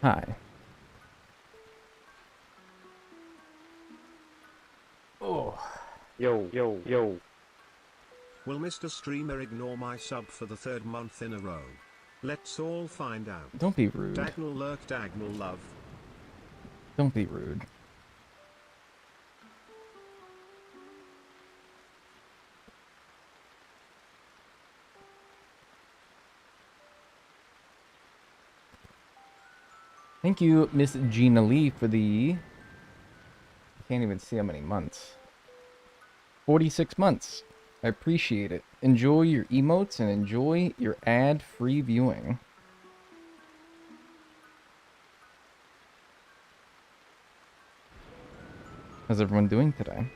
Hi. Oh. Yo, yo, yo. Will Mr. Streamer ignore my sub for the 3rd month in a row? Let's all find out. Don't be rude. Dagnel lurk, Dagnel love. Don't be rude. Thank you, Miss Gina Lee, for the... I can't even see how many months. 46 months. I appreciate it. Enjoy your emotes and enjoy your ad-free viewing. How's everyone doing today?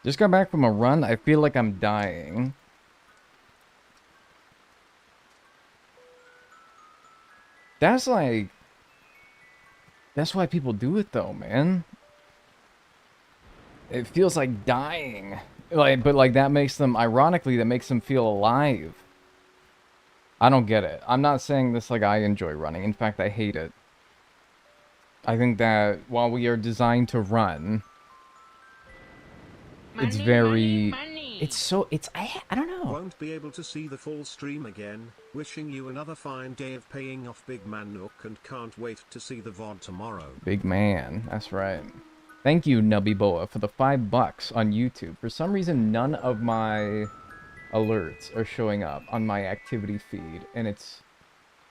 Just got back from a run. I feel like I'm dying. That's like... That's why people do it though, man. It feels like dying. But like that makes them, ironically, that makes them feel alive. I don't get it. I'm not saying this like I enjoy running. In fact, I hate it. I think that while we are designed to run... It's very... I don't know. Won't be able to see the full stream again. Wishing you another fine day of paying off Big Man Nook and can't wait to see the VOD tomorrow. Big man, that's right. Thank you, Nubby Boa, for the $5 on YouTube. For some reason, none of my alerts are showing up on my activity feed, and it's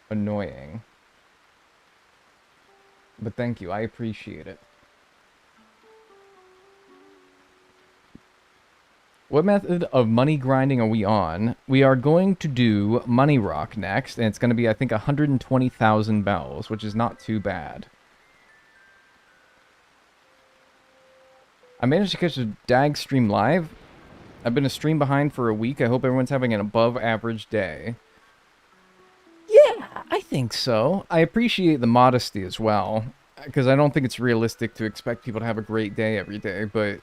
annoying. But thank you, I appreciate it. What method of money grinding are we on? We are going to do Money Rock next, and it's going to be, I think, 120,000 bells, which is not too bad. I managed to catch a Dag stream live. I've been a stream behind for a week. I hope everyone's having an above-average day. Yeah, I think so. I appreciate the modesty as well, because I don't think it's realistic to expect people to have a great day every day, but...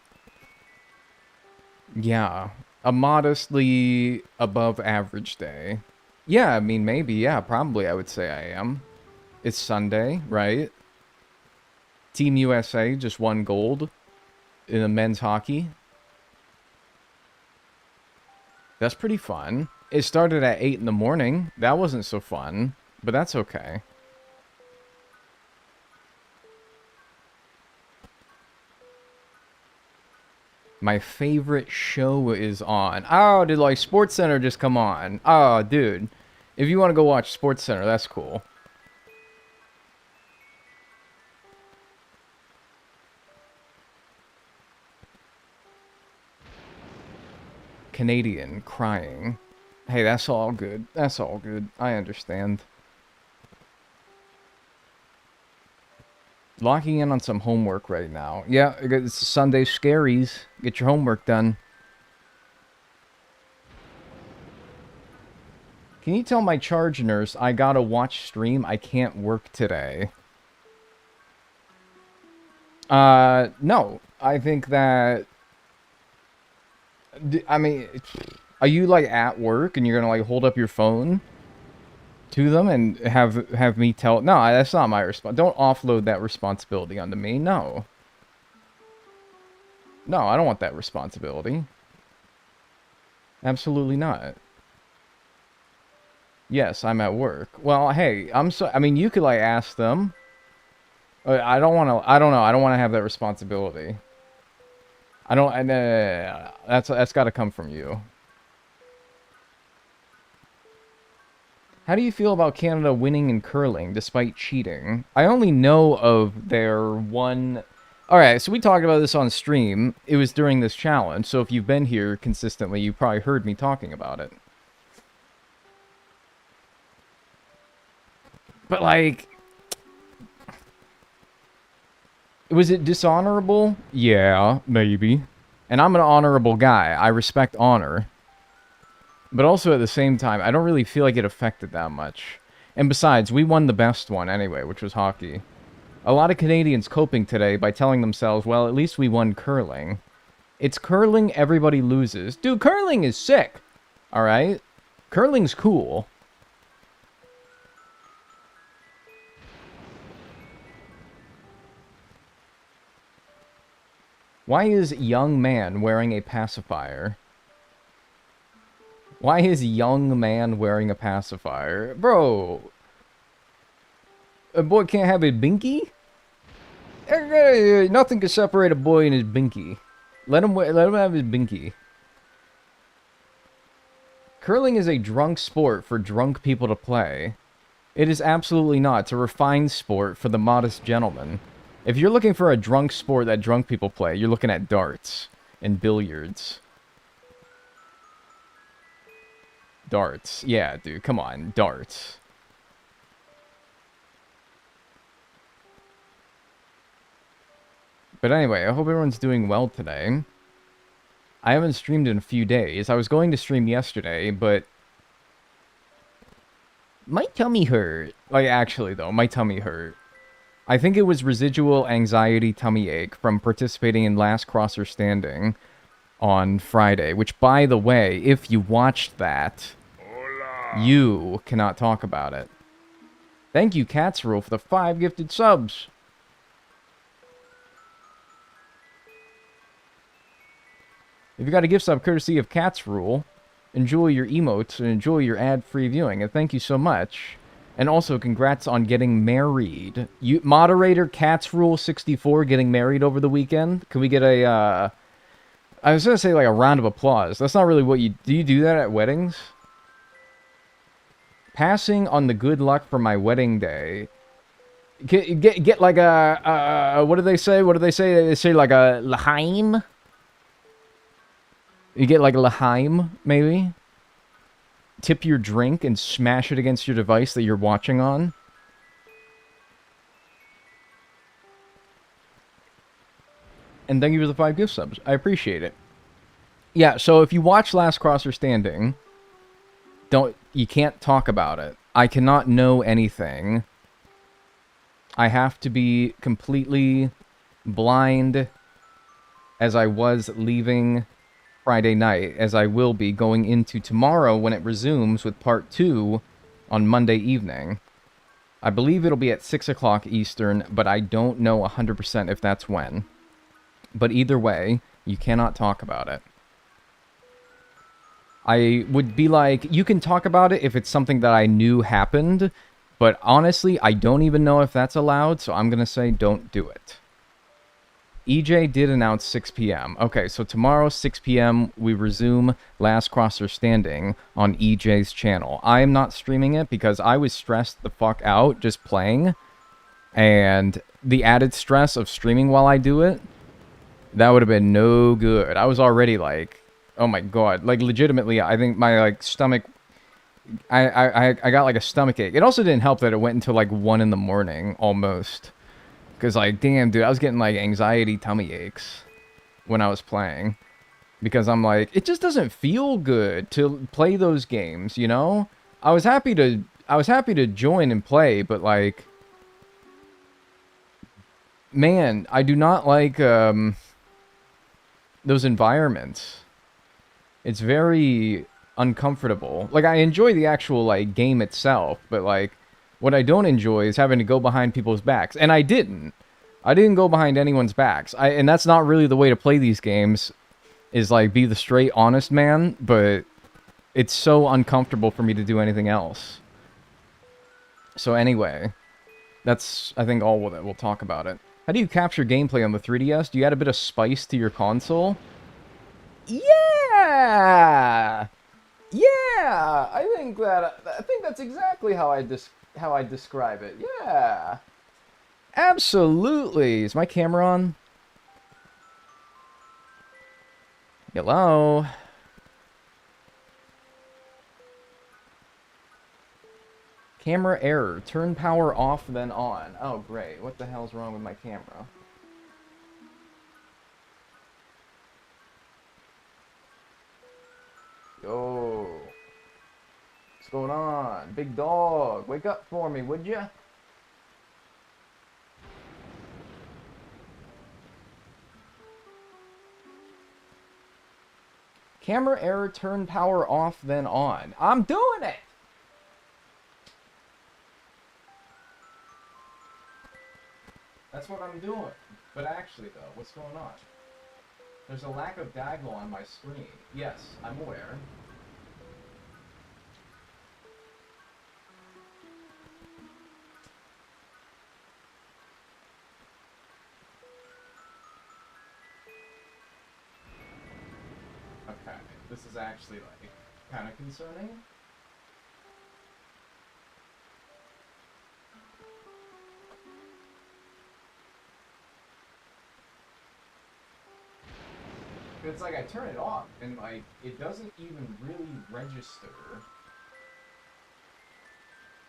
Yeah, a modestly above average day. Yeah, I mean, maybe, yeah, probably I would say I am. It's Sunday, right? Team USA just won gold in the men's hockey. That's pretty fun. It started at 8 in the morning. That wasn't so fun, but that's okay. My favorite show is on. Oh, did like SportsCenter just come on? Oh, dude. If you want to go watch SportsCenter, that's cool. Canadian crying. Hey, that's all good. That's all good. I understand. Locking in on some homework right now. Yeah, it's Sunday scaries. Get your homework done. Can you tell my charge nurse I gotta watch stream? I can't work today. No. I think that... I mean, are you, like, at work and you're gonna, like, hold up your phone to them and have me tell... No, that's not my response. Don't offload that responsibility onto me. No. No, I don't want that responsibility. Absolutely not. Yes, I'm at work. Well, hey, I mean, you could, like, ask them. I don't want to... I don't know. I don't want to have that responsibility. I don't... That's got to come from you. How do you feel about Canada winning in curling despite cheating? I only know of their one... Alright, so we talked about this on stream. It was during this challenge, so if you've been here consistently, you probably heard me talking about it. But, like, was it dishonorable? Yeah, maybe. And I'm an honorable guy. I respect honor. But also at the same time, I don't really feel like it affected that much. And besides, we won the best one anyway, which was hockey. A lot of Canadians coping today by telling themselves, well, at least we won curling. It's curling, everybody loses. Dude, curling is sick. Alright? Curling's cool. Why is young man wearing a pacifier? Why is young man wearing a pacifier? Bro. A boy can't have a binky? Nothing can separate a boy and his binky. Let him have his binky. Curling is a drunk sport for drunk people to play. It is absolutely not. It's a refined sport for the modest gentleman. If you're looking for a drunk sport that drunk people play, you're looking at darts and billiards. Darts. Yeah, dude, come on. Darts. But anyway, I hope everyone's doing well today. I haven't streamed in a few days. I was going to stream yesterday, but my tummy hurt. Like, actually, though, my tummy hurt. I think it was residual anxiety tummy ache from participating in Last Crosser Standing on Friday, which, by the way, if you watched that, you cannot talk about it. Thank you, Cats Rule, for the 5 gifted subs. If you got a gift sub courtesy of Cats Rule, enjoy your emotes and enjoy your ad-free viewing, and thank you so much. And also, congrats on getting married. You, moderator Cats Rule 64 getting married over the weekend. Can we get a, I was gonna say like a round of applause. That's not really what do you do that at weddings? Passing on the good luck for my wedding day. Get like a, what do they say? What do they say? They say like a l'chaim? You get like a l'chaim, maybe? Tip your drink and smash it against your device that you're watching on. And thank you for the 5 gift subs. I appreciate it. Yeah, so if you watch Last Crosser Standing, you can't talk about it. I cannot know anything. I have to be completely blind as I was leaving Friday night, as I will be going into tomorrow when it resumes with part 2 on Monday evening. I believe it'll be at 6 o'clock Eastern, but I don't know 100% if that's when. But either way, you cannot talk about it. I would be like, you can talk about it if it's something that I knew happened, but honestly, I don't even know if that's allowed, so I'm gonna say don't do it. EJ did announce 6 p.m. Okay, so tomorrow, 6 p.m., we resume Last Crosser Standing on EJ's channel. I am not streaming it because I was stressed the fuck out just playing. And the added stress of streaming while I do it, that would have been no good. I was already like, oh my god. Like, legitimately, I think my, like, stomach... I got, like, a stomach ache. It also didn't help that it went until, like, 1 in the morning, almost. Because, like, damn, dude, I was getting, like, anxiety tummy aches when I was playing. Because I'm like, it just doesn't feel good to play those games, you know? I was happy to join and play, but, like... Man, I do not like, those environments. It's very uncomfortable. Like, I enjoy the actual, like, game itself, but, like... What I don't enjoy is having to go behind people's backs. And I didn't. I didn't go behind anyone's backs. And that's not really the way to play these games, is, like, be the straight, honest man. But it's so uncomfortable for me to do anything else. So anyway, that's, I think, all that we'll talk about it. How do you capture gameplay on the 3DS? Do you add a bit of spice to your console? Yeah! Yeah! I think that's exactly how I describe it. Yeah. Absolutely. Is my camera on? Hello. Camera error. Turn power off, then on. Oh, great. What the hell's wrong with my camera? Yo. What's going on? Big dog. Wake up for me, would ya? Camera error. Turn power off, then on. I'm doing it! That's what I'm doing. But actually, though, what's going on? There's a lack of Dagnel on my screen. Yes, I'm aware. Okay, this is actually, like, kind of concerning. It's like I turn it off, and like it doesn't even really register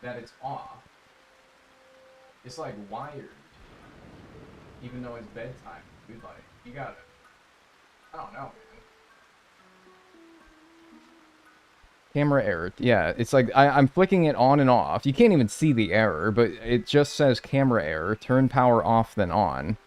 that it's off. It's like wired, even though it's bedtime. Dude, like you gotta, I don't know, man. Camera error. Yeah, it's like I'm flicking it on and off. You can't even see the error, but it just says camera error. Turn power off, then on.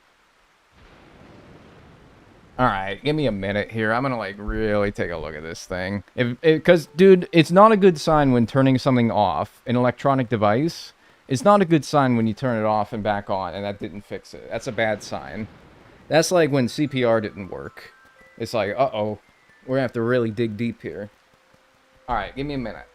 Alright, give me a minute here. I'm gonna, like, really take a look at this thing. Because, dude, it's not a good sign when turning something off, an electronic device. It's not a good sign when you turn it off and back on, and that didn't fix it. That's a bad sign. That's like when CPR didn't work. It's like, uh-oh, we're gonna have to really dig deep here. Alright, give me a minute.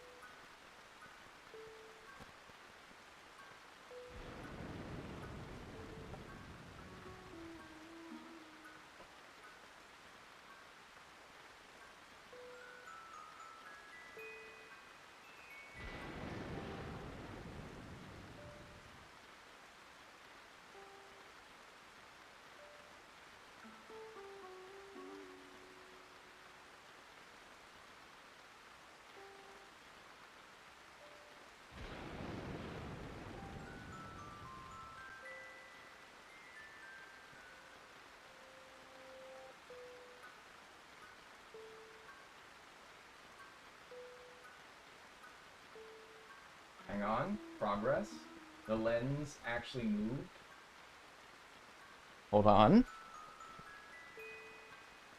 Hang on. Progress. The lens actually moved. Hold on.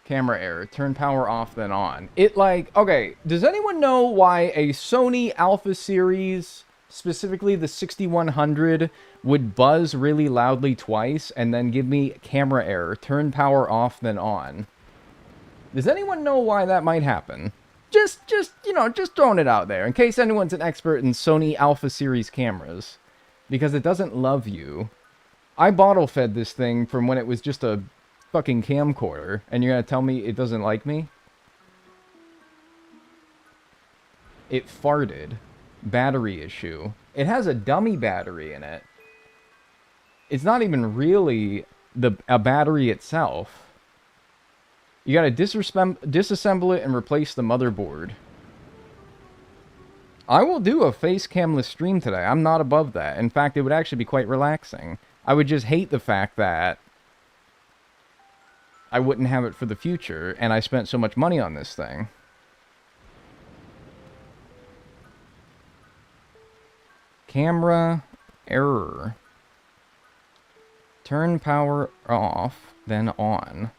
Camera error. Turn power off, then on. It like, okay, does anyone know why a Sony Alpha series, specifically the 6100, would buzz really loudly twice and then give me camera error. Turn power off, then on. Does anyone know why that might happen? Just, you know, just throwing it out there in case anyone's an expert in Sony Alpha series cameras. Because it doesn't love you. I bottle fed this thing from when it was just a fucking camcorder, and you're gonna tell me it doesn't like me? It farted. Battery issue. It has a dummy battery in it. It's not even really a battery itself. You gotta disassemble it and replace the motherboard. I will do a face camless stream today. I'm not above that. In fact, it would actually be quite relaxing. I would just hate the fact that I wouldn't have it for the future, and I spent so much money on this thing. Camera error. Turn power off, then on.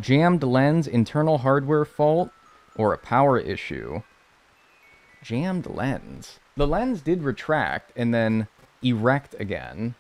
Jammed lens, internal hardware fault, or a power issue. Jammed lens. The lens did retract and then erect again.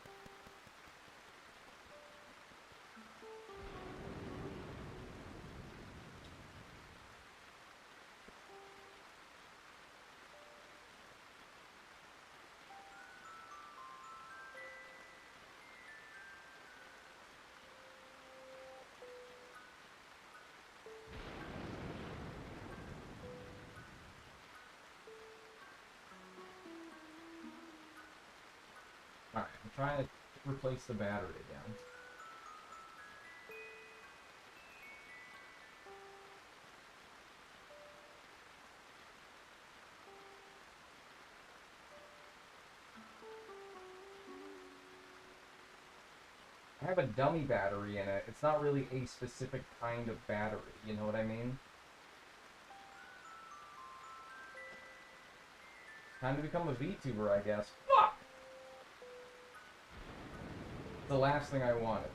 Alright, I'm trying to replace the battery again. I have a dummy battery in it. It's not really a specific kind of battery, you know what I mean? Time to become a VTuber, I guess. Fuck! The last thing I wanted.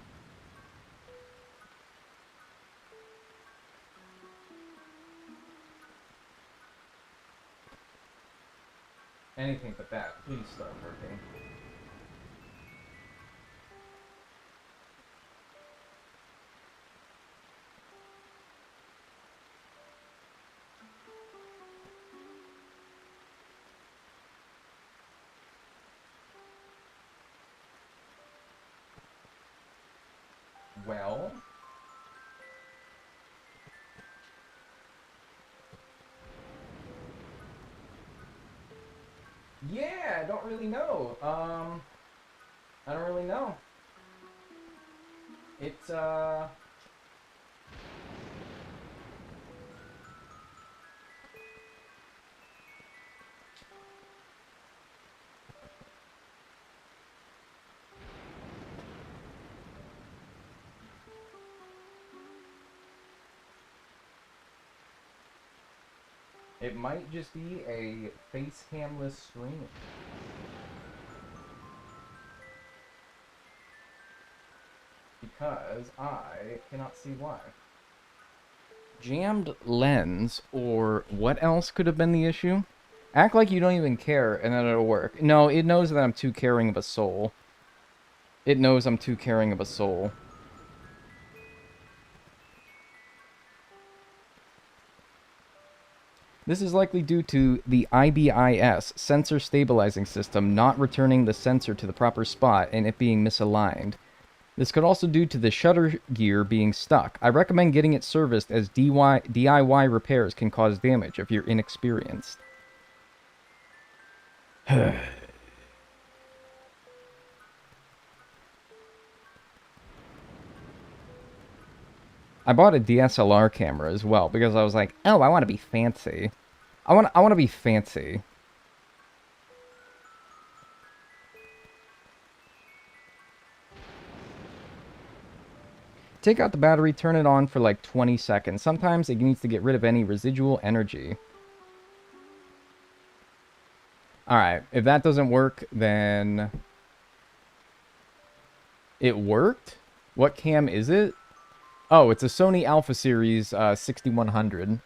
Anything but that. Please start working. Well... yeah, I don't really know. I don't really know. It's, it might just be a face camless stream. Because I cannot see why. Jammed lens, or what else could have been the issue? Act like you don't even care and then it'll work. No, it knows that I'm too caring of a soul. It knows I'm too caring of a soul. This is likely due to the IBIS, sensor stabilizing system, not returning the sensor to the proper spot and it being misaligned. This could also due to the shutter gear being stuck. I recommend getting it serviced as DIY repairs can cause damage if you're inexperienced. I bought a DSLR camera as well because I was like, oh, I want to be fancy. I want to be fancy. Take out the battery, turn it on for like 20 seconds. Sometimes it needs to get rid of any residual energy. Alright, if that doesn't work, then... it worked? What cam is it? Oh, it's a Sony Alpha Series 6100.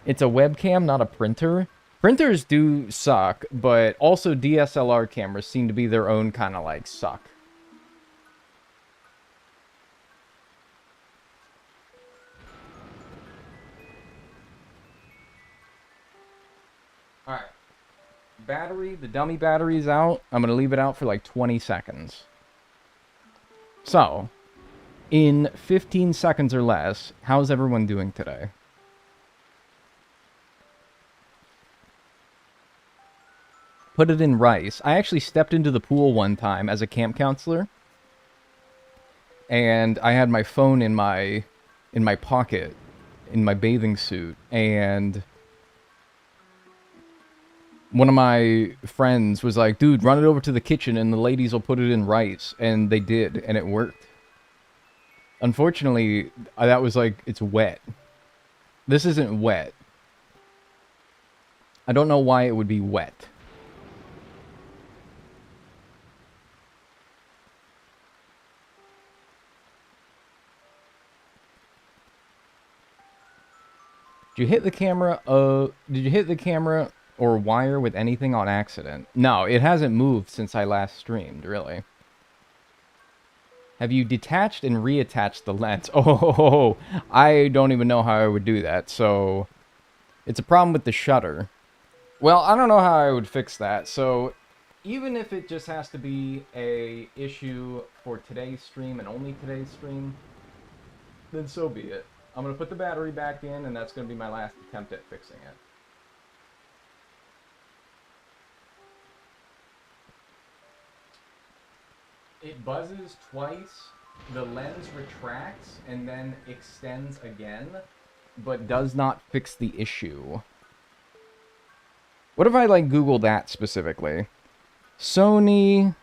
It's a webcam, not a printer. Printers do suck, but also DSLR cameras seem to be their own kind of like suck. Alright. Battery, the dummy battery's out. I'm going to leave it out for like 20 seconds. So, in 15 seconds or less, how's everyone doing today? Put it in rice. I actually stepped into the pool one time as a camp counselor. And I had my phone in my pocket, in my bathing suit, and one of my friends was like, dude, run it over to the kitchen and the ladies will put it in rice. And they did, and it worked. Unfortunately, that was like, it's wet. This isn't wet. I don't know why it would be wet. Did you hit the camera? Did you hit the camera or wire with anything on accident? No, it hasn't moved since I last streamed, really. Have you detached and reattached the lens? Oh, I don't even know how I would do that, so... it's a problem with the shutter. Well, I don't know how I would fix that, so... even if it just has to be a issue for today's stream and only today's stream, then so be it. I'm going to put the battery back in, and that's going to be my last attempt at fixing it. It buzzes twice, the lens retracts, and then extends again, but does not fix the issue. What if I, like, Google that specifically? Sony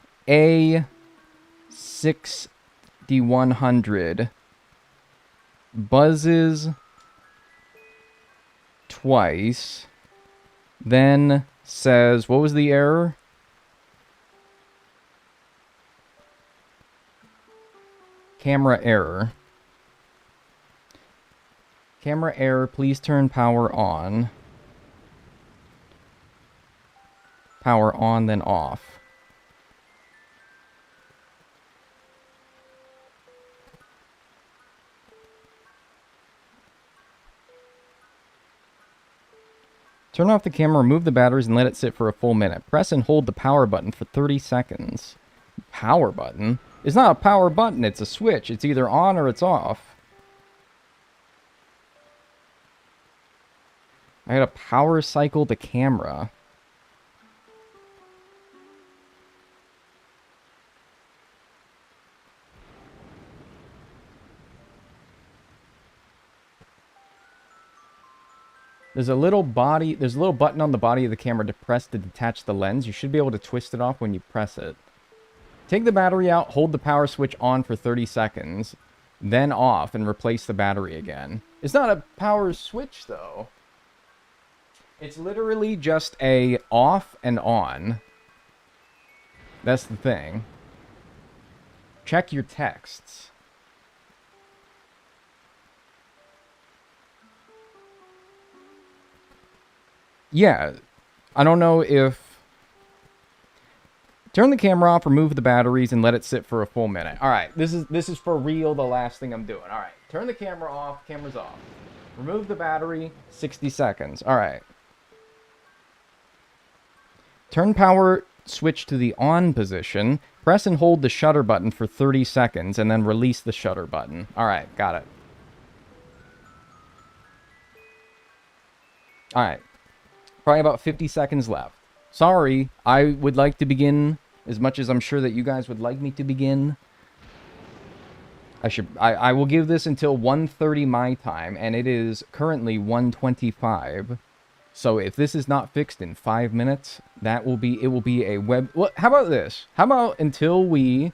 6100. Buzzes twice. Then says, what was the error? Camera error. Camera error, please turn power on. Power on, then off. Turn off the camera, remove the batteries, and let it sit for a full minute. Press and hold the power button for 30 seconds. Power button? It's not a power button, it's a switch. It's either on or it's off. I gotta power cycle the camera. There's a little button on the body of the camera to press to detach the lens. You should be able to twist it off when you press it. Take the battery out, hold the power switch on for 30 seconds, then off, and replace the battery again. It's not a power switch, though. It's literally just a off and on. That's the thing. Check your texts. Yeah, I don't know if... Turn the camera off, remove the batteries, and let it sit for a full minute. Alright, this is for real the last thing I'm doing. Alright, turn the camera off, camera's off. Remove the battery, 60 seconds. Alright. Turn power switch to the on position. Press and hold the shutter button for 30 seconds, and then release the shutter button. Alright, got it. Alright. Probably about 50 seconds left. Sorry, I would like to begin as much as I'm sure that you guys would like me to begin. I will give this until 1:30 my time, and it is currently 1:25. So if this is not fixed in 5 minutes, it will be a web... Well, how about this? How about until we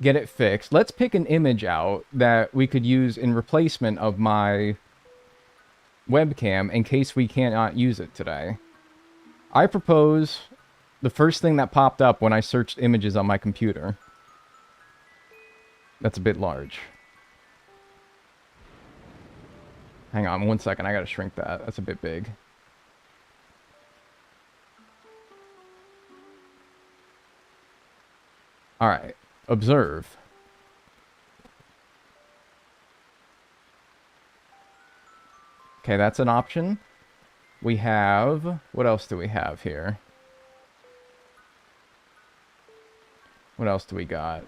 get it fixed, let's pick an image out that we could use in replacement of my webcam in case we cannot use it today. I propose the first thing that popped up when I searched images on my computer. That's a bit large. Hang on 1 second, I gotta shrink that. That's a bit big. Alright, observe. Okay, that's an option. We have... What else do we have here? What else do we got?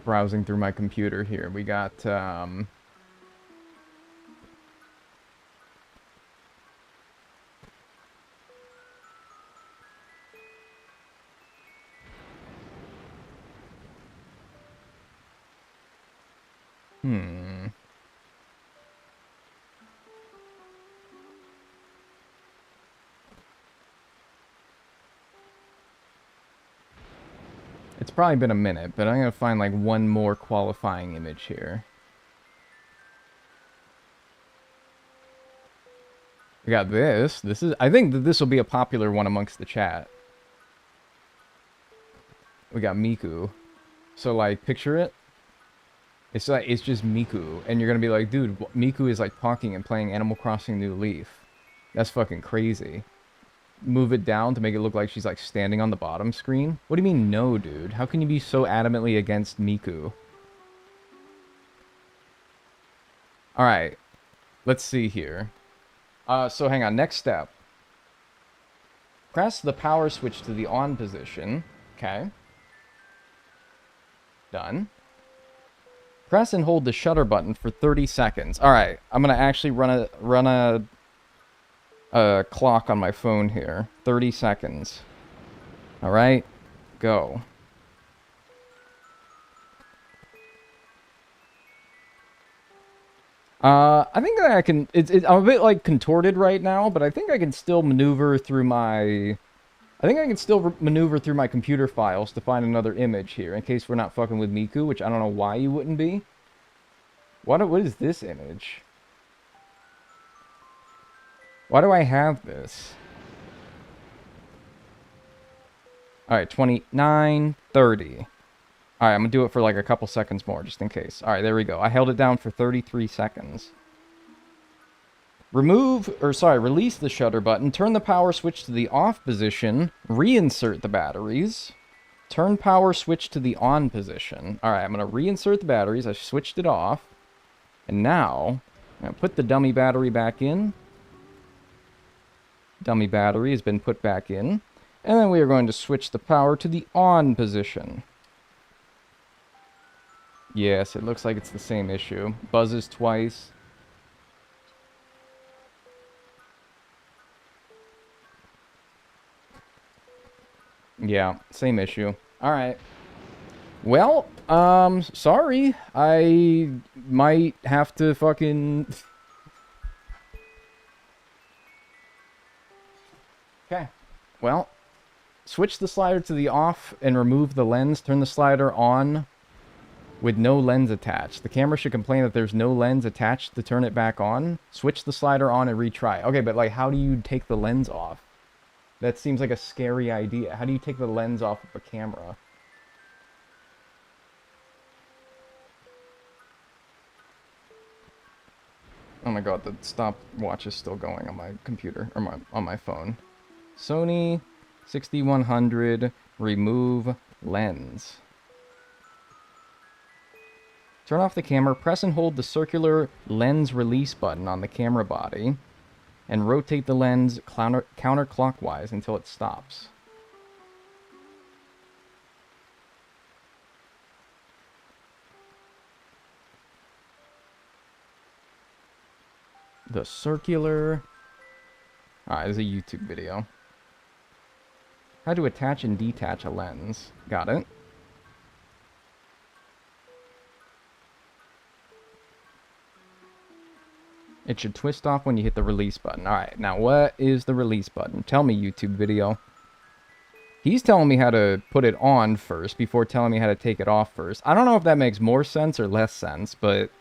Browsing through my computer here. We got, It's probably been a minute, but I'm gonna find like one more qualifying image here. We got this. I think that this will be a popular one amongst the chat. We got Miku. So like, picture it. It's like, it's just Miku, and you're gonna be like, dude, Miku is like talking and playing Animal Crossing New Leaf. That's fucking crazy. Move it down to make it look like she's like standing on the bottom screen. What do you mean no, dude? How can you be so adamantly against Miku? Alright. Let's see here. So hang on. Next step. Press the power switch to the on position. Okay. Done. Press and hold the shutter button for 30 seconds. Alright. I'm gonna actually run a clock on my phone here. 30 seconds. Alright, go. I think that I can... I'm a bit, like, contorted right now, but I think I can still maneuver through my I think I can still maneuver through my computer files to find another image here, in case we're not fucking with Miku, which I don't know why you wouldn't be. What is this image? Why do I have this? Alright, 29, 30. Alright, I'm gonna do it for like a couple seconds more, just in case. Alright, there we go. I held it down for 33 seconds. Release the shutter button, turn the power switch to the off position, reinsert the batteries, turn power switch to the on position. Alright, I'm gonna reinsert the batteries, I switched it off, and now, I'm gonna put the dummy battery back in. Dummy battery has been put back in. And then we are going to switch the power to the on position. Yes, it looks like it's the same issue. Buzzes twice. Yeah, same issue. Alright. Well, sorry. I might have to fucking... Okay. Well... Switch the slider to the off and remove the lens. Turn the slider on with no lens attached. The camera should complain that there's no lens attached to turn it back on. Switch the slider on and retry. Okay, but like, how do you take the lens off? That seems like a scary idea. How do you take the lens off of a camera? Oh my god, the stopwatch is still going on my computer, or on my phone. Sony... 6100, remove lens. Turn off the camera, press and hold the circular lens release button on the camera body, and rotate the lens counterclockwise until it stops. The circular... Alright, this is a YouTube video. How to attach and detach a lens. Got it. It should twist off when you hit the release button. Alright, now what is the release button? Tell me, YouTube video. He's telling me how to put it on first before telling me how to take it off first. I don't know if that makes more sense or less sense, but...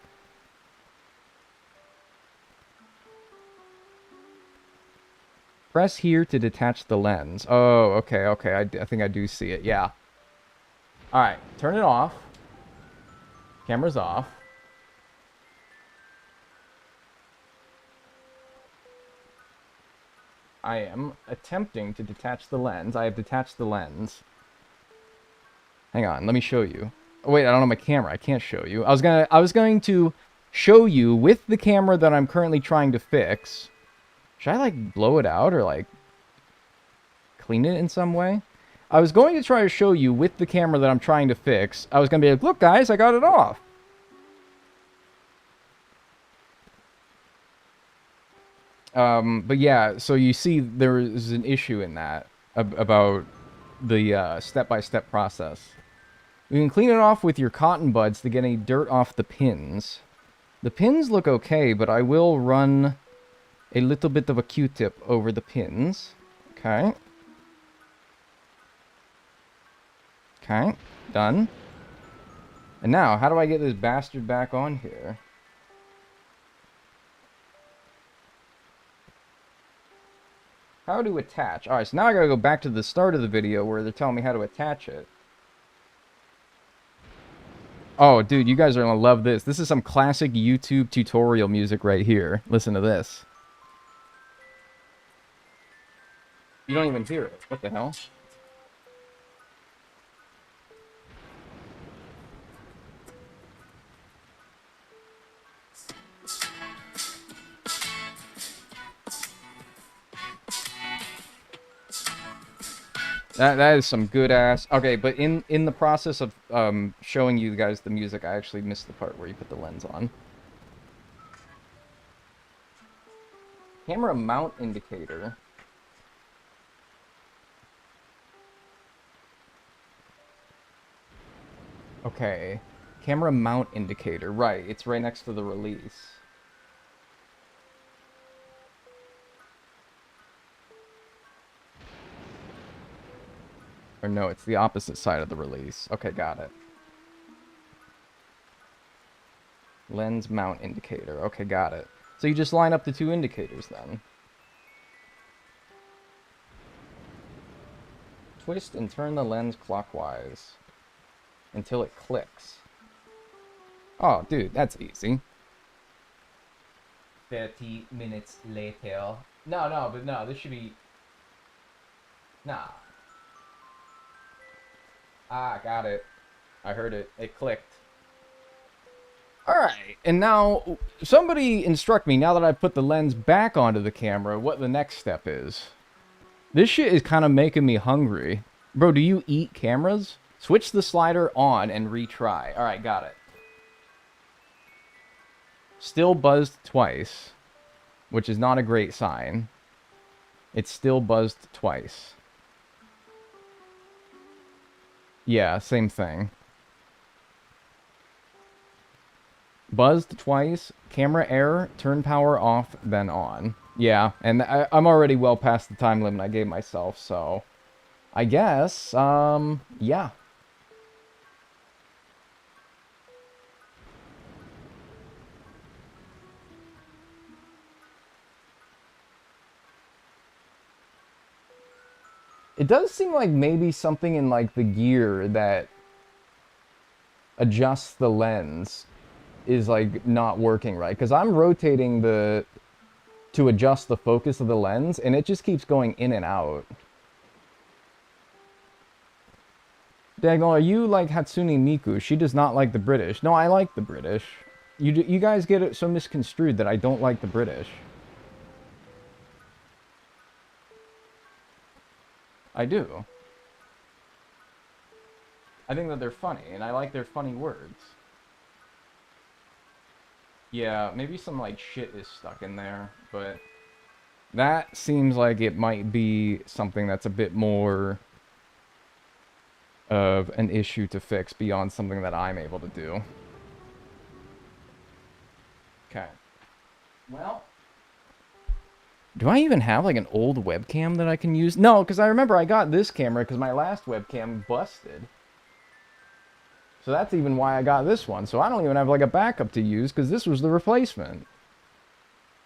Press here to detach the lens. Oh, okay, okay. I think I do see it. Yeah. Alright, turn it off. Camera's off. I am attempting to detach the lens. I have detached the lens. Hang on, let me show you. Oh, wait, I don't have my camera. I can't show you. I was going to show you with the camera that I'm currently trying to fix. Should I, like, blow it out or, like, clean it in some way? I was going to try to show you with the camera that I'm trying to fix. I was going to be like, look, guys, I got it off. But yeah, so you see there is an issue in that about the step-by-step process. You can clean it off with your cotton buds to get any dirt off the pins. The pins look okay, but I will run a little bit of a Q-tip over the pins. Okay. Okay, done. And now, how do I get this bastard back on here? How to attach. Alright, so now I gotta go back to the start of the video where they're telling me how to attach it. Oh, dude, you guys are gonna love this. This is some classic YouTube tutorial music right here. Listen to this. You don't even hear it. What the hell? That is some good ass. Okay, but in the process of showing you guys the music, I actually missed the part where you put the lens on. Camera mount indicator. Okay. Camera mount indicator. Right, it's right next to the release. Or no, it's the opposite side of the release. Okay, got it. Lens mount indicator. Okay, got it. So you just line up the two indicators then. Twist and turn the lens clockwise until it clicks. Oh, dude, that's easy. 30 minutes later. No, this should be... Nah. Ah, got it. I heard it. It clicked. Alright, and now, somebody instruct me, now that I put the lens back onto the camera, what the next step is. This shit is kind of making me hungry. Bro, do you eat cameras? Switch the slider on and retry. Alright, got it. Still buzzed twice, which is not a great sign. It's still buzzed twice. Yeah, same thing. Buzzed twice, camera error, turn power off, then on. Yeah, and I'm already well past the time limit I gave myself, so... I guess, yeah. It does seem like maybe something in, like, the gear that adjusts the lens is, like, not working right. Because I'm rotating to adjust the focus of the lens, and it just keeps going in and out. Dagnel, are you like Hatsune Miku? She does not like the British. No, I like the British. You guys get it so misconstrued that I don't like the British. I do. I think that they're funny, and I like their funny words. Yeah, maybe some, like, shit is stuck in there, but... That seems like it might be something that's a bit more of an issue to fix beyond something that I'm able to do. Okay. Well... Do I even have, like, an old webcam that I can use? No, because I remember I got this camera because my last webcam busted. So that's even why I got this one. So I don't even have, like, a backup to use because this was the replacement.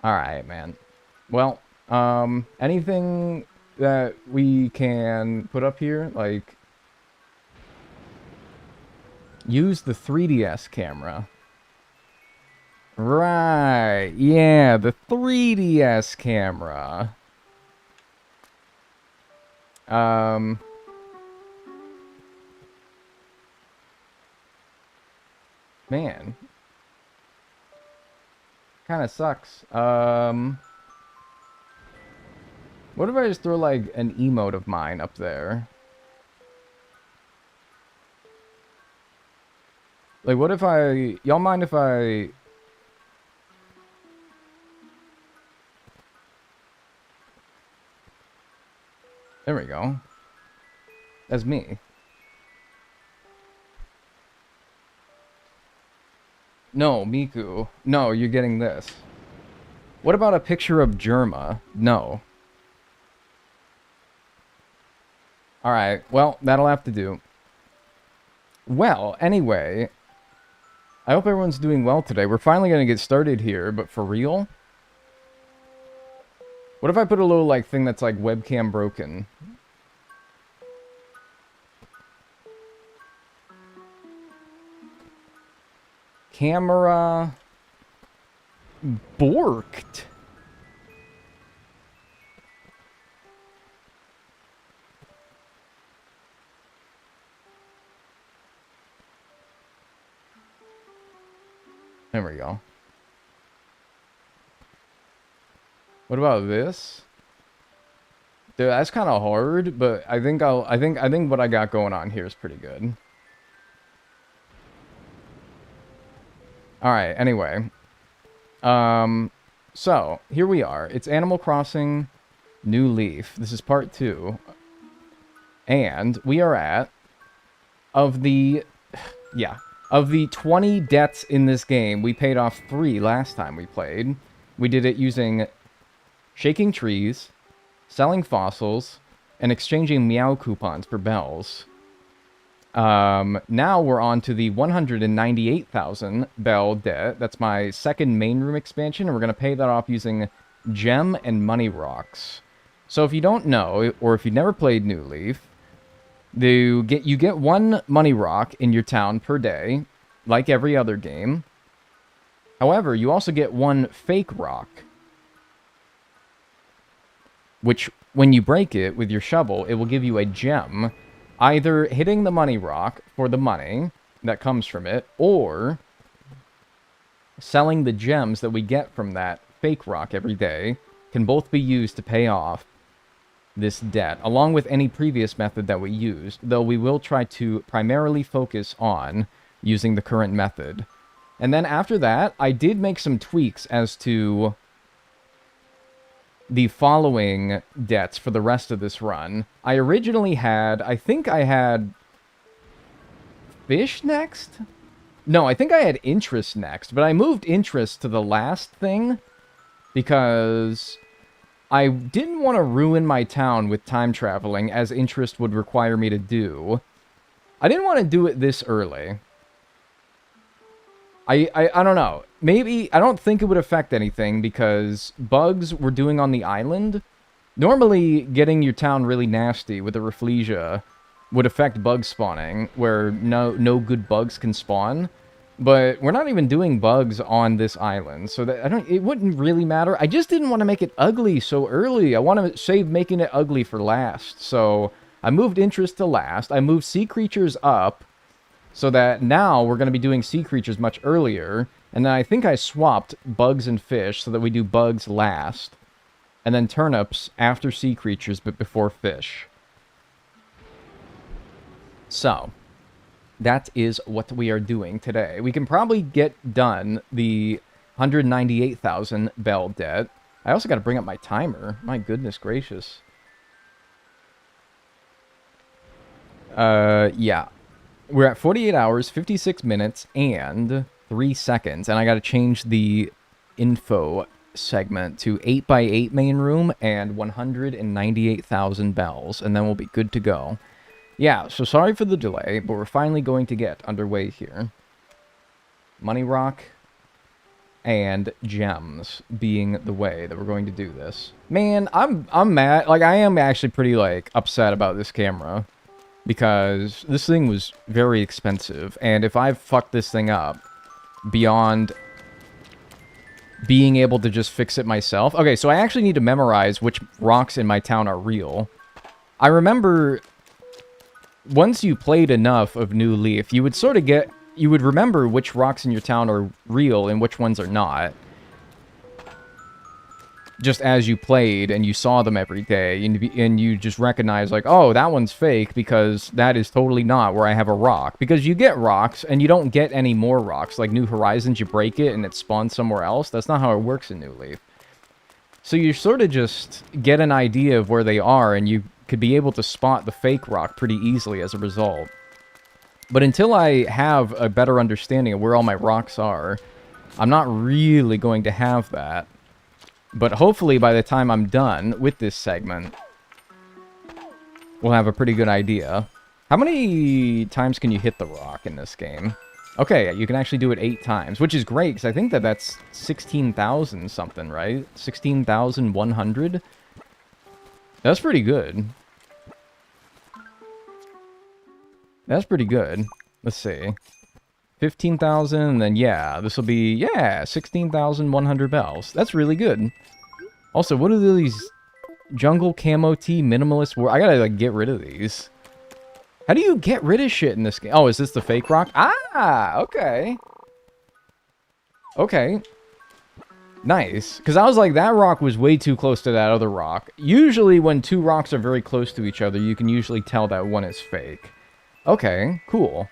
Alright, man. Well, anything that we can put up here? Like, use the 3DS camera. Right, yeah, the 3DS camera. Man. Kind of sucks. What if I just throw, like, an emote of mine up there? Like, what if I... Y'all mind if I... There we go. That's me. No, Miku. No, you're getting this. What about a picture of Germa? No. Alright, well, that'll have to do. Well, anyway... I hope everyone's doing well today. We're finally gonna get started here, but for real? What if I put a little, like, thing that's, like, webcam broken? Camera... borked. There we go. What about this? Dude, that's kind of hard, but I think what I got going on here is pretty good. All right, anyway. So, here we are. It's Animal Crossing New Leaf. This is part 2. And we are at of the 20 debts in this game, we paid off 3 last time we played. We did it using shaking trees, selling fossils, and exchanging meow coupons for bells. Now we're on to the 198,000 bell debt. That's my second main room expansion, and we're going to pay that off using gem and money rocks. So if you don't know, or if you've never played New Leaf, you get one money rock in your town per day, like every other game. However, you also get one fake rock, which, when you break it with your shovel, it will give you a gem, either hitting the money rock for the money that comes from it, or selling the gems that we get from that fake rock every day can both be used to pay off this debt, along with any previous method that we used, though we will try to primarily focus on using the current method. And then after that, I did make some tweaks as to the following debts for the rest of this run. I originally had, I think I had fish next? No, I think I had interest next, but I moved interest to the last thing because I didn't want to ruin my town with time traveling, as interest would require me to do. I didn't want to do it this early. I don't know. Maybe, I don't think it would affect anything, because bugs we're doing on the island, normally getting your town really nasty with the Rafflesia would affect bug spawning, where no good bugs can spawn. But we're not even doing bugs on this island, so that it wouldn't really matter. I just didn't want to make it ugly so early. I want to save making it ugly for last. So I moved interest to last. I moved sea creatures up, so that now we're going to be doing sea creatures much earlier. And then I think I swapped bugs and fish so that we do bugs last, and then turnips after sea creatures but before fish. So that is what we are doing today. We can probably get done the 198,000 bell debt. I also got to bring up my timer. My goodness gracious. Yeah. We're at 48 hours, 56 minutes, and 3 seconds. And I got to change the info segment to 8x8 main room and 198,000 bells. And then we'll be good to go. Yeah, so sorry for the delay, but we're finally going to get underway here. Money rock and gems being the way that we're going to do this. Man, I'm mad. Like, I am actually pretty, like, upset about this camera, because this thing was very expensive, and if I fucked this thing up beyond being able to just fix it myself... Okay, so I actually need to memorize which rocks in my town are real. I remember... Once you played enough of New Leaf, you would sort of get... You would remember which rocks in your town are real and which ones are not. Just as you played and you saw them every day, and you just recognize, like, oh, that one's fake because that is totally not where I have a rock. Because you get rocks, and you don't get any more rocks. Like New Horizons, you break it and it spawns somewhere else. That's not how it works in New Leaf. So you sort of just get an idea of where they are, and you could be able to spot the fake rock pretty easily as a result. But until I have a better understanding of where all my rocks are, I'm not really going to have that. But hopefully by the time I'm done with this segment, we'll have a pretty good idea. How many times can you hit the rock in this game? Okay, you can actually do it 8 times, which is great, because I think that that's 16,000 something, right? 16,100? That's pretty good. That's pretty good. Let's see. 15,000, and then, yeah, this will be, yeah, 16,100 bells. That's really good. Also, what are these jungle camo tee minimalist I gotta, like, get rid of these. How do you get rid of shit in this game? Oh, is this the fake rock? Ah, okay. Okay. Nice. Because I was like, that rock was way too close to that other rock. Usually, when 2 rocks are very close to each other, you can usually tell that one is fake. Okay, cool.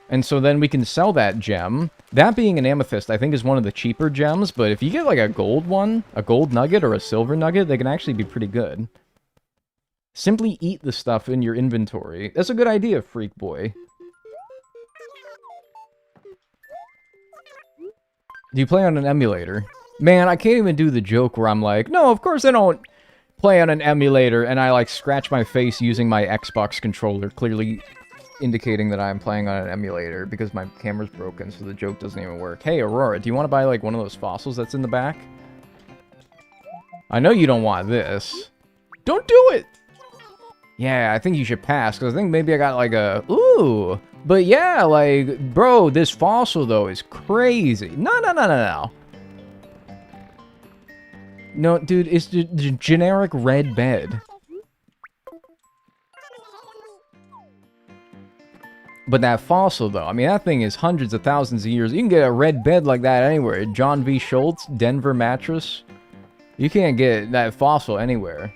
And so then we can sell that gem. That being an amethyst, I think, is one of the cheaper gems. But if you get, like, a gold one, a gold nugget or a silver nugget, they can actually be pretty good. Simply eat the stuff in your inventory. That's a good idea, Freak Boy. Do you play on an emulator? Man, I can't even do the joke where I'm like, no, of course I don't play on an emulator, and I, like, scratch my face using my Xbox controller, clearly indicating that I'm playing on an emulator because my camera's broken, so the joke doesn't even work. Hey, Aurora, do you want to buy, like, one of those fossils that's in the back? I know you don't want this. Don't do it! Yeah, I think you should pass, because I think maybe I got, like, a... Ooh! But yeah, like, bro, this fossil, though, is crazy. No. No, dude, it's the generic red bed. But that fossil, though, I mean, that thing is hundreds of thousands of years. You can get a red bed like that anywhere. John V. Schultz, Denver mattress. You can't get that fossil anywhere.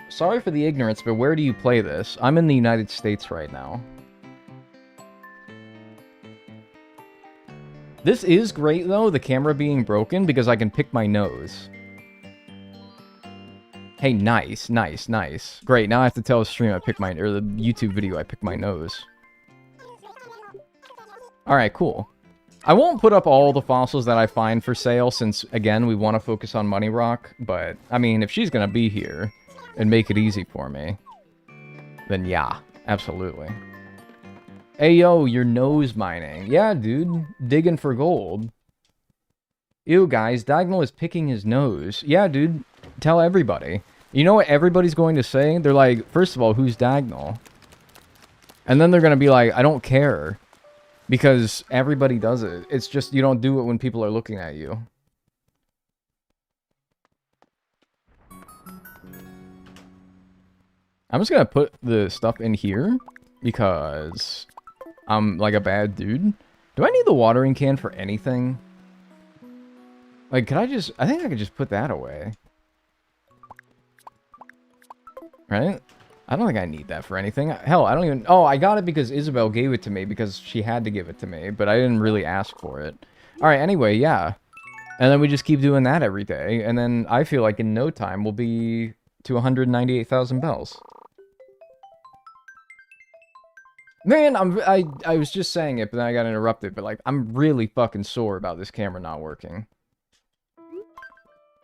Sorry for the ignorance, but where do you play this? I'm in the United States right now. This is great, though, the camera being broken, because I can pick my nose. Hey, nice. Great, now I have to tell the stream or the YouTube video I pick my nose. Alright, cool. I won't put up all the fossils that I find for sale, since, again, we want to focus on Money Rock, but, I mean, if she's gonna be here and make it easy for me, then yeah, absolutely. Hey, yo, you're nose mining. Yeah, dude, digging for gold. Ew, guys, Dagnel is picking his nose. Yeah, dude, tell everybody. You know what everybody's going to say? They're like, first of all, who's Dagnel? And then they're going to be like, I don't care. Because everybody does it. It's just you don't do it when people are looking at you. I'm just going to put the stuff in here. Because I'm like a bad dude. Do I need the watering can for anything? Like, could I just... I think I could just put that away. Right? I don't think I need that for anything. Hell, I don't even... Oh, I got it because Isabel gave it to me because she had to give it to me, but I didn't really ask for it. Alright, anyway, yeah. And then we just keep doing that every day, and then I feel like in no time we'll be to 198,000 bells. Man, I was just saying it, but then I got interrupted, but like, I'm really fucking sore about this camera not working.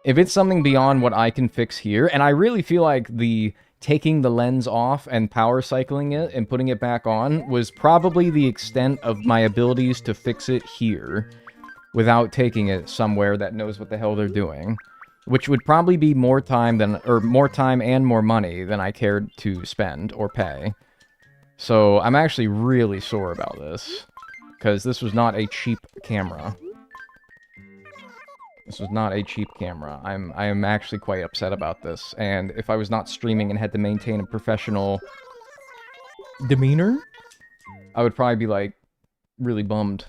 If it's something beyond what I can fix here, and I really feel like the... taking the lens off and power cycling it and putting it back on was probably the extent of my abilities to fix it here without taking it somewhere that knows what the hell they're doing, which would probably be more time and more money than I cared to spend or pay. So I'm actually really sore about this because this was not a cheap camera. This was not a cheap camera. I am actually quite upset about this. And if I was not streaming and had to maintain a professional demeanor, I would probably be, like, really bummed.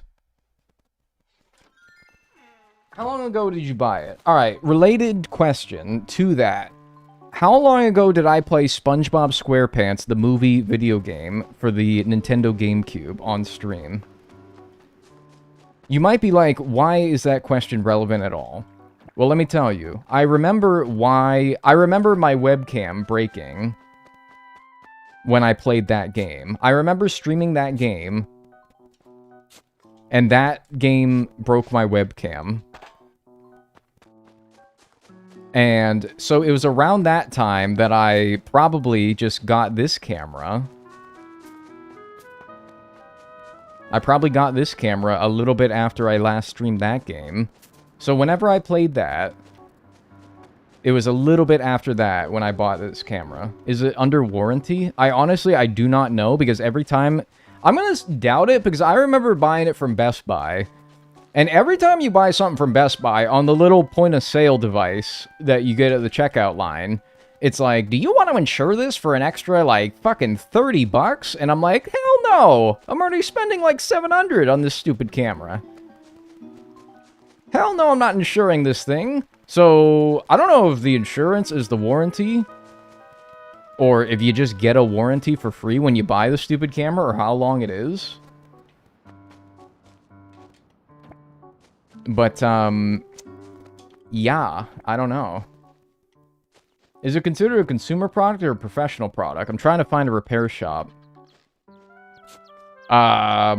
How long ago did you buy it? Alright, related question to that. How long ago did I play SpongeBob SquarePants, the movie video game, for the Nintendo GameCube on stream? You might be like, why is that question relevant at all? Well, let me tell you. I remember my webcam breaking when I played that game. I remember streaming that game, and that game broke my webcam. And so it was around that time that I probably just got this camera. I probably got this camera a little bit after I last streamed that game. So whenever I played that, it was a little bit after that when I bought this camera. Is it under warranty? I do not know, because every time... I'm gonna doubt it, because I remember buying it from Best Buy. And every time you buy something from Best Buy, on the little point-of-sale device that you get at the checkout line, it's like, do you want to insure this for an extra, like, fucking $30? And I'm like, hell no! I'm already spending, like, $700 on this stupid camera. Hell no, I'm not insuring this thing. So, I don't know if the insurance is the warranty, or if you just get a warranty for free when you buy the stupid camera, or how long it is. But, yeah, I don't know. Is it considered a consumer product or a professional product? I'm trying to find a repair shop. I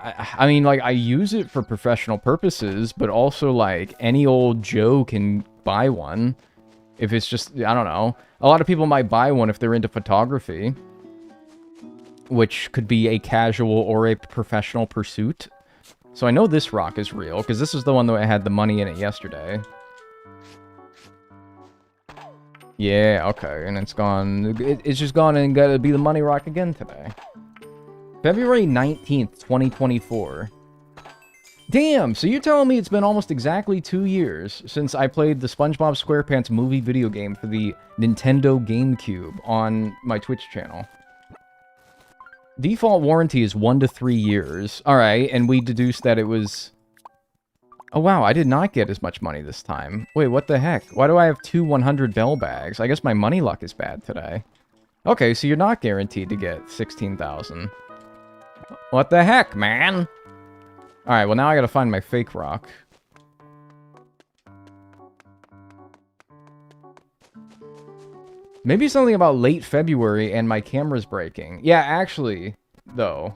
I mean, like, I use it for professional purposes, but also, like, any old Joe can buy one. If it's just, I don't know. A lot of people might buy one if they're into photography, which could be a casual or a professional pursuit. So I know this rock is real, because this is the one that had the money in it yesterday. Yeah, okay, and it's gone. It's just gone and gotta be the money rock again today. February 19th, 2024. Damn, so you're telling me it's been almost exactly 2 years since I played the SpongeBob SquarePants movie video game for the Nintendo GameCube on my Twitch channel. Default warranty is 1 to 3 years. Alright, and we deduced that it was... Oh wow, I did not get as much money this time. Wait, what the heck? Why do I have 2 100 bell bags? I guess my money luck is bad today. Okay, so you're not guaranteed to get 16,000. What the heck, man? Alright, well now I gotta find my fake rock. Maybe something about late February and my camera's breaking. Yeah, actually, though.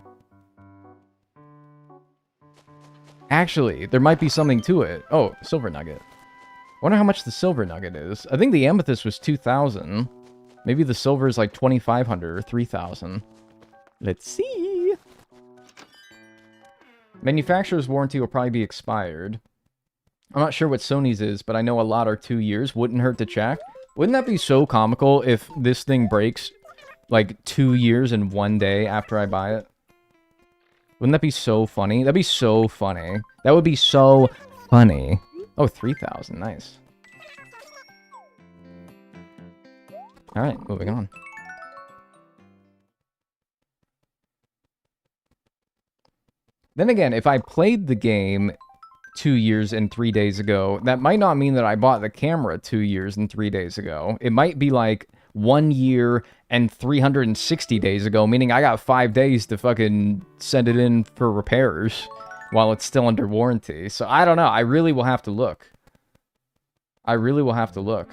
Actually, there might be something to it. Oh, silver nugget. Wonder how much the silver nugget is. I think the amethyst was 2,000. Maybe the silver is like 2,500 or 3,000. Let's see. Manufacturer's warranty will probably be expired. I'm not sure what Sony's is, but I know a lot are 2 years. Wouldn't hurt to check. Wouldn't that be so comical if this thing breaks like 2 years in 1 day after I buy it? Wouldn't that be so funny? That'd be so funny. That would be so funny. Oh, 3,000. Nice. Alright, moving on. Then again, if I played the game 2 years and 3 days ago, that might not mean that I bought the camera 2 years and 3 days ago. It might be like 1 year and 360 days ago, meaning I got 5 days to fucking send it in for repairs while it's still under warranty. So I don't know. I really will have to look. I really will have to look.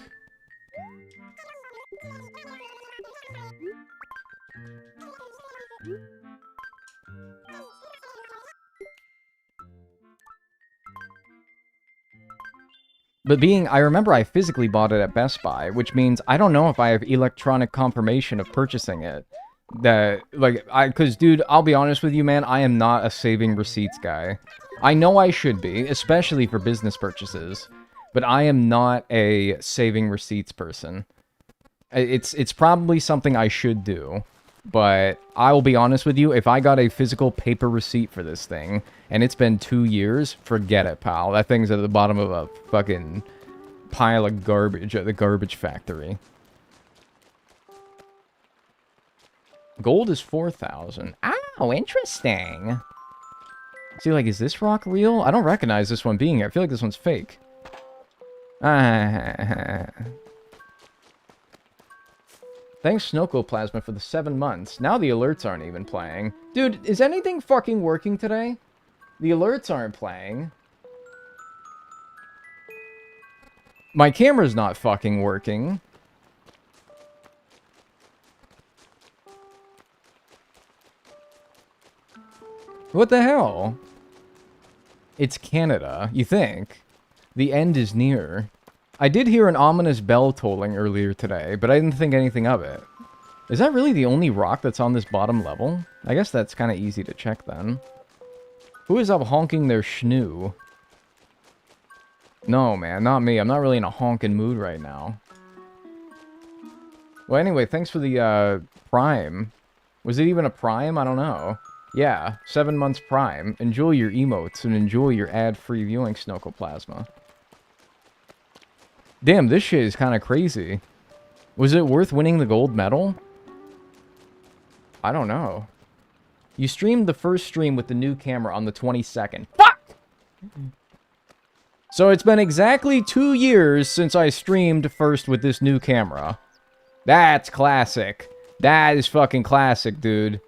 But I remember I physically bought it at Best Buy, which means I don't know if I have electronic confirmation of purchasing it. Because, dude, I'll be honest with you, man, I am not a saving receipts guy. I know I should be, especially for business purchases, but I am not a saving receipts person. It's probably something I should do, but I will be honest with you, if I got a physical paper receipt for this thing, and it's been 2 years, forget it, pal. That thing's at the bottom of a fucking pile of garbage at the garbage factory. Gold is 4,000. Oh, interesting. See, like, is this rock real? I don't recognize this one being here. I feel like this one's fake. Thanks, Snokoplasma, for the 7 months. Now the alerts aren't even playing. Dude, is anything fucking working today? The alerts aren't playing. My camera's not fucking working. What the hell? It's Canada, you think? The end is near. I did hear an ominous bell tolling earlier today, but I didn't think anything of it. Is that really the only rock that's on this bottom level? I guess that's kind of easy to check then. Who is up honking their schnoo? No, man, not me. I'm not really in a honking mood right now. Well, anyway, thanks for the, Prime. Was it even a Prime? I don't know. Yeah, 7 months Prime. Enjoy your emotes and enjoy your ad-free viewing, Snokoplasma. Damn, this shit is kind of crazy. Was it worth winning the gold medal? I don't know. You streamed the first stream with the new camera on the 22nd. Fuck! So it's been exactly 2 years since I streamed first with this new camera. That's classic. That is fucking classic, dude.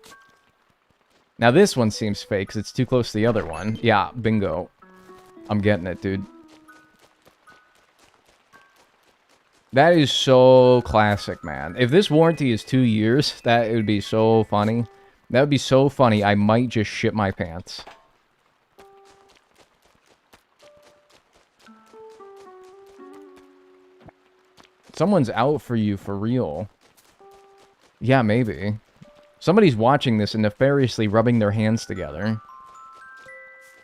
Now this one seems fake because it's too close to the other one. Yeah, bingo. I'm getting it, dude. That is so classic, man. If this warranty is 2 years, that would be so funny. That would be so funny. I might just shit my pants. Someone's out for you for real. Yeah, maybe. Somebody's watching this and nefariously rubbing their hands together.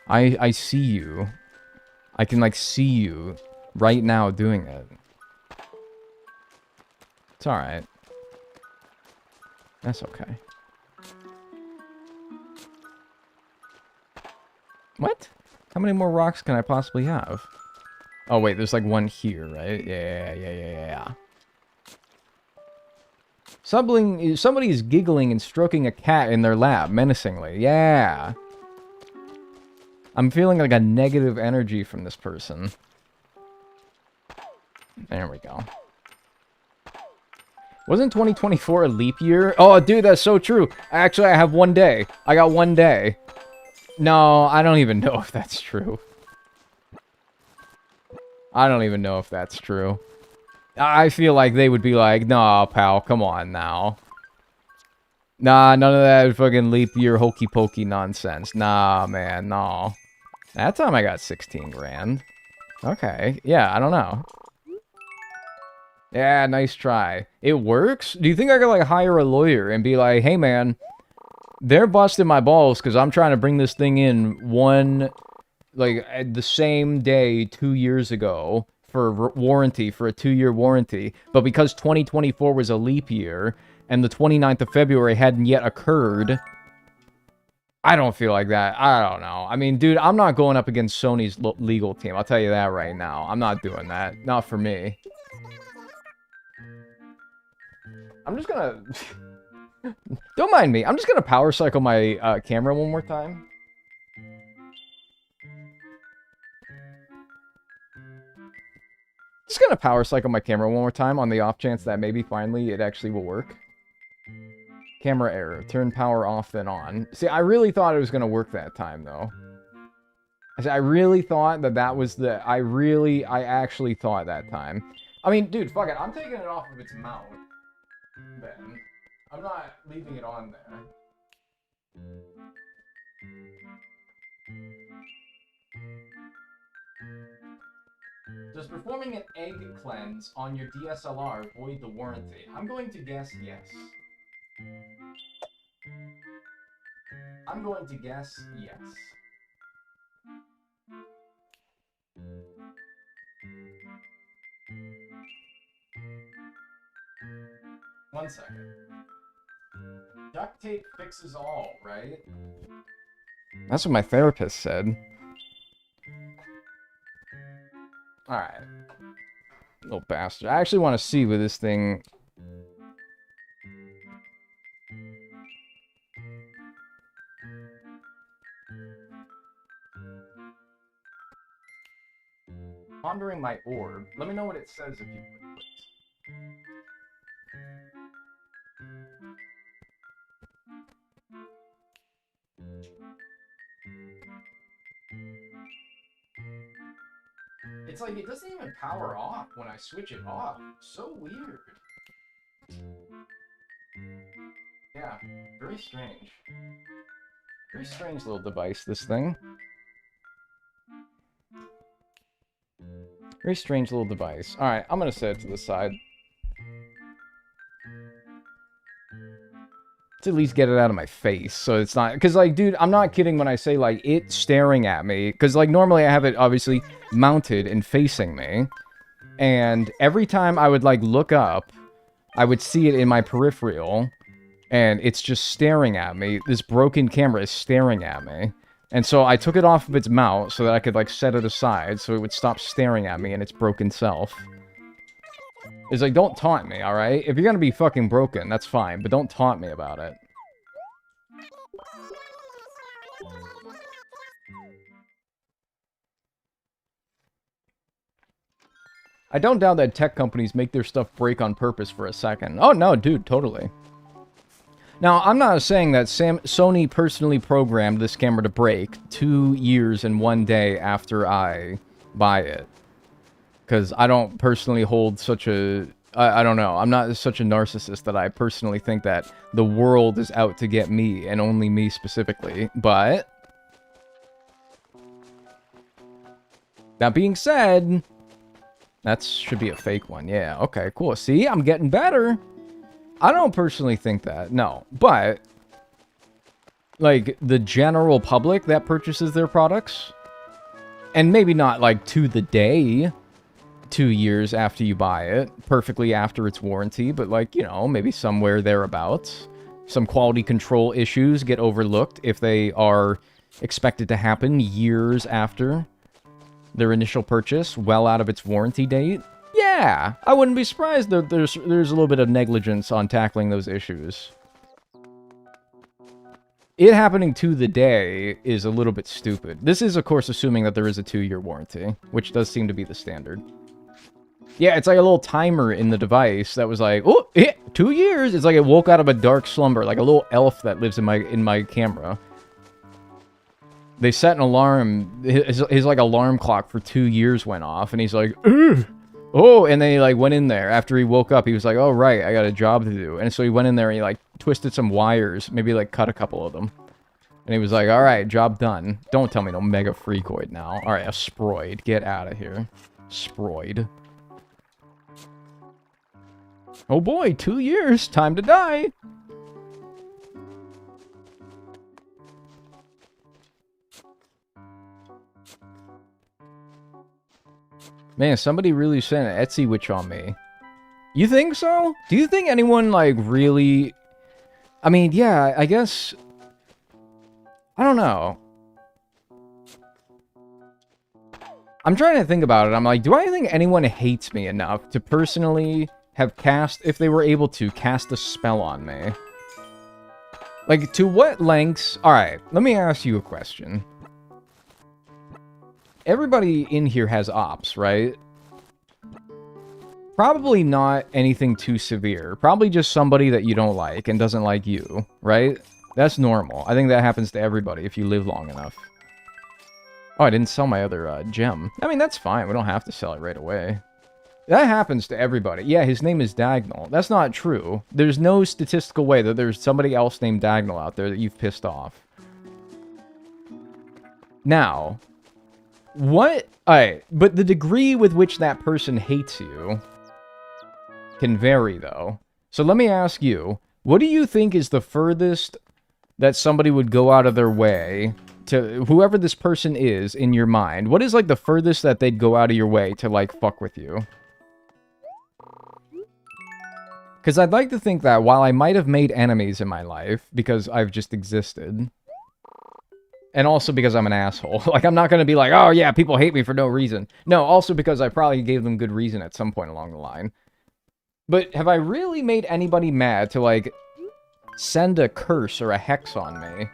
I see you. I can, like, see you right now doing it. It's alright. That's okay. What? How many more rocks can I possibly have? Oh, wait, there's, like, one here, right? Yeah. Somebody is giggling and stroking a cat in their lap, menacingly. Yeah. I'm feeling like a negative energy from this person. There we go. Wasn't 2024 a leap year? Oh, dude, that's so true. Actually, I have 1 day. I got 1 day. No, I don't even know if that's true. I don't even know if that's true. I feel like they would be like, nah, pal, come on now. Nah, none of that fucking leap year hokey pokey nonsense. Nah, man, no. That time I got 16 grand. Okay, yeah, I don't know. Yeah, nice try. It works? Do you think I could, like, hire a lawyer and be like, hey, man, they're busting my balls because I'm trying to bring this thing in the same day 2 years ago for warranty, for a 2-year warranty. But because 2024 was a leap year and the 29th of February hadn't yet occurred, I don't feel like that. I don't know. I mean, dude, I'm not going up against Sony's legal team. I'll tell you that right now. I'm not doing that. Not for me. I'm just gonna... Don't mind me. I'm just gonna power cycle my camera one more time. Just gonna power cycle my camera one more time on the off chance that maybe finally it actually will work. Camera error. Turn power off then on. See, I really thought it was gonna work that time though. I really thought that was the... I actually thought that time. I mean, dude, fuck it. I'm taking it off of its mount. Then. I'm not leaving it on there. Does performing an egg cleanse on your DSLR void the warranty? I'm going to guess yes. I'm going to guess yes. One second. Duct tape fixes all, right? That's what my therapist said. Alright. Little bastard. I actually want to see with this thing... Pondering my orb. Let me know what it says if you would, please. It's like, it doesn't even power off when I switch it off. So weird. Yeah, very strange. Very strange little device, this thing. Very strange little device. Alright, I'm gonna set it to the side. To at least get it out of my face, so it's not... Because, like, dude, I'm not kidding when I say, like, it staring at me. Because, like, normally I have it, obviously, mounted and facing me. And every time I would, like, look up, I would see it in my peripheral. And it's just staring at me. This broken camera is staring at me. And so I took it off of its mount so that I could, like, set it aside so it would stop staring at me and its broken self. It's like, don't taunt me, alright? If you're gonna be fucking broken, that's fine, but don't taunt me about it. I don't doubt that tech companies make their stuff break on purpose for a second. Oh, no, dude, totally. Now, I'm not saying that Sony personally programmed this camera to break 2 years and 1 day after I buy it. Because I don't personally hold such a I don't know. I'm not such a narcissist that I personally think that the world is out to get me, and only me specifically. But that being said, that should be a fake one. Yeah, okay, cool. See, I'm getting better. I don't personally think that, no. But, like, the general public that purchases their products, and maybe not, like, to the day, 2 years after you buy it, perfectly after its warranty, but, like, you know, maybe somewhere thereabouts. Some quality control issues get overlooked if they are expected to happen years after their initial purchase, well out of its warranty date. Yeah, I wouldn't be surprised that there's a little bit of negligence on tackling those issues. It happening to the day is a little bit stupid. This is, of course, assuming that there is a 2-year warranty, which does seem to be the standard. Yeah, it's like a little timer in the device that was like, oh, 2 years! It's like it woke out of a dark slumber, like a little elf that lives in my camera. They set an alarm, his like alarm clock for 2 years went off, and he's like, ugh! Oh, and then he like went in there after he woke up. He was like, oh right, I got a job to do. And so he went in there and he like twisted some wires, maybe like cut a couple of them. And he was like, all right, job done. Don't tell me no mega freakoid now. All right, a sproid, get out of here. Sproid. Oh boy, 2 years, time to die. Man, somebody really sent an Etsy witch on me. You think so? Do you think anyone, like, really... I mean, yeah, I guess... I don't know. I'm trying to think about it. I'm like, do I think anyone hates me enough to personally have cast, if they were able to, cast a spell on me? Like, to what lengths... Alright, let me ask you a question. Everybody in here has ops, right? Probably not anything too severe. Probably just somebody that you don't like and doesn't like you, right? That's normal. I think that happens to everybody if you live long enough. Oh, I didn't sell my other gem. I mean, that's fine. We don't have to sell it right away. That happens to everybody. Yeah, his name is Dagnel. That's not true. There's no statistical way that there's somebody else named Dagnel out there that you've pissed off. Now... What? Alright, but the degree with which that person hates you can vary, though. So let me ask you, what do you think is the furthest that somebody would go out of their way to, whoever this person is in your mind, what is, like, the furthest that they'd go out of your way to, like, fuck with you? Because I'd like to think that while I might have made enemies in my life, because I've just existed... And also because I'm an asshole. Like, I'm not going to be like, oh yeah, people hate me for no reason. No, also because I probably gave them good reason at some point along the line. But have I really made anybody mad to, like, send a curse or a hex on me?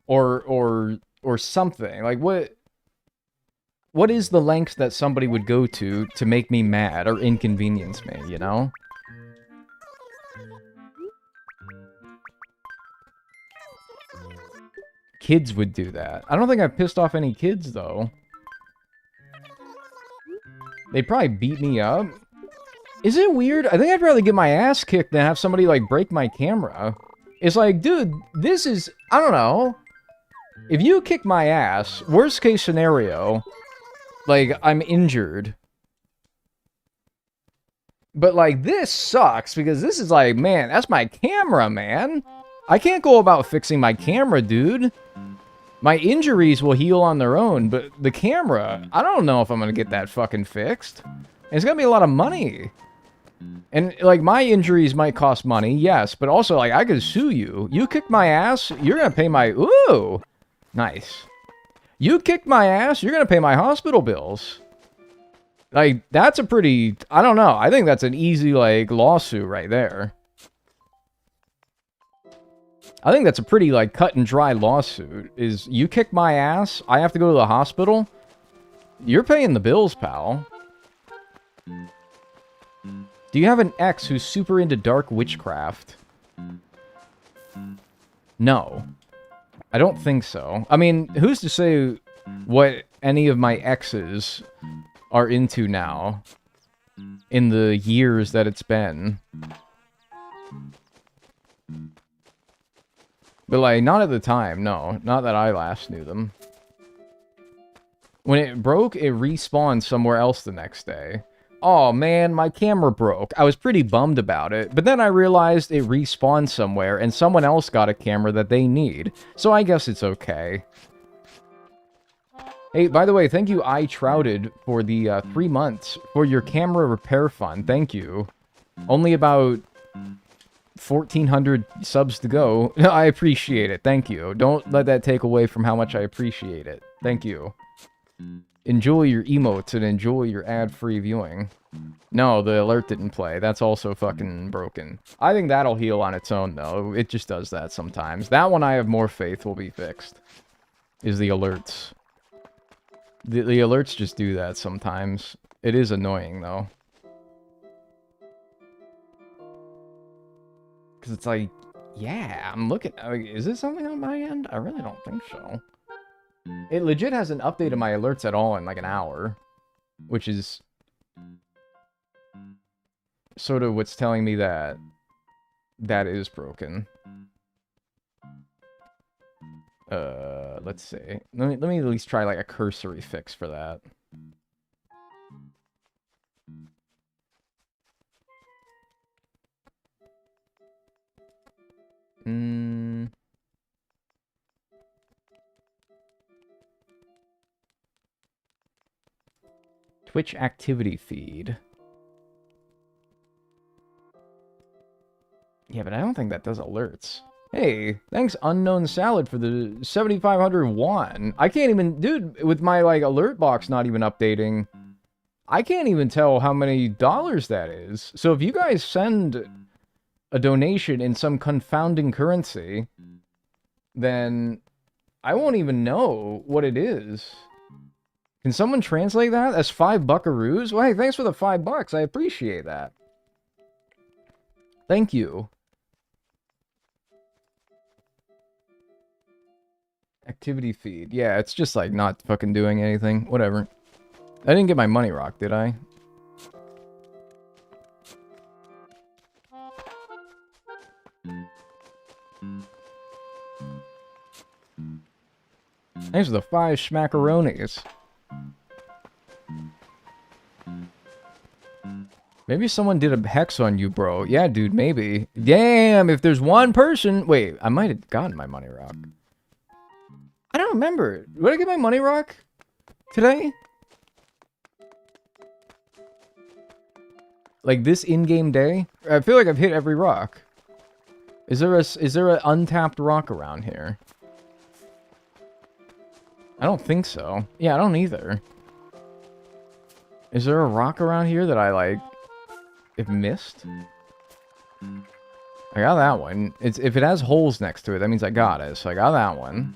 Or something? Like, what is the lengths that somebody would go to make me mad or inconvenience me, you know? Kids would do that. I don't think I've pissed off any kids, though. They'd probably beat me up. Is it weird? I think I'd rather get my ass kicked than have somebody, like, break my camera. It's like, dude, this is... I don't know. If you kick my ass, worst case scenario, like, I'm injured. But, like, this sucks, because this is like, man, that's my camera, man. I can't go about fixing my camera, dude. My injuries will heal on their own, but the camera, I don't know if I'm gonna get that fucking fixed. And it's gonna be a lot of money. And, like, my injuries might cost money, yes, but also, like, I could sue you. You kicked my ass, you're gonna pay my... Ooh! Nice. You kicked my ass, you're gonna pay my hospital bills. Like, that's a pretty... I don't know. I think that's an easy, like, lawsuit right there. I think that's a pretty, like, cut and dry lawsuit. Is, you kick my ass, I have to go to the hospital? You're paying the bills, pal. Do you have an ex who's super into dark witchcraft? No. I don't think so. I mean, who's to say what any of my exes are into now? in the years that it's been. But, like, not at the time, no. Not that I last knew them. When it broke, it respawned somewhere else the next day. Oh, man, my camera broke. I was pretty bummed about it, but then I realized it respawned somewhere, and someone else got a camera that they need. So I guess it's okay. Hey, by the way, thank you, I Trouted, for the 3 months for your camera repair fund. Thank you. Only about 1,400 subs to go. I appreciate it. Thank you. Don't let that take away from how much I appreciate it. Thank you. Enjoy your emotes and enjoy your ad-free viewing. No, the alert didn't play. That's also fucking broken. I think that'll heal on its own, though. It just does that sometimes. That one I have more faith will be fixed. Is the alerts. The alerts just do that sometimes. It is annoying, though. Because it's like, yeah, I'm looking... is it something on my end? I really don't think so. It legit hasn't updated my alerts at all in like an hour. Which is... sort of what's telling me that... that is broken. Let's see. Let me at least try like a cursory fix for that. Twitch activity feed. Yeah, but I don't think that does alerts. Hey, thanks Unknown Salad for the 7,500 won. I can't even, dude, with my like alert box not even updating, I can't even tell how many dollars that is. So if you guys send a donation in some confounding currency, then I won't even know what it is. Can someone translate that? That's 5 buckaroos? Well, hey, thanks for the $5. I appreciate that. Thank you. Activity feed. Yeah, it's just like not fucking doing anything. Whatever. I didn't get my money rock, did I? Thanks for the 5 schmackaronis. Maybe someone did a hex on you, bro. Yeah, dude, maybe. Damn, if there's one person... Wait, I might have gotten my money rock. I don't remember. Did I get my money rock today? Like this in-game day? I feel like I've hit every rock. Is there an untapped rock around here? I don't think so. Yeah, I don't either. Is there a rock around here that I, like, have missed? I got that one. If it has holes next to it, that means I got it. So I got that one.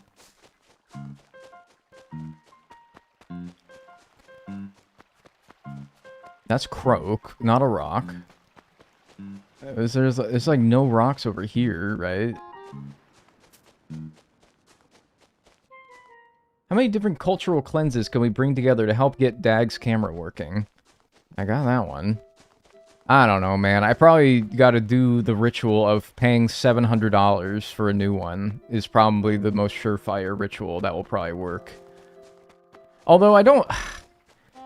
That's croak, not a rock. There's like no rocks over here, right? How many different cultural cleanses can we bring together to help get Dag's camera working? I got that one. I don't know, man. I probably got to do the ritual of paying $700 for a new one. Is probably the most surefire ritual that will probably work. Although I don't...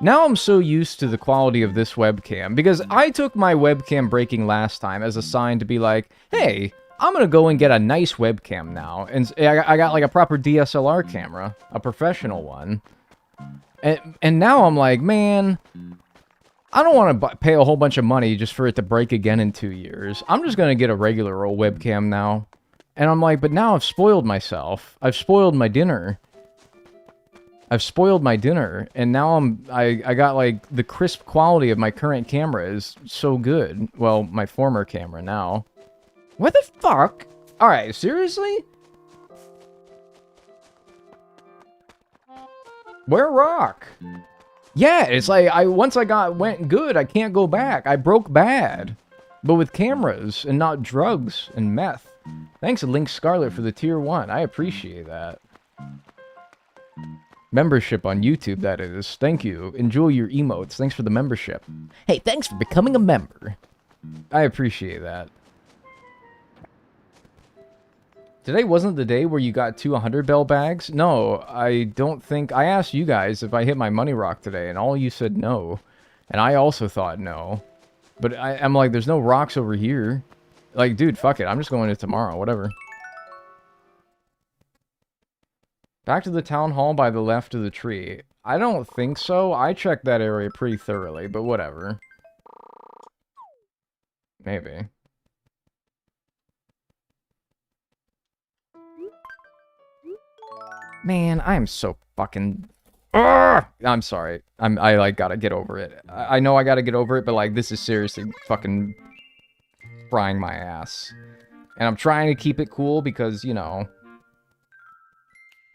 Now I'm so used to the quality of this webcam, because I took my webcam breaking last time as a sign to be like, hey, I'm gonna go and get a nice webcam now. And I got like a proper DSLR camera, a professional one. And now I'm like, man, I don't want to pay a whole bunch of money just for it to break again in 2 years. I'm just gonna get a regular old webcam now. And I'm like, but now I've spoiled myself. I've spoiled my dinner. And now I got, like, the crisp quality of my current camera is so good. Well, my former camera now. What the fuck? Alright, seriously? Where rock? Yeah, it's like, once I went good, I can't go back. I broke bad. But with cameras, and not drugs and meth. Thanks to Link Scarlet for the tier 1. I appreciate that. Membership on YouTube, that is. Thank you. Enjoy your emotes. Thanks for the membership. Hey, thanks for becoming a member. I appreciate that. Today wasn't the day where you got 2 100 bell bags? No, I don't think... I asked you guys if I hit my money rock today, and all you said no. And I also thought no. But I'm like, there's no rocks over here. Like, dude, fuck it. I'm just going to tomorrow. Whatever. Back to the town hall by the left of the tree. I don't think so. I checked that area pretty thoroughly, but whatever. Maybe. Man, I am so fucking... Ugh! I'm sorry. I like, gotta get over it. I know I gotta get over it, but, like, this is seriously fucking frying my ass. And I'm trying to keep it cool because, you know,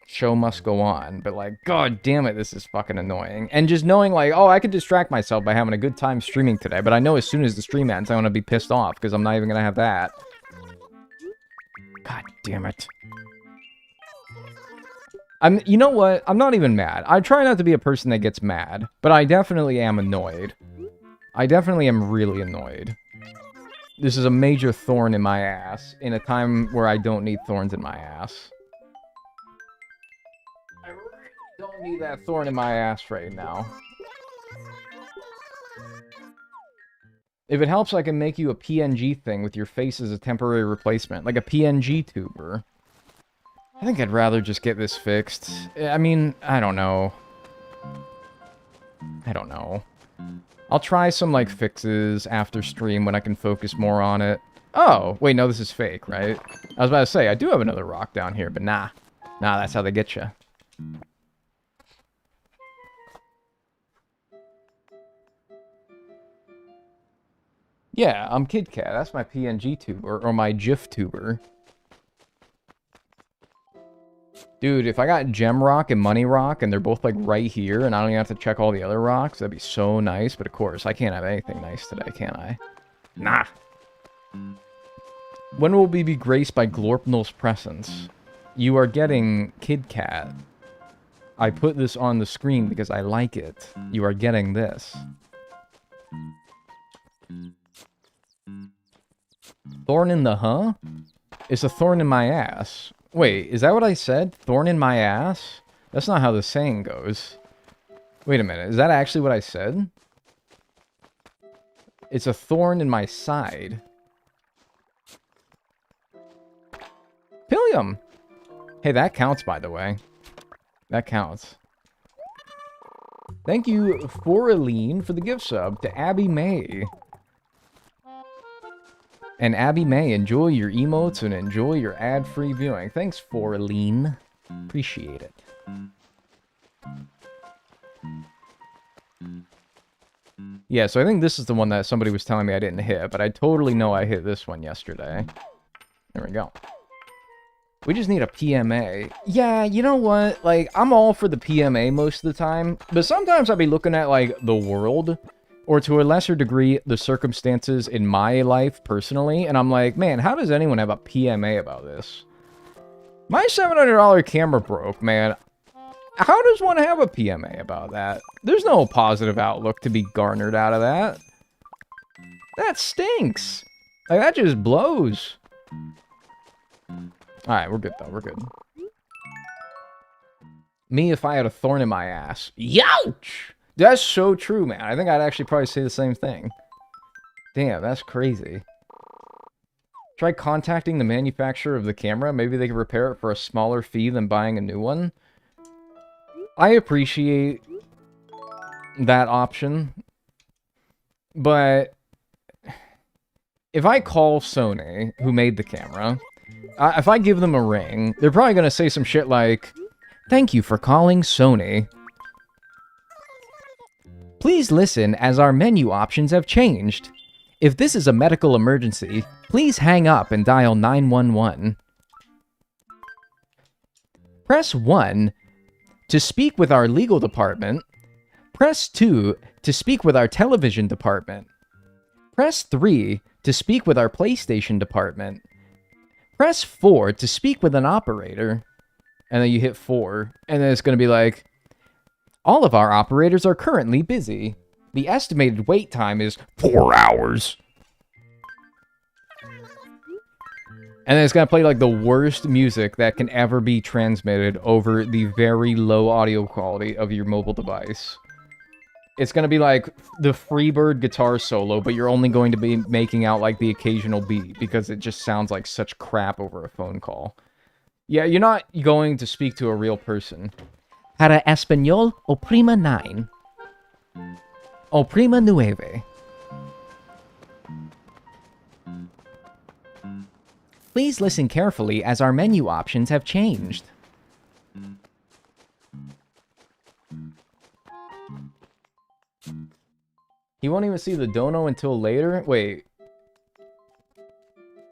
show must go on. But, like, god damn it, this is fucking annoying. And just knowing, like, oh, I could distract myself by having a good time streaming today, but I know as soon as the stream ends, I'm gonna be pissed off because I'm not even gonna have that. God damn it. You know what? I'm not even mad. I try not to be a person that gets mad, but I definitely am annoyed. I definitely am really annoyed. This is a major thorn in my ass, in a time where I don't need thorns in my ass. I really don't need that thorn in my ass right now. If it helps, I can make you a PNG thing with your face as a temporary replacement, like a PNG tuber. I think I'd rather just get this fixed. I mean, I don't know. I don't know. I'll try some, like, fixes after stream when I can focus more on it. Oh, wait, no, this is fake, right? I was about to say, I do have another rock down here, but nah. Nah, that's how they get you. Yeah, I'm KidCat. That's my PNG tuber, or my GIF tuber. Dude, if I got Gem Rock and Money Rock, and they're both, like, right here, and I don't even have to check all the other rocks, that'd be so nice. But, of course, I can't have anything nice today, can I? Nah. When will we be graced by Glorpnel's presence? You are getting KidCat. I put this on the screen because I like it. You are getting this. Thorn in the huh? It's a thorn in my ass. Wait, is that what I said? Thorn in my ass? That's not how the saying goes. Wait a minute, is that actually what I said? It's a thorn in my side. Pillium! Hey, that counts, by the way. That counts. Thank you, Foraline, for the gift sub to Abby May. And Abby May, enjoy your emotes and enjoy your ad-free viewing. Thanks, Foraline. Appreciate it. Yeah, so I think this is the one that somebody was telling me I didn't hit, but I totally know I hit this one yesterday. There we go. We just need a PMA. Yeah, you know what? Like, I'm all for the PMA most of the time, but sometimes I'll be looking at, like, the world, or to a lesser degree, the circumstances in my life personally, and I'm like, man, how does anyone have a PMA about this? My $700 camera broke, man. How does one have a PMA about that? There's no positive outlook to be garnered out of that. That stinks. Like, that just blows. Alright, we're good, though. We're good. Me if I had a thorn in my ass. Youch! That's so true, man. I think I'd actually probably say the same thing. Damn, that's crazy. Try contacting the manufacturer of the camera. Maybe they can repair it for a smaller fee than buying a new one. I appreciate that option. But if I call Sony, who made the camera, if I give them a ring, they're probably going to say some shit like, "Thank you for calling Sony. Please listen as our menu options have changed. If this is a medical emergency, please hang up and dial 911. Press 1 to speak with our legal department. Press 2 to speak with our television department. Press 3 to speak with our PlayStation department. Press 4 to speak with an operator." And then you hit 4, and then it's going to be like, All of our operators are currently busy. The estimated wait time is 4 hours. And then it's gonna play like the worst music that can ever be transmitted over the very low audio quality of your mobile device. It's gonna be like the Freebird guitar solo, but you're only going to be making out like the occasional beat because it just sounds like such crap over a phone call. Yeah, you're not going to speak to a real person. Para Español, oprima 9. Oprima 9. Please listen carefully as our menu options have changed. You won't even see the dono until later? Wait.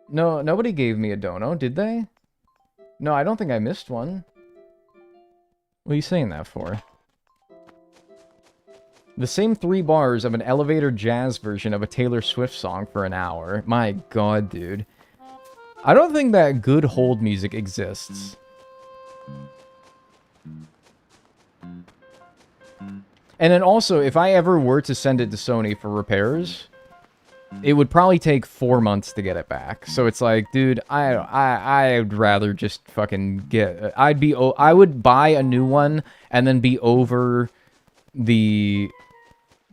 No, nobody gave me a dono, did they? No, I don't think I missed one. What are you saying that for? The same 3 bars of an elevator jazz version of a Taylor Swift song for an hour. My god, dude. I don't think that good hold music exists. And then also, if I ever were to send it to Sony for repairs, it would probably take 4 months to get it back. So it's like, dude, I'd rather just fucking get... I would buy a new one and then be over the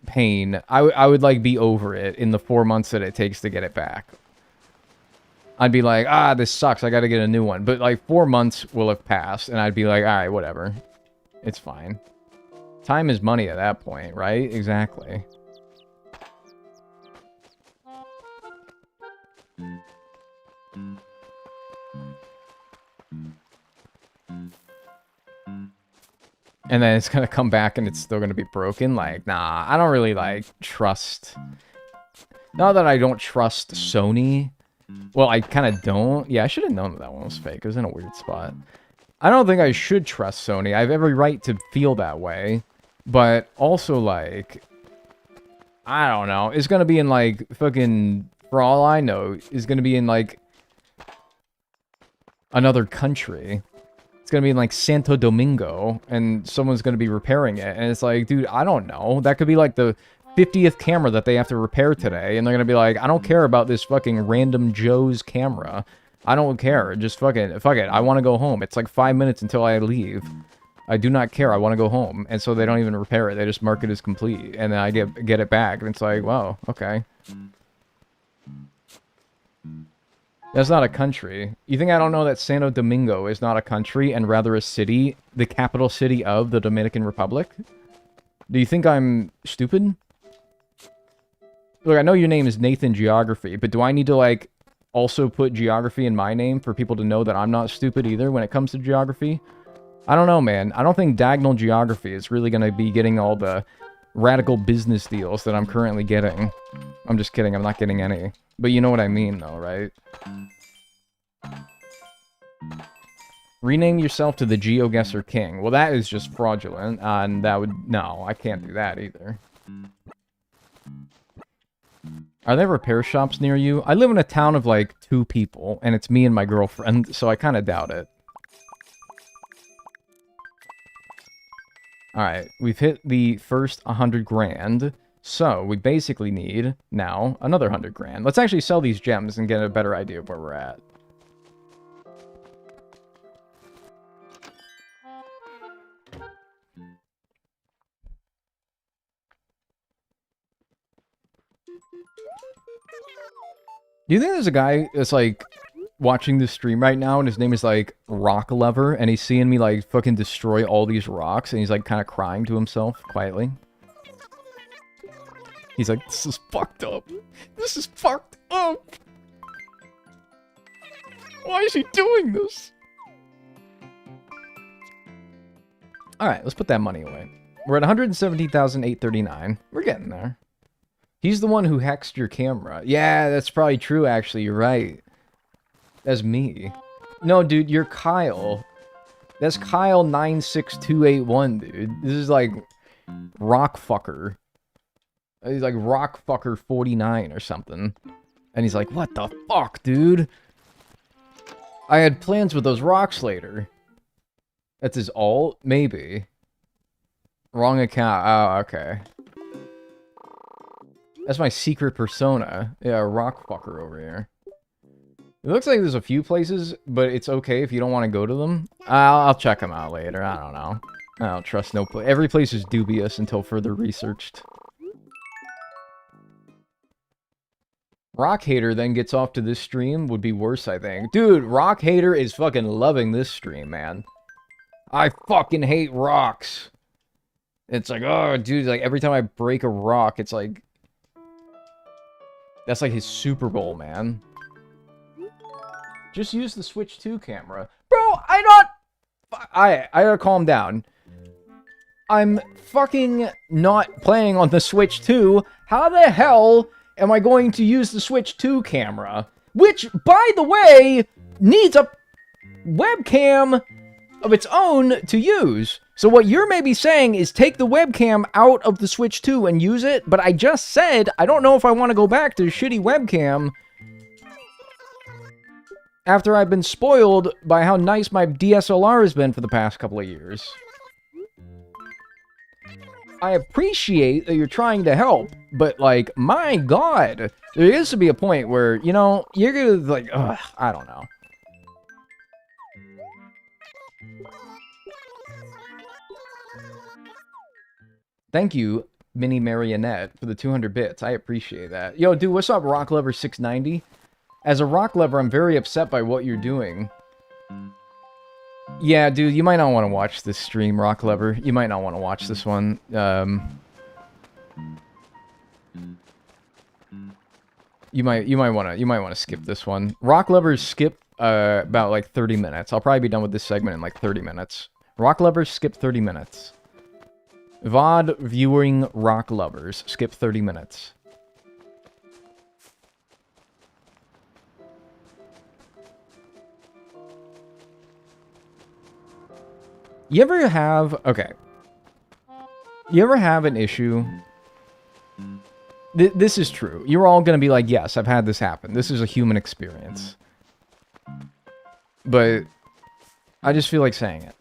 pain. I would like be over it in the 4 months that it takes to get it back. I'd be like, this sucks, I gotta get a new one. But like 4 months will have passed, and I'd be like, alright, whatever. It's fine. Time is money at that point, right? Exactly. And then it's gonna come back and it's still gonna be broken. Like, nah, I don't really, like, trust... Not that I don't trust Sony. Well, I kind of don't. Yeah, I should have known that one was fake. It was in a weird spot. I don't think I should trust Sony. I have every right to feel that way. But also, like... I don't know. It's gonna be in, like, fucking... For all I know, it's gonna be in, like... another country. It's gonna be in, like, Santo Domingo. And someone's gonna be repairing it. And it's like, dude, I don't know. That could be, like, the 50th camera that they have to repair today, and they're gonna be like, I don't care about this fucking random Joe's camera. I don't care. Just fuck it. I want to go home. It's like 5 minutes until I leave. I do not care. I want to go home. And so they don't even repair it. They just mark it as complete, and then I get it back, and it's like, wow, okay. That's not a country. You think I don't know that Santo Domingo is not a country, and rather a city, the capital city of the Dominican Republic? Do you think I'm stupid? Look, I know your name is Nathan Geography, but do I need to, like, also put geography in my name for people to know that I'm not stupid either when it comes to geography? I don't know, man. I don't think Dagnel Geography is really going to be getting all the radical business deals that I'm currently getting. I'm just kidding. I'm not getting any. But you know what I mean, though, right? Rename yourself to the GeoGuessr King. Well, that is just fraudulent, and that would... No, I can't do that either. Are there repair shops near you? I live in a town of, like, 2 people, and it's me and my girlfriend, so I kind of doubt it. Alright, we've hit the first 100 grand, so we basically need, now, another 100 grand. Let's actually sell these gems and get a better idea of where we're at. Do you think there's a guy that's, like, watching this stream right now, and his name is, like, Rock Lover, and he's seeing me, like, fucking destroy all these rocks, and he's, like, kind of crying to himself quietly? He's like, this is fucked up. This is fucked up. Why is he doing this? Alright, let's put that money away. We're at 117,839. We're getting there. He's the one who hexed your camera. Yeah, that's probably true, actually. You're right. That's me. No, dude, you're Kyle. That's Kyle96281, dude. This is like Rockfucker. He's like Rockfucker49 or something. And he's like, what the fuck, dude? I had plans with those rocks later. That's his alt? Maybe. Wrong account. Oh, okay. That's my secret persona. Yeah, rock fucker over here. It looks like there's a few places, but it's okay if you don't want to go to them. I'll check them out later. I don't know. I don't trust no place. Every place is dubious until further researched. Rock Hater then gets off to this stream would be worse, I think. Dude, Rock Hater is fucking loving this stream, man. I fucking hate rocks. It's like, oh, dude, like every time I break a rock, it's like... That's like his Super Bowl, man. Just use the Switch 2 camera. Bro, I gotta calm down. I'm fucking not playing on the Switch 2. How the hell am I going to use the Switch 2 camera? Which, by the way, needs a webcam of its own to use. So what you're maybe saying is take the webcam out of the Switch 2 and use it, but I just said I don't know if I want to go back to the shitty webcam after I've been spoiled by how nice my DSLR has been for the past couple of years. I appreciate that you're trying to help, but, like, my god, there used to be a point where, you know, you're gonna, like, ugh, I don't know. Thank you, Mini Marionette, for the 200 bits. I appreciate that. Yo, dude, what's up, Rock Lover 690? As a Rock Lover, I'm very upset by what you're doing. Yeah, dude, you might not want to watch this stream, Rock Lover. You might not want to watch this one. You might want to skip this one. Rock Lovers skip about like 30 minutes. I'll probably be done with this segment in like 30 minutes. Rock Lovers skip 30 minutes. VOD viewing Rock Lovers skip 30 minutes. You ever have... Okay. You ever have an issue... This is true. You're all going to be like, yes, I've had this happen. This is a human experience. But I just feel like saying it.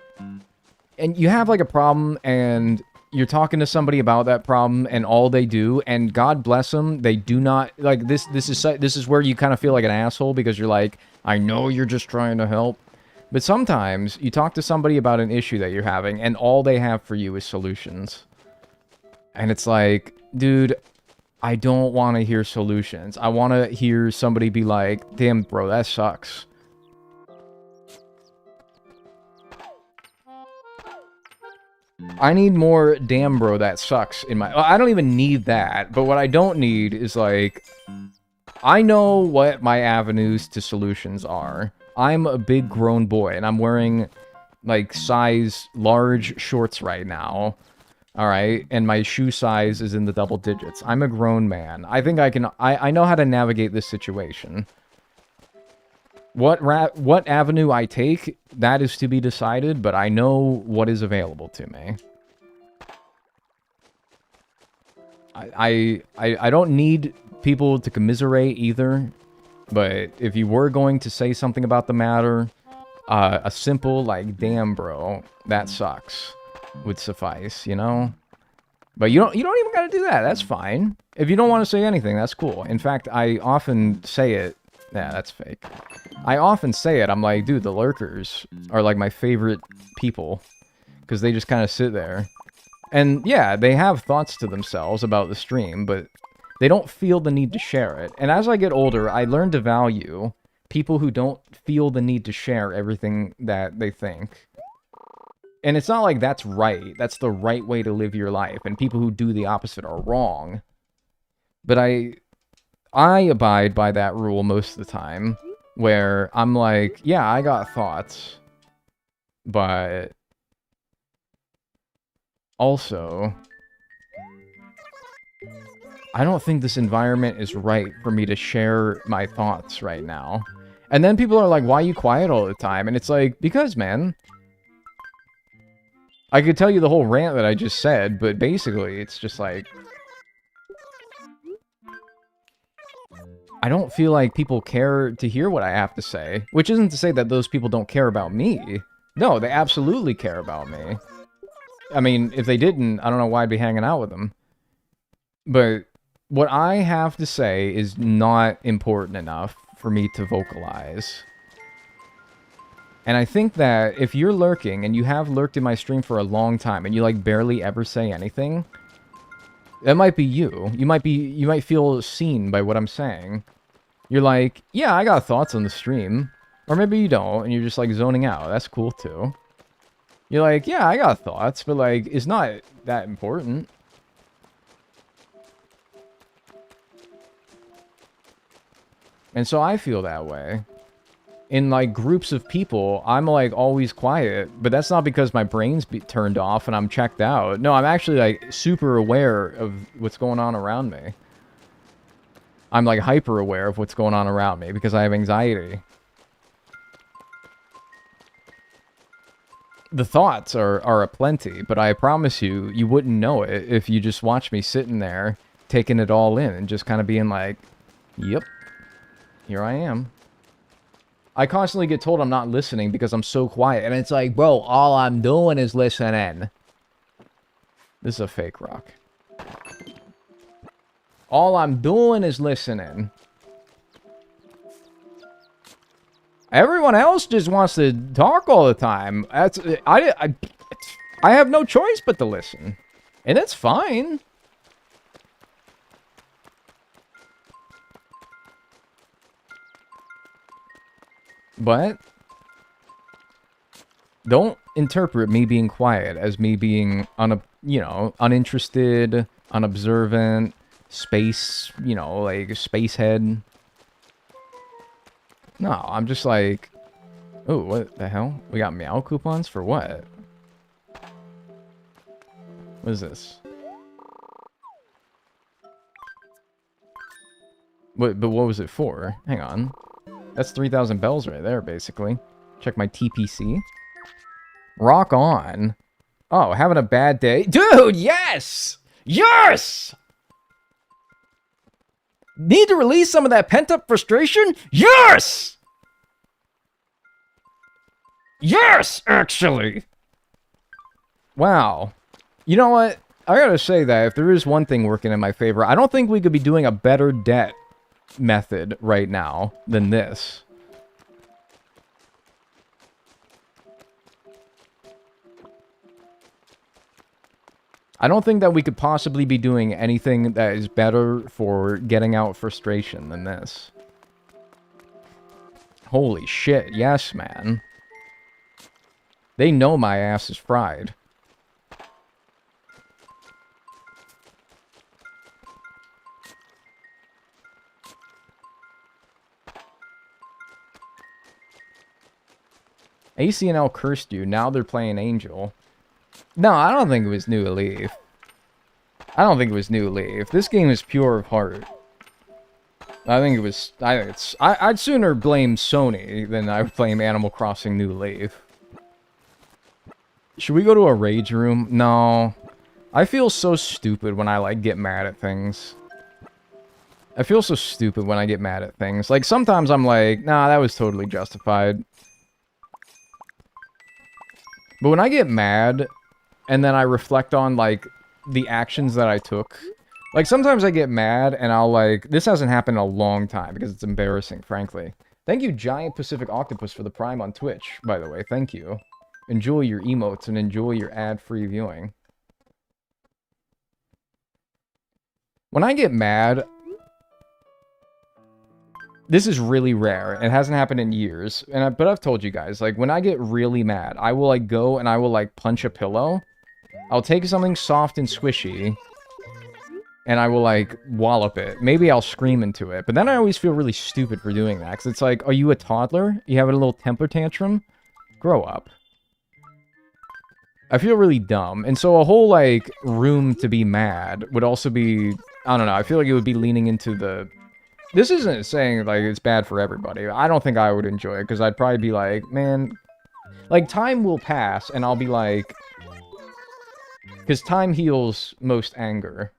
And you have like a problem and you're talking to somebody about that problem and all they do, and God bless them, they do not... Like, this is where you kind of feel like an asshole because you're like, I know you're just trying to help. But sometimes you talk to somebody about an issue that you're having and all they have for you is solutions. And it's like, dude, I don't want to hear solutions. I want to hear somebody be like, damn, bro, that sucks. I need more damn, bro, that sucks in my... I don't even need that. But what I don't need is like... I know what my avenues to solutions are. I'm a big grown boy, and I'm wearing, like, size large shorts right now. Alright? And my shoe size is in the double digits. I'm a grown man. I think I can... I know how to navigate this situation. What avenue I take, that is to be decided, but I know what is available to me. I don't need people to commiserate either. But if you were going to say something about the matter, a simple, like, damn, bro, that sucks, would suffice, you know? But you don't even gotta do that, that's fine. If you don't want to say anything, that's cool. In fact, I often say it... Yeah, that's fake. I often say it, I'm like, dude, the lurkers are, like, my favorite people. Because they just kind of sit there. And, yeah, they have thoughts to themselves about the stream, but... they don't feel the need to share it. And as I get older, I learn to value people who don't feel the need to share everything that they think. And it's not like that's right. That's the right way to live your life. And people who do the opposite are wrong. But I abide by that rule most of the time. Where I'm like, yeah, I got thoughts. But... also... I don't think this environment is right for me to share my thoughts right now. And then people are like, why are you quiet all the time? And it's like, because, man. I could tell you the whole rant that I just said, but basically, it's just like... I don't feel like people care to hear what I have to say. Which isn't to say that those people don't care about me. No, they absolutely care about me. I mean, if they didn't, I don't know why I'd be hanging out with them. But what I have to say is not important enough for me to vocalize. And I think that if you're lurking, and you have lurked in my stream for a long time, and you, like, barely ever say anything, that might be you. You might feel seen by what I'm saying. You're like, yeah, I got thoughts on the stream. Or maybe you don't, and you're just, like, zoning out. That's cool, too. You're like, yeah, I got thoughts, but, like, it's not that important. And so I feel that way. In, like, groups of people, I'm, like, always quiet. But that's not because my brain's turned off and I'm checked out. No, I'm actually, like, super aware of what's going on around me. I'm, like, hyper aware of what's going on around me because I have anxiety. The thoughts are aplenty, but I promise you, you wouldn't know it if you just watch me sitting there, taking it all in, and just kind of being like, yep, here I am. I constantly get told I'm not listening because I'm so quiet, and it's like, bro, all I'm doing is listening. This is a fake rock. All I'm doing is listening. Everyone else just wants to talk all the time. I have no choice but to listen. And it's fine. But don't interpret me being quiet as me being uninterested, unobservant, space, like space head. No, I'm just like, oh, what the hell? We got meow coupons for what? What is this? But what was it for? Hang on. That's 3,000 bells right there, basically. Check my TPC. Rock on. Oh, having a bad day? Dude, yes! Yes! Need to release some of that pent-up frustration? Yes! Yes, actually! Wow. You know what? I gotta say that if there is one thing working in my favor, I don't think we could be doing a better debt method right now than this. I don't think that we could possibly be doing anything that is better for getting out frustration than this. Holy shit, yes, man. They know my ass is fried. ACNL cursed you, now they're playing Angel. No, I don't think it was New Leaf. I don't think it was New Leaf. This game is pure of heart. I think it was... I'd sooner blame Sony than I would blame Animal Crossing New Leaf. Should we go to a rage room? No. I feel so stupid when I, like, get mad at things. I feel so stupid when I get mad at things. Like, sometimes I'm like, nah, that was totally justified. But when I get mad, and then I reflect on, like, the actions that I took. Like, sometimes I get mad, and I'll, like... This hasn't happened in a long time, because it's embarrassing, frankly. Thank you, Giant Pacific Octopus, for the Prime on Twitch, by the way. Thank you. Enjoy your emotes, and enjoy your ad-free viewing. When I get mad... This is really rare. It hasn't happened in years. But I've told you guys, like, when I get really mad, I will, like, go and I will, like, punch a pillow. I'll take something soft and squishy, and I will, like, wallop it. Maybe I'll scream into it. But then I always feel really stupid for doing that. Because it's like, are you a toddler? You having a little temper tantrum? Grow up. I feel really dumb. And so a whole, like, room to be mad would also be... I don't know. I feel like it would be leaning into the... This isn't saying, like, it's bad for everybody. I don't think I would enjoy it, because I'd probably be like, man... Like, time will pass, and I'll be like... Because time heals most anger.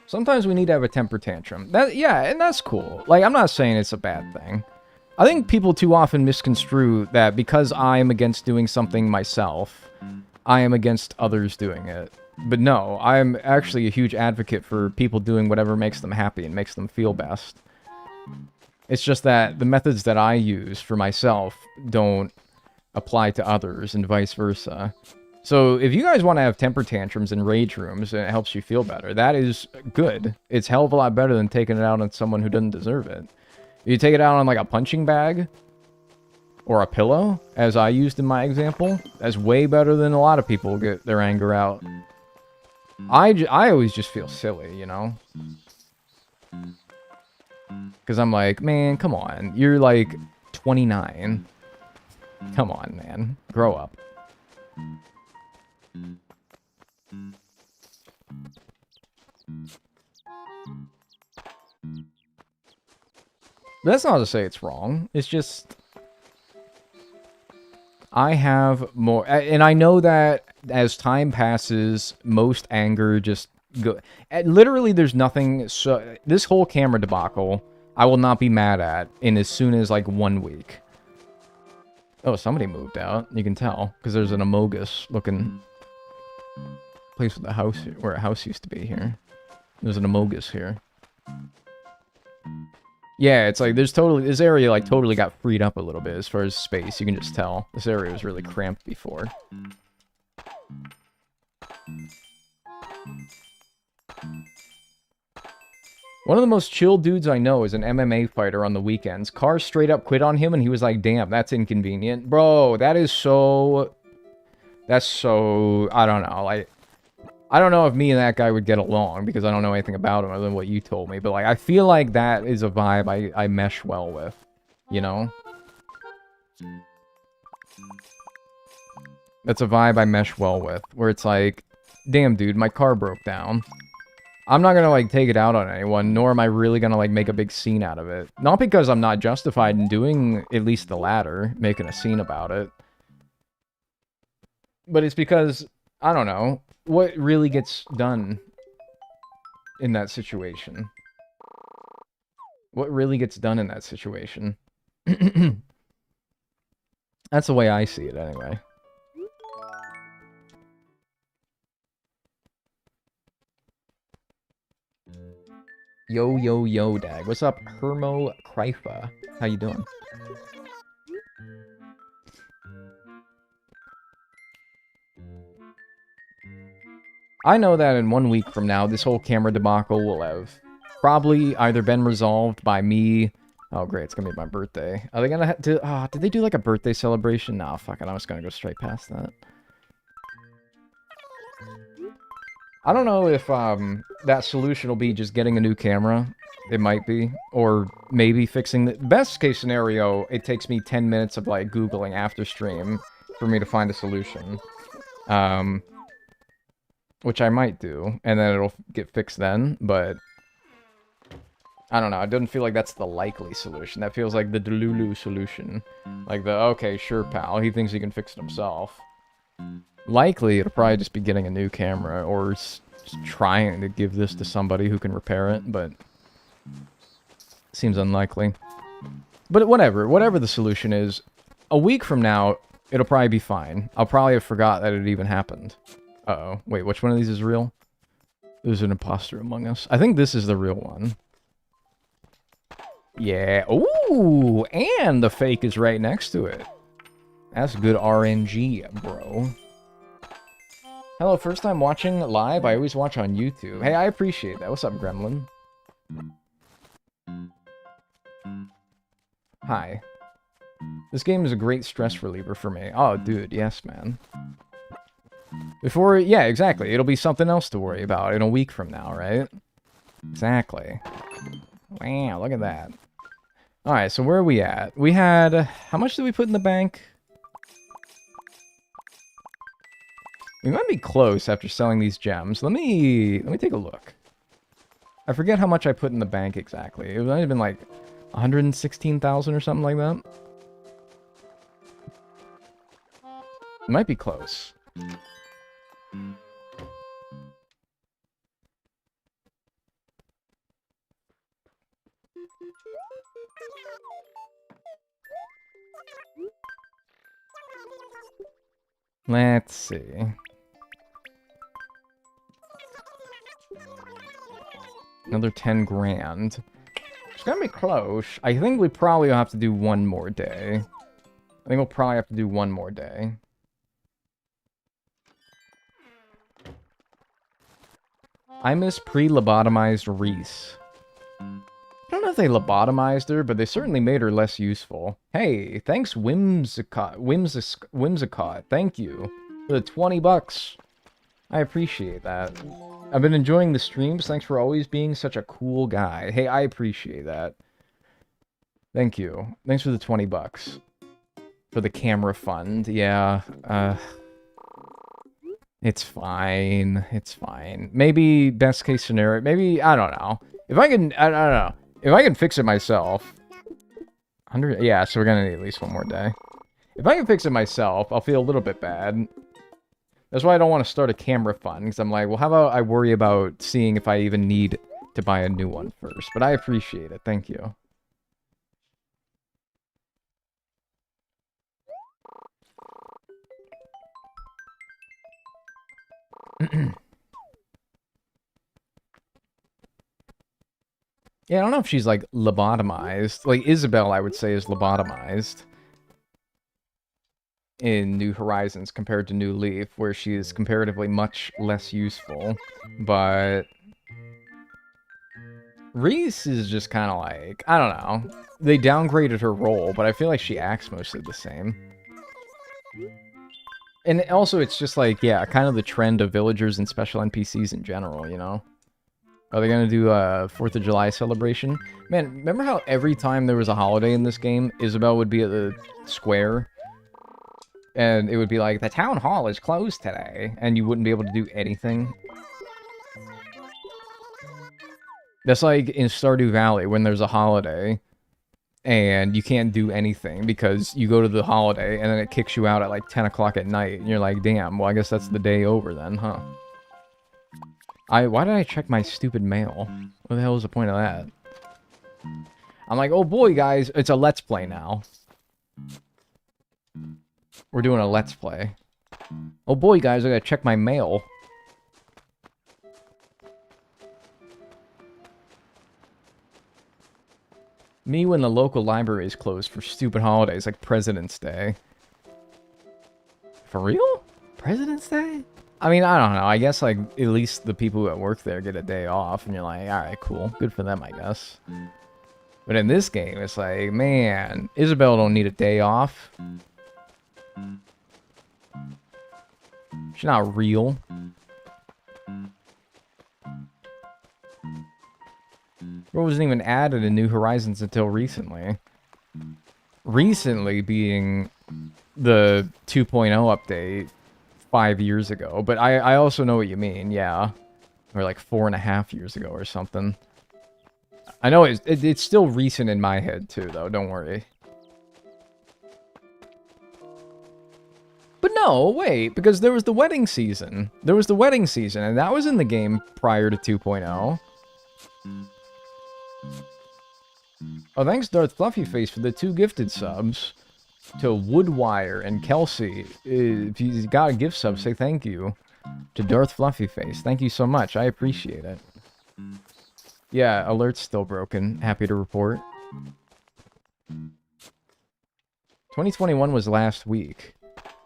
Sometimes we need to have a temper tantrum. Yeah, and that's cool. Like, I'm not saying it's a bad thing. I think people too often misconstrue that because I am against doing something myself, I am against others doing it. But no, I'm actually a huge advocate for people doing whatever makes them happy and makes them feel best. It's just that the methods that I use for myself don't apply to others and vice versa. So if you guys want to have temper tantrums and rage rooms and it helps you feel better, that is good. It's hell of a lot better than taking it out on someone who doesn't deserve it. You take it out on like a punching bag or a pillow, as I used in my example, that's way better than a lot of people get their anger out. I always just feel silly, you know? Because I'm like, man, come on. You're like 29. Come on, man. Grow up. That's not to say it's wrong. It's just... I have more... And I know that as time passes, most anger just... Literally, there's nothing... So this whole camera debacle, I will not be mad at in as soon as, like, 1 week. Oh, somebody moved out. You can tell. Because there's an Amogus-looking place with a house... where a house used to be here. There's an Amogus here. Yeah, it's like, there's totally... This area, like, totally got freed up a little bit as far as space. You can just tell. This area was really cramped before. One of the most chill dudes I know is an MMA fighter on the weekends. Cars straight up quit on him, and he was like, damn, that's inconvenient. Bro, that is so... That's so... I don't know, like... I don't know if me and that guy would get along, because I don't know anything about him other than what you told me, but, like, I feel like that is a vibe I mesh well with, you know? That's a vibe I mesh well with, where it's like, damn, dude, my car broke down. I'm not gonna, like, take it out on anyone, nor am I really gonna, like, make a big scene out of it. Not because I'm not justified in doing at least the latter, making a scene about it. But it's because, I don't know, what really gets done in that situation? What really gets done in that situation? That's the way I see it, anyway. Yo, yo, yo, Dag. What's up, Hermo Kryfa? How you doing? I know that in 1 week from now, this whole camera debacle will have probably either been resolved by me... Oh, great, it's gonna be my birthday. Are they gonna have to... did they do, like, a birthday celebration? Nah, fuck it, I was gonna go straight past that. I don't know if, that solution will be just getting a new camera. It might be. Or maybe fixing the... Best case scenario, it takes me 10 minutes of, like, Googling after stream for me to find a solution. Which I might do, and then it'll get fixed then, but... I don't know, it doesn't feel like that's the likely solution. That feels like the Delulu solution. Like the, okay, sure, pal, he thinks he can fix it himself. Likely, it'll probably just be getting a new camera, or trying to give this to somebody who can repair it, but... Seems unlikely. But whatever the solution is, a week from now, it'll probably be fine. I'll probably have forgot that it even happened. Uh-oh. Wait, which one of these is real? There's an imposter among us. I think this is the real one. Yeah. Ooh! And the fake is right next to it. That's good RNG, bro. Hello, first time watching live? I always watch on YouTube. Hey, I appreciate that. What's up, Gremlin? Hi. This game is a great stress reliever for me. Oh, dude, yes, man. Yeah, exactly. It'll be something else to worry about in a week from now, right? Exactly. Wow, look at that. Alright, so where are we at? We had... How much did we put in the bank? We might be close after selling these gems. Let me take a look. I forget how much I put in the bank exactly. It might have been like 116,000 or something like that. It might be close. Let's see. Another 10 grand. It's gonna be close. I think we probably will have to do one more day. I think we'll probably have to do one more day. I miss pre-lobotomized Reese. I don't know if they lobotomized her, but they certainly made her less useful. Hey, thanks Whimsicott. Thank you for the 20 bucks. I appreciate that. I've been enjoying the streams. Thanks for always being such a cool guy. Hey, I appreciate that. Thank you. Thanks for the 20 bucks. For the camera fund. Yeah, it's fine. It's fine. Maybe best case scenario. Maybe, I don't know. If I can, I don't know. If I can fix it myself. 100, yeah, so we're gonna need at least one more day. If I can fix it myself, I'll feel a little bit bad. That's why I don't want to start a camera fund, because I'm like, well, how about I worry about seeing if I even need to buy a new one first. But I appreciate it. Thank you. Yeah, I don't know if she's, like, lobotomized. Like, Isabelle, I would say, is lobotomized in New Horizons compared to New Leaf, where she is comparatively much less useful. But Reese is just kind of like, I don't know. They downgraded her role, but I feel like she acts mostly the same. And also, it's just like, yeah, kind of the trend of villagers and special NPCs in general, you know? Are they gonna do a 4th of July celebration? Man, remember how every time there was a holiday in this game, Isabelle would be at the square? And it would be like, the town hall is closed today, and you wouldn't be able to do anything? That's like in Stardew Valley, when there's a holiday, and you can't do anything because you go to the holiday, and then it kicks you out at like 10 o'clock at night, and you're like, damn, well, I guess that's the day over then, huh? Why did I check my stupid mail? What the hell is the point of that? I'm like, oh boy, guys, it's a Let's Play now. We're doing a Let's Play. Oh boy, guys, I gotta check my mail. Me when the local library is closed for stupid holidays like President's Day. For real? President's Day? I mean, I don't know. I guess, like, at least the people that work there get a day off, and you're like, alright, cool. Good for them, I guess. But in this game, it's like, man, Isabelle don't need a day off. She's not real. Bro wasn't even added in New Horizons until recently. Recently being the 2.0 update 5 years ago. But I also know what you mean, yeah. Or like 4.5 years ago or something. I know it's still recent in my head too, though. Don't worry. But no, wait, because there was the wedding season. There was the wedding season, and that was in the game prior to 2.0. Oh, thanks Darth Fluffyface for the 2 gifted subs. To Woodwire and Kelsey. If you got a gift sub, say thank you. To Darth Fluffyface. Thank you so much. I appreciate it. Yeah, alert's still broken. Happy to report. 2021 was last week.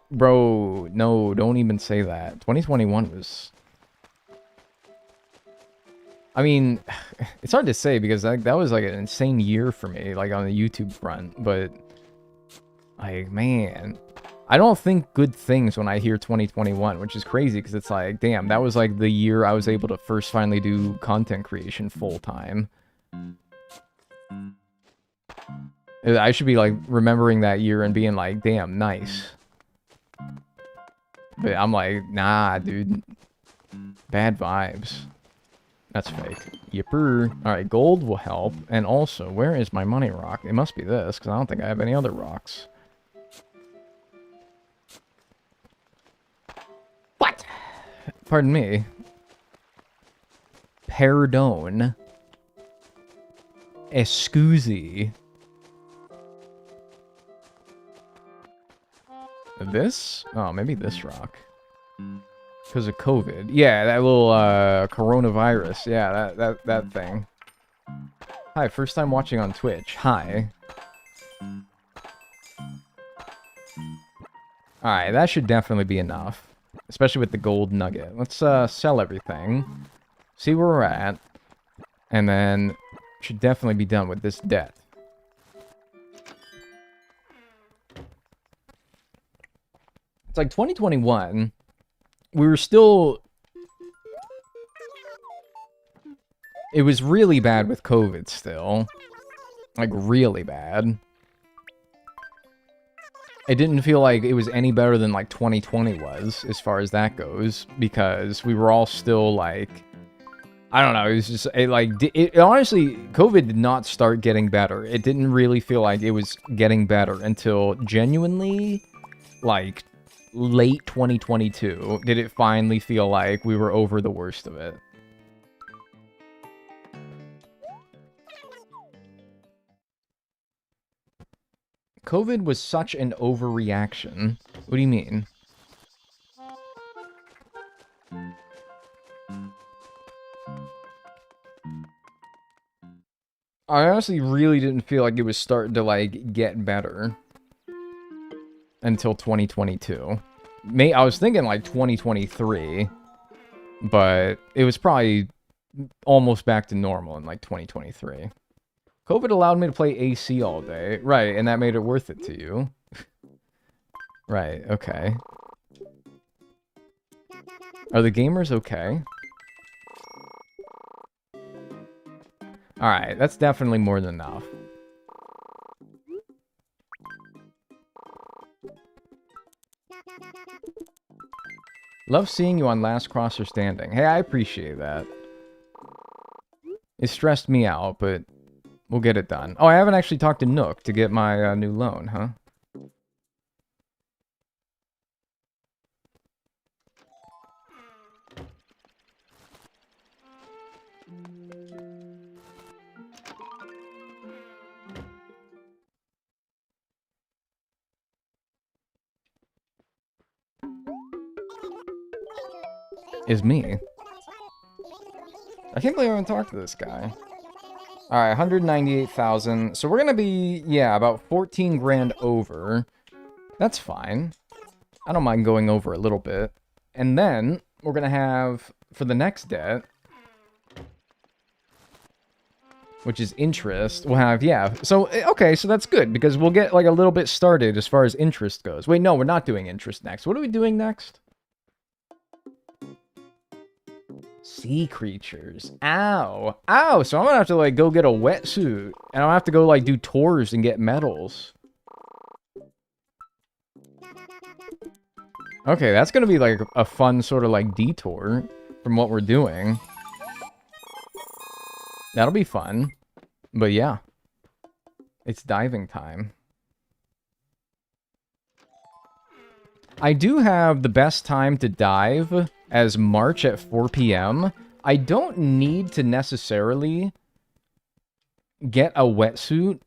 Bro, no, don't even say that. 2021 was... I mean, it's hard to say because that was like an insane year for me, like on the YouTube front, but... Like, man... I don't think good things when I hear 2021, which is crazy because it's like, damn, that was like the year I was able to first finally do content creation full-time. I should be like remembering that year and being like, damn, nice. But I'm like, nah, dude. Bad vibes. That's fake. Yipper. Alright, gold will help. And also, where is my money rock? It must be this, because I don't think I have any other rocks. What? Pardon me. Perdone. Excuse. This? Oh, maybe this rock. Because of COVID. Yeah, that little coronavirus. Yeah, that thing. Hi, first time watching on Twitch. Hi. Alright, that should definitely be enough. Especially with the gold nugget. Let's sell everything. See where we're at. And then should definitely be done with this debt. It's like 2021. We were still... It was really bad with COVID still. Like, really bad. It didn't feel like it was any better than, like, 2020 was, as far as that goes. Because we were all still, like... I don't know, it was just, honestly, COVID did not start getting better. It didn't really feel like it was getting better until genuinely, like... late 2022 did it finally feel like we were over the worst of it. COVID was such an overreaction. What do you mean? I honestly really didn't feel like it was starting to, like, get better until 2022. I was thinking like 2023, but it was probably almost back to normal in like 2023. COVID allowed me to play AC all day. Right, and that made it worth it to you. Right, okay. Are the gamers okay? Alright, that's definitely more than enough. Love seeing you on Last Crosser Standing. Hey, I appreciate that. It stressed me out, but we'll get it done. Oh, I haven't actually talked to Nook to get my new loan, huh? Is me. I can't believe I haven't talked to this guy. Alright, 198,000. So we're gonna be, yeah, about 14 grand over. That's fine. I don't mind going over a little bit. And then, we're gonna have, for the next debt, which is interest, we'll have, yeah. So, okay, so that's good, because we'll get, like, a little bit started as far as interest goes. Wait, no, we're not doing interest next. What are we doing next? Sea creatures. Ow. Ow, so I'm gonna have to, like, go get a wetsuit. And I'll have to go, like, do tours and get medals. Okay, that's gonna be, like, a fun sort of, like, detour from what we're doing. That'll be fun. But, yeah. It's diving time. I do have the best time to dive as March at 4 p.m. I don't need to necessarily get a wetsuit.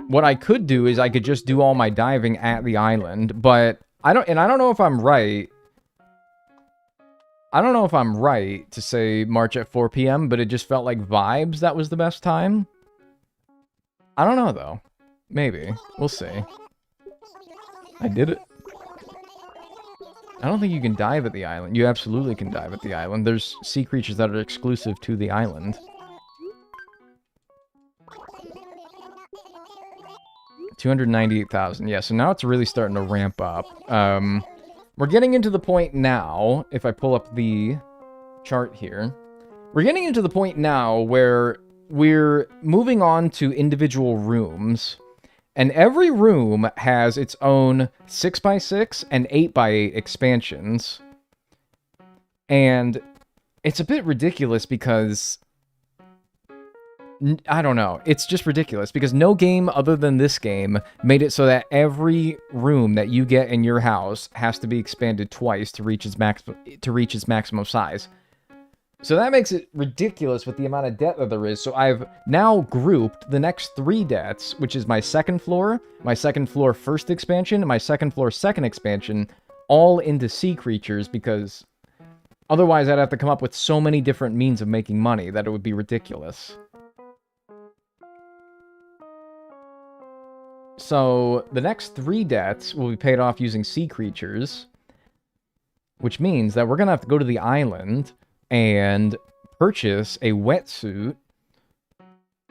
What I could do is I could just do all my diving at the island, but I don't know if I'm right. I don't know if I'm right to say March at 4 p.m., but it just felt like vibes that was the best time. I don't know, though. Maybe. We'll see. I did it. I don't think you can dive at the island. You absolutely can dive at the island. There's sea creatures that are exclusive to the island. 298,000. Yeah, so now it's really starting to ramp up. We're getting into the point now, if I pull up the chart here. We're getting into the point now where we're moving on to individual rooms. And every room has its own 6x6 and 8x8 expansions. And it's a bit ridiculous because... I don't know. It's just ridiculous because no game other than this game made it so that every room that you get in your house has to be expanded twice to reach its maximum size. So that makes it ridiculous with the amount of debt that there is. So I've now grouped the next 3 debts, which is my second floor first expansion, and my second floor second expansion, all into sea creatures, because otherwise I'd have to come up with so many different means of making money that it would be ridiculous. So the next 3 debts will be paid off using sea creatures, which means that we're going to have to go to the island and purchase a wetsuit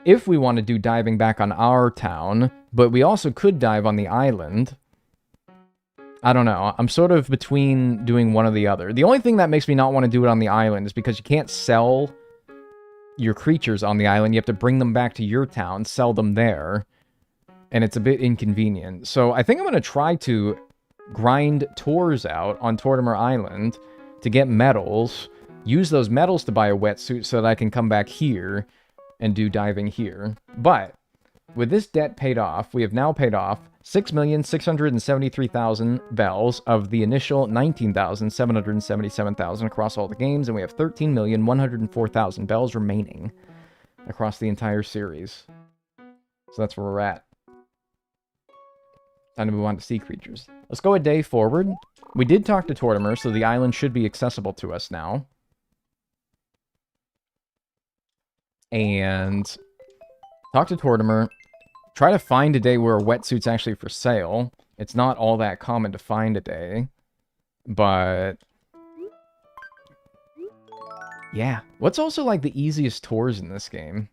if we want to do diving back on our town, but we also could dive on the island. I don't know. I'm sort of between doing one or the other. The only thing that makes me not want to do it on the island is because you can't sell your creatures on the island. You have to bring them back to your town, sell them there, and it's a bit inconvenient. So I think I'm going to try to grind tours out on Tortimer Island to get medals, use those medals to buy a wetsuit so that I can come back here and do diving here. But with this debt paid off, we have now paid off 6,673,000 bells of the initial 19,777,000 across all the games, and we have 13,104,000 bells remaining across the entire series. So that's where we're at. Time to move on to sea creatures. Let's go a day forward. We did talk to Tortimer, so the island should be accessible to us now. And talk to Tortimer. Try to find a day where a wetsuit's actually for sale. It's not all that common to find a day. But yeah. What's also like the easiest tours in this game?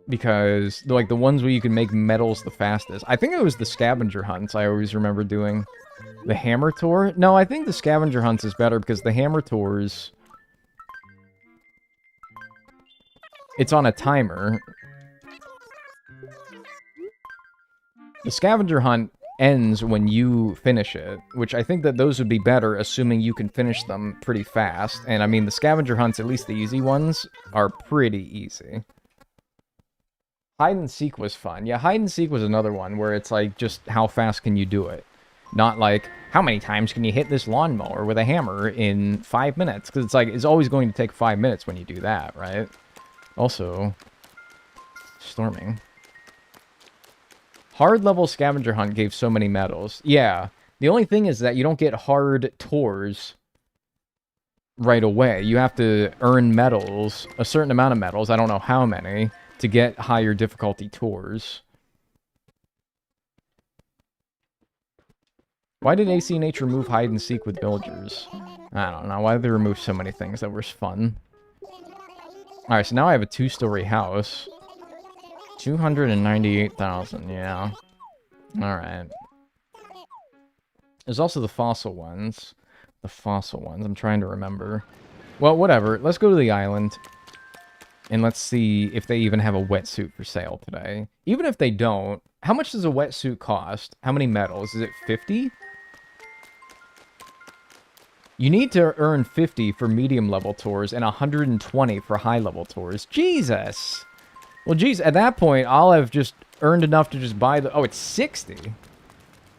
Because like the ones where you can make medals the fastest. I think it was the scavenger hunts I always remember doing. The hammer tour? No, I think the scavenger hunts is better because the hammer tours, it's on a timer. The scavenger hunt ends when you finish it, which I think that those would be better, assuming you can finish them pretty fast. And I mean, the scavenger hunts, at least the easy ones, are pretty easy. Hide and seek was fun. Yeah, hide and seek was another one where it's like, just how fast can you do it? Not like, how many times can you hit this lawnmower with a hammer in 5 minutes? Because it's like, it's always going to take 5 minutes when you do that, right? Also, storming. Hard level scavenger hunt gave so many medals. Yeah, the only thing is that you don't get hard tours right away. You have to earn medals, a certain amount of medals, I don't know how many, to get higher difficulty tours. Why did ACNH remove hide and seek with villagers? I don't know. Why did they remove so many things that were fun? Alright, so now I have a 2-story house. 298,000, yeah. Alright. There's also the fossil ones. The fossil ones, I'm trying to remember. Well, whatever. Let's go to the island. And let's see if they even have a wetsuit for sale today. Even if they don't, how much does a wetsuit cost? How many medals? Is it 50? You need to earn 50 for medium level tours and 120 for high level tours. Jesus! Well, geez, at that point, I'll have just earned enough to just buy the... Oh, it's 60.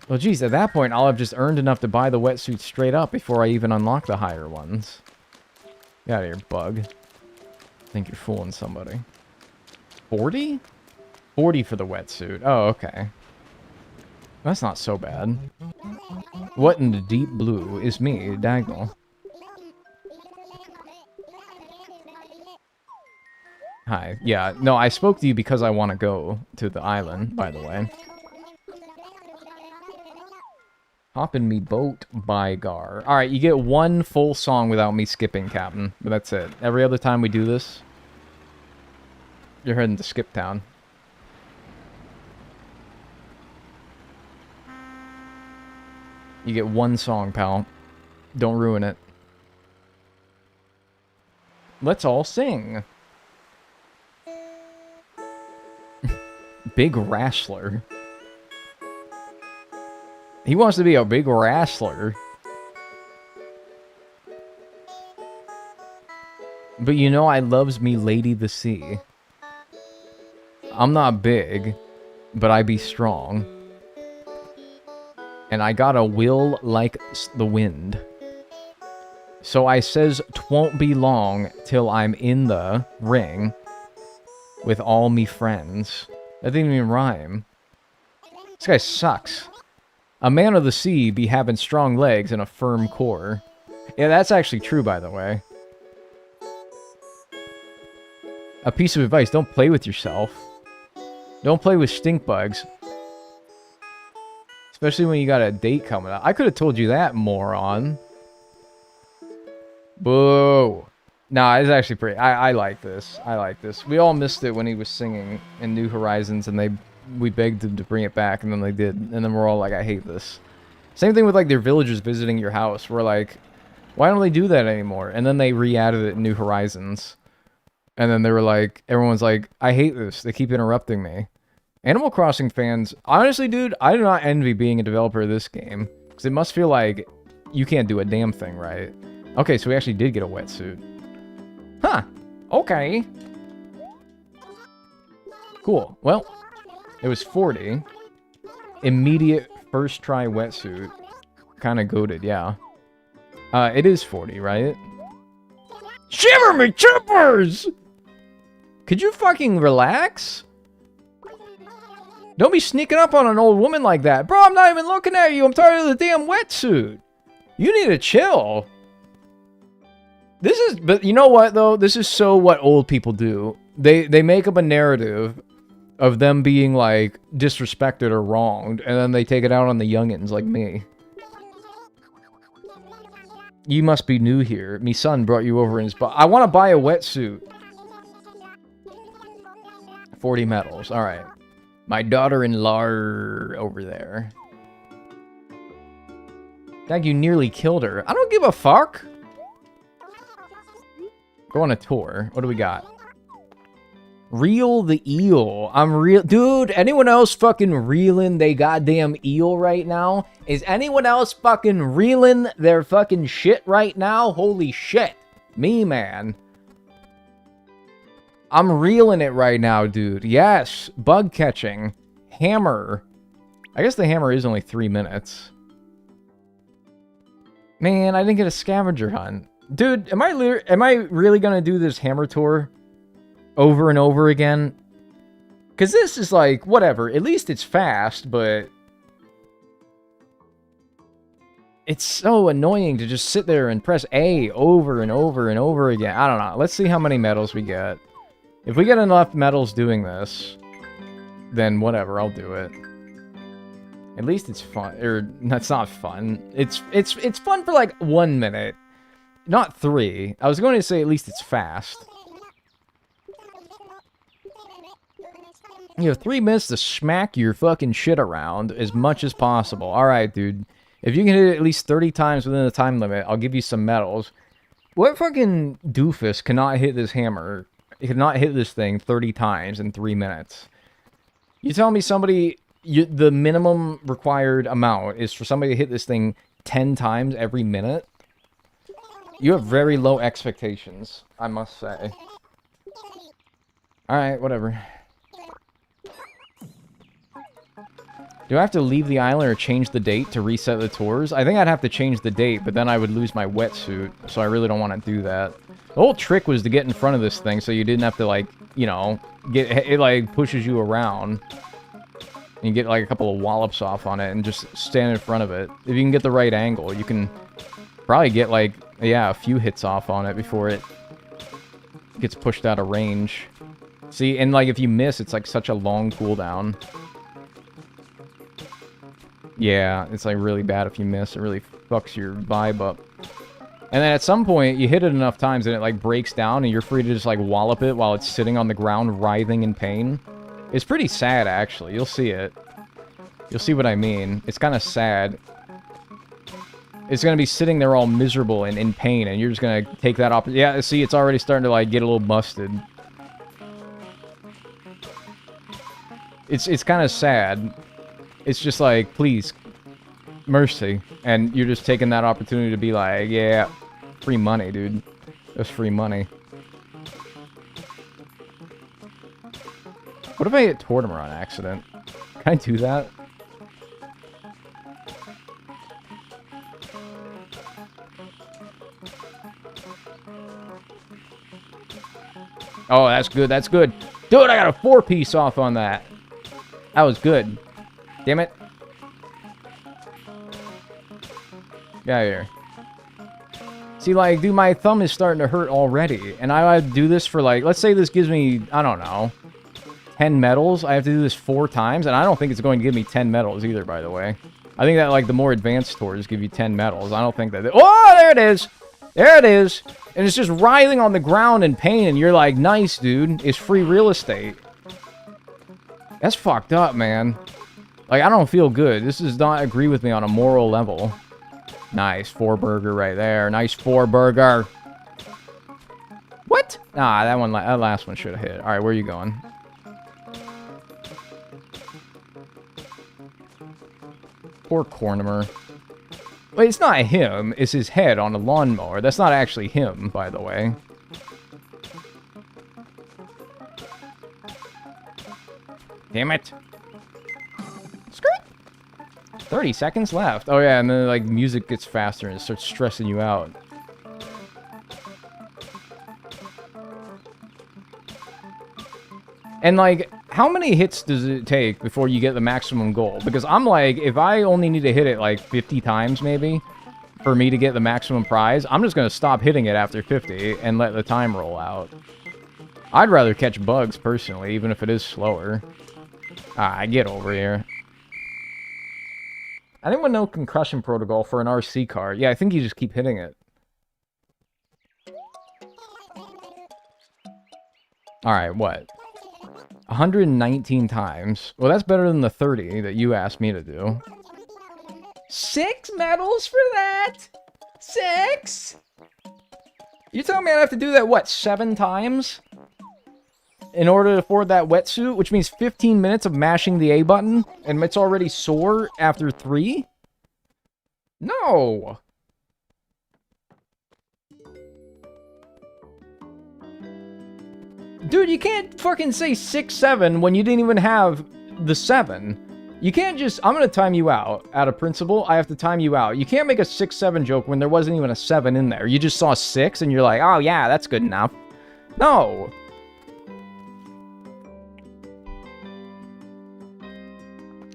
Well, geez, at that point, I'll have just earned enough to buy the wetsuit straight up before I even unlock the higher ones. Get out of here, bug. I think you're fooling somebody. 40? 40 for the wetsuit. Oh, okay. That's not so bad. What in the deep blue is me, Dagnel? Hi. Yeah, no, I spoke to you because I want to go to the island, by the way. Hop in me boat, by gar. Alright, you get one full song without me skipping, Captain. But that's it. Every other time we do this, you're heading to Skip Town. You get one song, pal. Don't ruin it. Let's all sing. Big wrestler. He wants to be a big wrestler. But you know I loves me Lady the Sea. I'm not big, but I be strong. And I got a will like the wind. So I says 'twon't be long till I'm in the ring with all me friends. That didn't even rhyme. This guy sucks. A man of the sea be having strong legs and a firm core. Yeah, that's actually true, by the way. A piece of advice, don't play with yourself. Don't play with stink bugs. Especially when you got a date coming up. I could have told you that, moron. Boo. Nah, it's actually pretty... I like this. I like this. We all missed it when he was singing in New Horizons, and we begged them to bring it back, and then they did. And then we're all like, I hate this. Same thing with, like, their villagers visiting your house. We're like, why don't they do that anymore? And then they re-added it in New Horizons. And then they were like, everyone's like, I hate this. They keep interrupting me. Animal Crossing fans, honestly, dude, I do not envy being a developer of this game. Because it must feel like you can't do a damn thing right. Okay, so we actually did get a wetsuit. Huh. Okay. Cool. Well, it was 40. Immediate first try wetsuit. Kind of goated, yeah. It is 40, right? Shiver me timbers! Could you fucking relax? Don't be sneaking up on an old woman like that. Bro, I'm not even looking at you. I'm tired of the damn wetsuit. You need to chill. This is... But you know what, though? This is so what old people do. They make up a narrative of them being, like, disrespected or wronged, and then they take it out on the youngins like me. You must be new here. Me son brought you over in his... I want to buy a wetsuit. 40 medals. Alright. My daughter-in-law over there. Dag, you nearly killed her. I don't give a fuck. Go on a tour. What do we got? Reel the eel. I'm real... Dude, anyone else fucking reeling they goddamn eel right now? Is anyone else fucking reeling their fucking shit right now? Holy shit. Me, man. I'm reeling it right now, dude. Yes. Bug catching. Hammer. I guess the hammer is only 3 minutes. Man, I didn't get a scavenger hunt. Dude, am I really gonna do this hammer tour over and over again? Because this is like, whatever. At least it's fast, but... It's so annoying to just sit there and press A over and over and over again. I don't know. Let's see how many medals we get. If we get enough medals doing this, then whatever, I'll do it. At least it's fun. Or, that's not fun. It's fun for like 1 minute. Not 3. I was going to say at least it's fast. You have 3 minutes to smack your fucking shit around as much as possible. Alright, dude. If you can hit it at least 30 times within the time limit, I'll give you some medals. What fucking doofus cannot hit this hammer? It cannot hit this thing 30 times in 3 minutes. You tell me somebody... the minimum required amount is for somebody to hit this thing 10 times every minute? You have very low expectations, I must say. Alright, whatever. Do I have to leave the island or change the date to reset the tours? I think I'd have to change the date, but then I would lose my wetsuit, so I really don't want to do that. The whole trick was to get in front of this thing so you didn't have to, like, you know, it like, pushes you around. And you get, like, a couple of wallops off on it and just stand in front of it. If you can get the right angle, you can probably get, like, yeah, a few hits off on it before it gets pushed out of range. See, and, like, if you miss, it's, like, such a long cooldown. Yeah, it's, like, really bad if you miss. It really fucks your vibe up. And then at some point, you hit it enough times and it, like, breaks down and you're free to just, like, wallop it while it's sitting on the ground writhing in pain. It's pretty sad, actually. You'll see it. You'll see what I mean. It's kind of sad. It's going to be sitting there all miserable and in pain, and you're just going to take that off. Yeah, see, it's already starting to, like, get a little busted. It's kind of sad. It's just like, please, mercy. And you're just taking that opportunity to be like, yeah, free money, dude. That's free money. What if I hit Tortimer on accident? Can I do that? Oh, that's good, that's good. Dude, I got a 4-piece off on that. That was good. Damn it. Get out of here. See, like, dude, my thumb is starting to hurt already. And I have to do this for, like, let's say this gives me, I don't know, 10 medals. I have to do this 4 times, and I don't think it's going to give me 10 medals either, by the way. I think that, like, the more advanced tours give you 10 medals. I don't think that... Oh, there it is! There it is! And it's just writhing on the ground in pain, and you're like, nice, dude. It's free real estate. That's fucked up, man. Like, I don't feel good. This does not agree with me on a moral level. Nice, 4-burger right there. Nice 4-burger. What? Nah, that last one should have hit. Alright, where are you going? Poor Cornimer. Wait, it's not him. It's his head on a lawnmower. That's not actually him, by the way. Damn it. Skirt. 30 seconds left. Oh, yeah, and then, like, music gets faster and it starts stressing you out. And, like, how many hits does it take before you get the maximum goal? Because I'm like, if I only need to hit it, like, 50 times, maybe, for me to get the maximum prize, I'm just going to stop hitting it after 50 and let the time roll out. I'd rather catch bugs, personally, even if it is slower. Ah, get over here. Anyone know concussion protocol for an RC car? Yeah, I think you just keep hitting it. Alright, what? 119 times. Well, that's better than the 30 that you asked me to do. 6 medals for that? 6? You telling me I have to do that, what, 7 times? In order to afford that wetsuit, which means 15 minutes of mashing the A button, and it's already sore after 3? No! Dude, you can't fucking say 6, 7 when you didn't even have the 7. You can't just... I'm gonna time you out. Out of principle, I have to time you out. You can't make a 6, 7 joke when there wasn't even a 7 in there. You just saw 6 and you're like, oh yeah, that's good enough. No!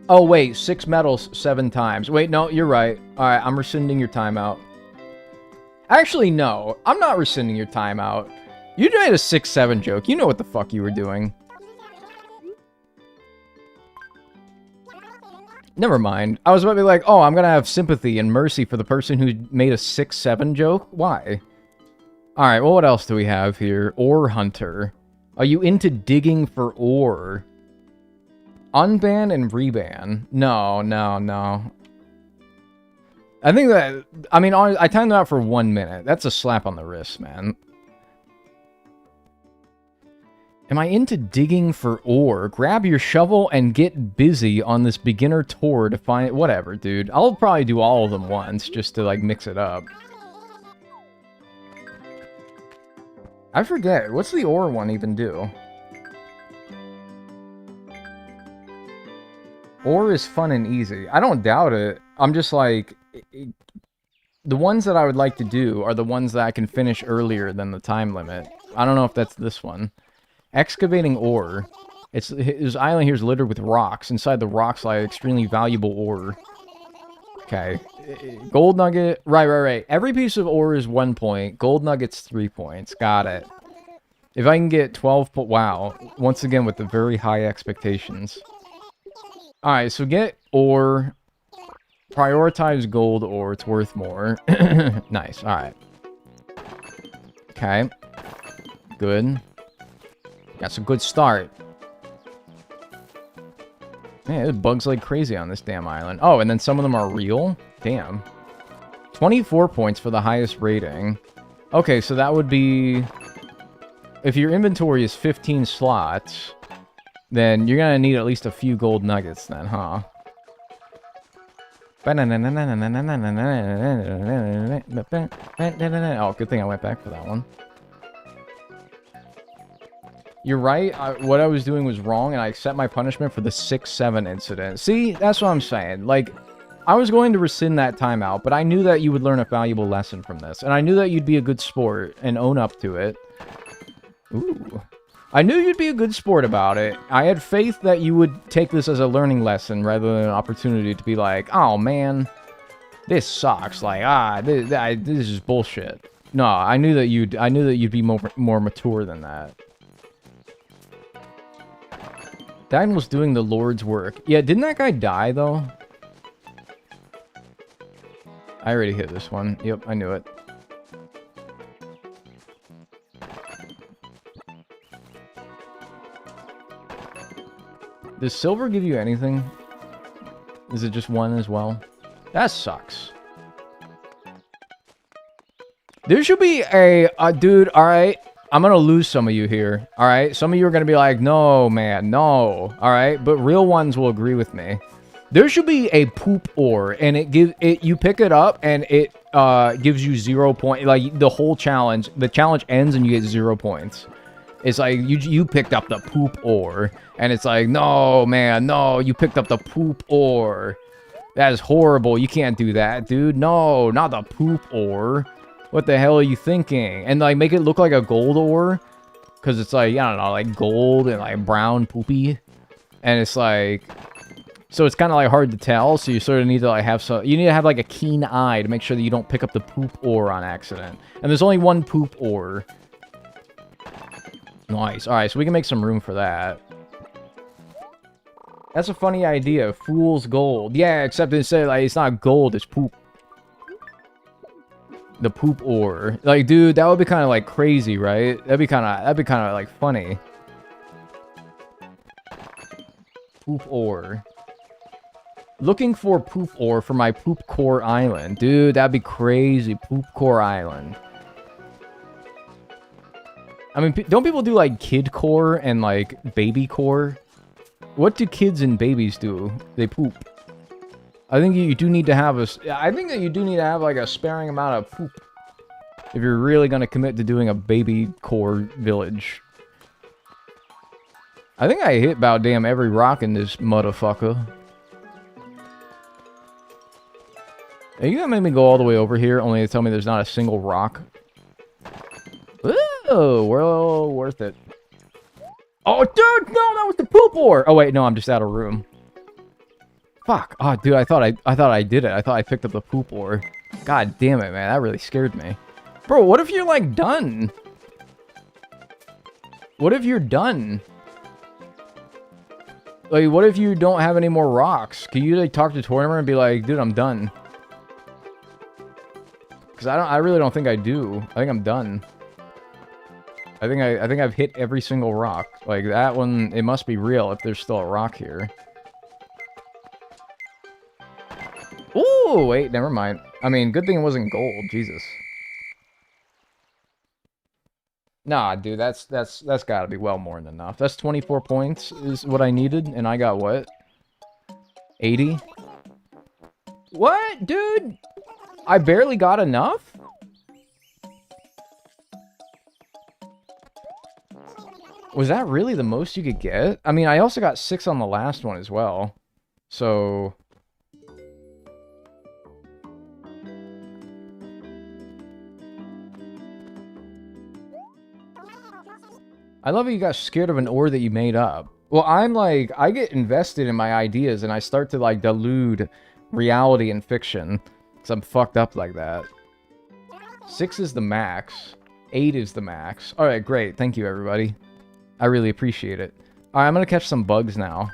Oh, wait, 6 medals 7 times. Wait, no, you're right. Alright, I'm rescinding your timeout. Actually, no. I'm not rescinding your timeout. You made a 6, 7 joke. You know what the fuck you were doing. Never mind. I was about to be like, oh, I'm gonna have sympathy and mercy for the person who made a 6, 7 joke? Why? Alright, well, what else do we have here? Ore Hunter. Are you into digging for ore? Unban and reban. No, no, no. I think that... I mean, I timed it out for 1 minute. That's a slap on the wrist, man. Am I into digging for ore? Grab your shovel and get busy on this beginner tour to find... Whatever, dude. I'll probably do all of them once, just to, like, mix it up. I forget. What's the ore one even do? Ore is fun and easy. I don't doubt it. I'm just like... The ones that I would like to do are the ones that I can finish earlier than the time limit. I don't know if that's this one. Excavating ore. His island here is littered with rocks. Inside the rocks lie extremely valuable ore. Okay. Gold nugget. Right. Every piece of ore is 1 point. Gold nuggets 3 points. Got it. If I can get 12... Wow. Once again with the very high expectations. Alright, so get ore. Prioritize gold ore. It's worth more. Nice. Alright. Okay. Good. That's a good start. Man, there's bugs like crazy on this damn island. Oh, and then some of them are real? Damn. 24 points for the highest rating. Okay, so that would be... If your inventory is 15 slots, then you're gonna need at least a few gold nuggets then, huh? Oh, good thing I went back for that one. You're right, what I was doing was wrong, and I accept my punishment for the 6-7 incident. See, that's what I'm saying. Like, I was going to rescind that timeout, but I knew that you would learn a valuable lesson from this. And I knew that you'd be a good sport and own up to it. Ooh. I knew you'd be a good sport about it. I had faith that you would take this as a learning lesson rather than an opportunity to be like, oh man, this sucks. Like, this is bullshit. No, I knew that you'd be more mature than that. Dagnel's doing the Lord's work. Yeah, didn't that guy die though? I already hit this one. Yep, I knew it. Does silver give you anything? Is it just one as well? That sucks. There should be a dude, alright? I'm gonna lose some of you here, alright? Some of you are gonna be like, no, man, no, alright? But real ones will agree with me. There should be a poop ore, and you pick it up, and it gives you 0 point, like, the whole challenge. The challenge ends, and you get 0 points. It's like, you picked up the poop ore, and it's like, no, man, no, you picked up the poop ore. That is horrible. You can't do that, dude. No, not the poop ore. What the hell are you thinking? And, like, make it look like a gold ore, because it's like, I don't know, like, gold and, like, brown poopy. And it's like, so it's kind of, like, hard to tell, so you sort of need to, like, you need to have, like, a keen eye to make sure that you don't pick up the poop ore on accident. And there's only one poop ore. Nice. Alright, so we can make some room for that. That's a funny idea. Fool's gold. Yeah, except instead, like, it's not gold, it's poop. The poop ore. Like, dude, that would be kind of, like, crazy, right? That'd be kind of, like, funny. Poop ore. Looking for poop ore for my poop core island. Dude, that'd be crazy. Poop core island. I mean, don't people do, like, kid core and, like, baby core? What do kids and babies do? They poop. I think you do need to have I think that you do need to have, like, a sparing amount of poop. If you're really gonna commit to doing a baby core village. I think I hit about damn every rock in this motherfucker. Are you gonna make me go all the way over here only to tell me there's not a single rock? Oh, well worth it. Oh, dude, no, that was the poop ore. Oh wait, no, I'm just out of room. Fuck. Oh, dude, I thought I did it. I thought I picked up the poop ore. God damn it, man, that really scared me. Bro, what if you're like done? What if you're done? Like, what if you don't have any more rocks? Can you like talk to Torimer and be like, dude, I'm done? Because I really don't think I do. I think I'm done. I think I've hit every single rock. Like, that one, it must be real if there's still a rock here. Ooh, wait, never mind. I mean, good thing it wasn't gold, Jesus. Nah, dude, that's gotta be well more than enough. That's 24 points is what I needed, and I got what? 80? What, dude? I barely got enough? Was that really the most you could get? I mean, I also got 6 on the last one as well. So... I love how you got scared of an ore that you made up. Well, I'm like, I get invested in my ideas and I start to like delude reality and fiction. Because I'm fucked up like that. 6 is the max. 8 is the max. Alright, great. Thank you, everybody. I really appreciate it. Alright, I'm gonna catch some bugs now.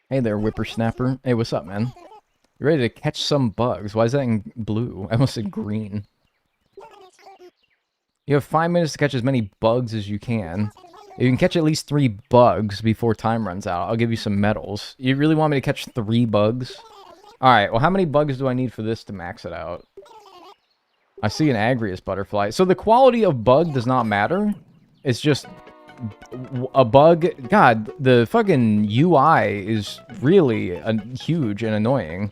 Hey there, whippersnapper. Hey, what's up, man? You ready to catch some bugs? Why is that in blue? I almost said green. You have 5 minutes to catch as many bugs as you can. If you can catch at least 3 bugs before time runs out, I'll give you some medals. You really want me to catch 3 bugs? Alright, well, how many bugs do I need for this to max it out? I see an agrius butterfly. So the quality of bug does not matter. It's just... a bug. God, the fucking UI is really huge and annoying.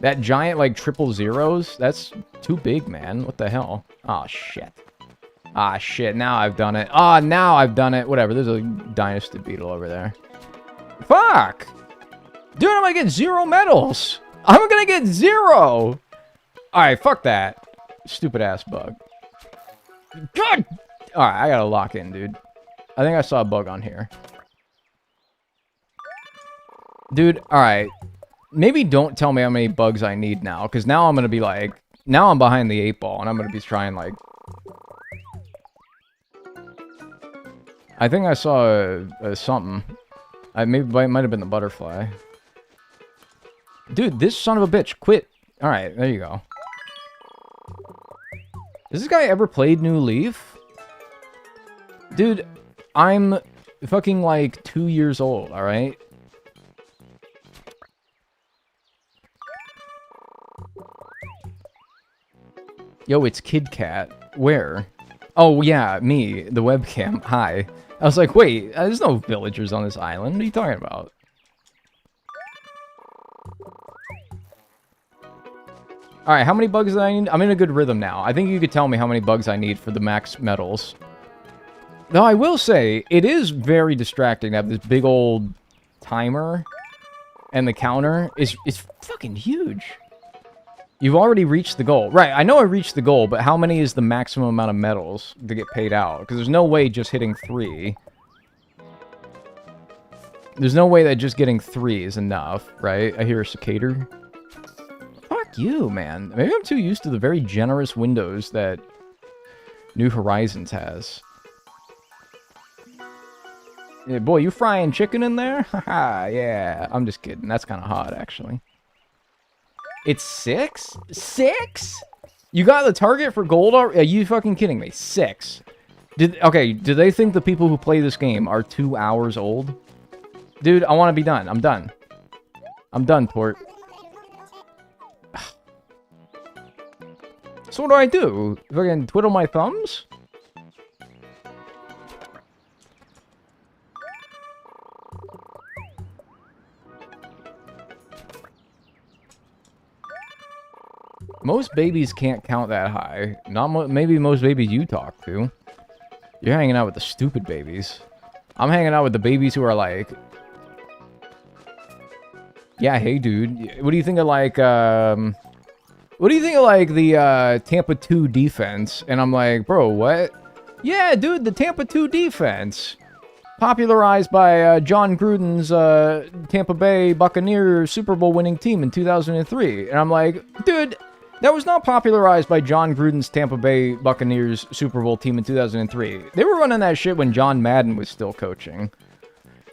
That giant, like, triple zeros, that's too big, man. What the hell? Oh, shit. Ah, shit. Now I've done it. Ah, now I've done it. Whatever. There's a dynasty beetle over there. Fuck! Dude, I'm gonna get 0 medals. I'm gonna get 0. Alright, fuck that. Stupid ass bug. God! Alright, I gotta lock in, dude. I think I saw a bug on here. Dude, alright. Maybe don't tell me how many bugs I need now, because now I'm gonna be like... Now I'm behind the 8 ball, and I'm gonna be trying, like... I think I saw a something. Maybe it might have been the butterfly. Dude, this son of a bitch, quit. Alright, there you go. Has this guy ever played New Leaf? Dude, I'm fucking like 2 years old, alright? Yo, it's Kid Cat. Where? Oh, yeah, me, the webcam. Hi. I was like, wait, there's no villagers on this island. What are you talking about? Alright, how many bugs do I need? I'm in a good rhythm now. I think you could tell me how many bugs I need for the max medals. Though I will say, it is very distracting to have this big old timer. And the counter is fucking huge. You've already reached the goal. Right, I know I reached the goal, but how many is the maximum amount of medals to get paid out? Because there's no way just hitting 3. There's no way that just getting 3 is enough, right? I hear a cicada. Fuck you, man. Maybe I'm too used to the very generous windows that New Horizons has. Yeah, boy, you frying chicken in there? Haha, yeah. I'm just kidding. That's kind of hot, actually. It's 6? 6? You got the target for gold already? Are you fucking kidding me? 6. Okay, do they think the people who play this game are 2 hours old? Dude, I want to be done. I'm done. I'm done, Tort. So what do? Fucking twiddle my thumbs? Most babies can't count that high. Maybe most babies you talk to. You're hanging out with the stupid babies. I'm hanging out with the babies who are like... Yeah, hey, dude. What do you think of, like, What do you think of, like, the, Tampa 2 defense? And I'm like, bro, what? Yeah, dude, the Tampa 2 defense. Popularized by, John Gruden's, Tampa Bay Buccaneers Super Bowl winning team in 2003. And I'm like, dude... That was not popularized by John Gruden's Tampa Bay Buccaneers Super Bowl team in 2003. They were running that shit when John Madden was still coaching.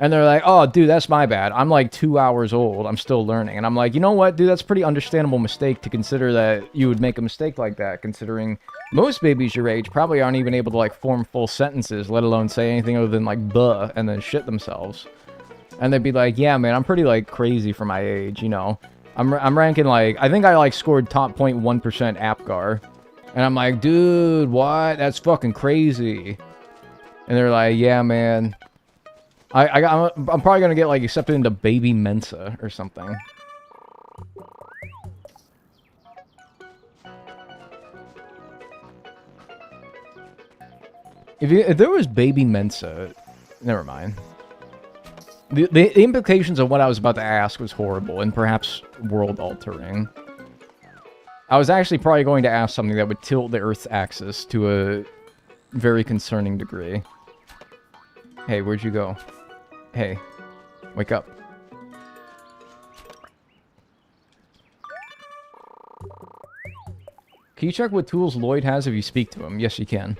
And they're like, oh, dude, that's my bad. I'm like 2 hours old. I'm still learning. And I'm like, you know what, dude? That's a pretty understandable mistake to consider that you would make a mistake like that, considering most babies your age probably aren't even able to, like, form full sentences, let alone say anything other than, like, buh, and then shit themselves. And they'd be like, yeah, man, I'm pretty, like, crazy for my age, you know? I'm ranking, like, I think I, like, scored top 0.1% APGAR. And I'm like, dude, what? That's fucking crazy. And they're like, yeah, man. I'm probably gonna get, like, accepted into Baby Mensa or something. If there was Baby Mensa... Never mind. The implications of what I was about to ask was horrible and perhaps world-altering. I was actually probably going to ask something that would tilt the Earth's axis to a very concerning degree. Hey, where'd you go? Hey, wake up. Can you check what tools Lloyd has if you speak to him? Yes, you can.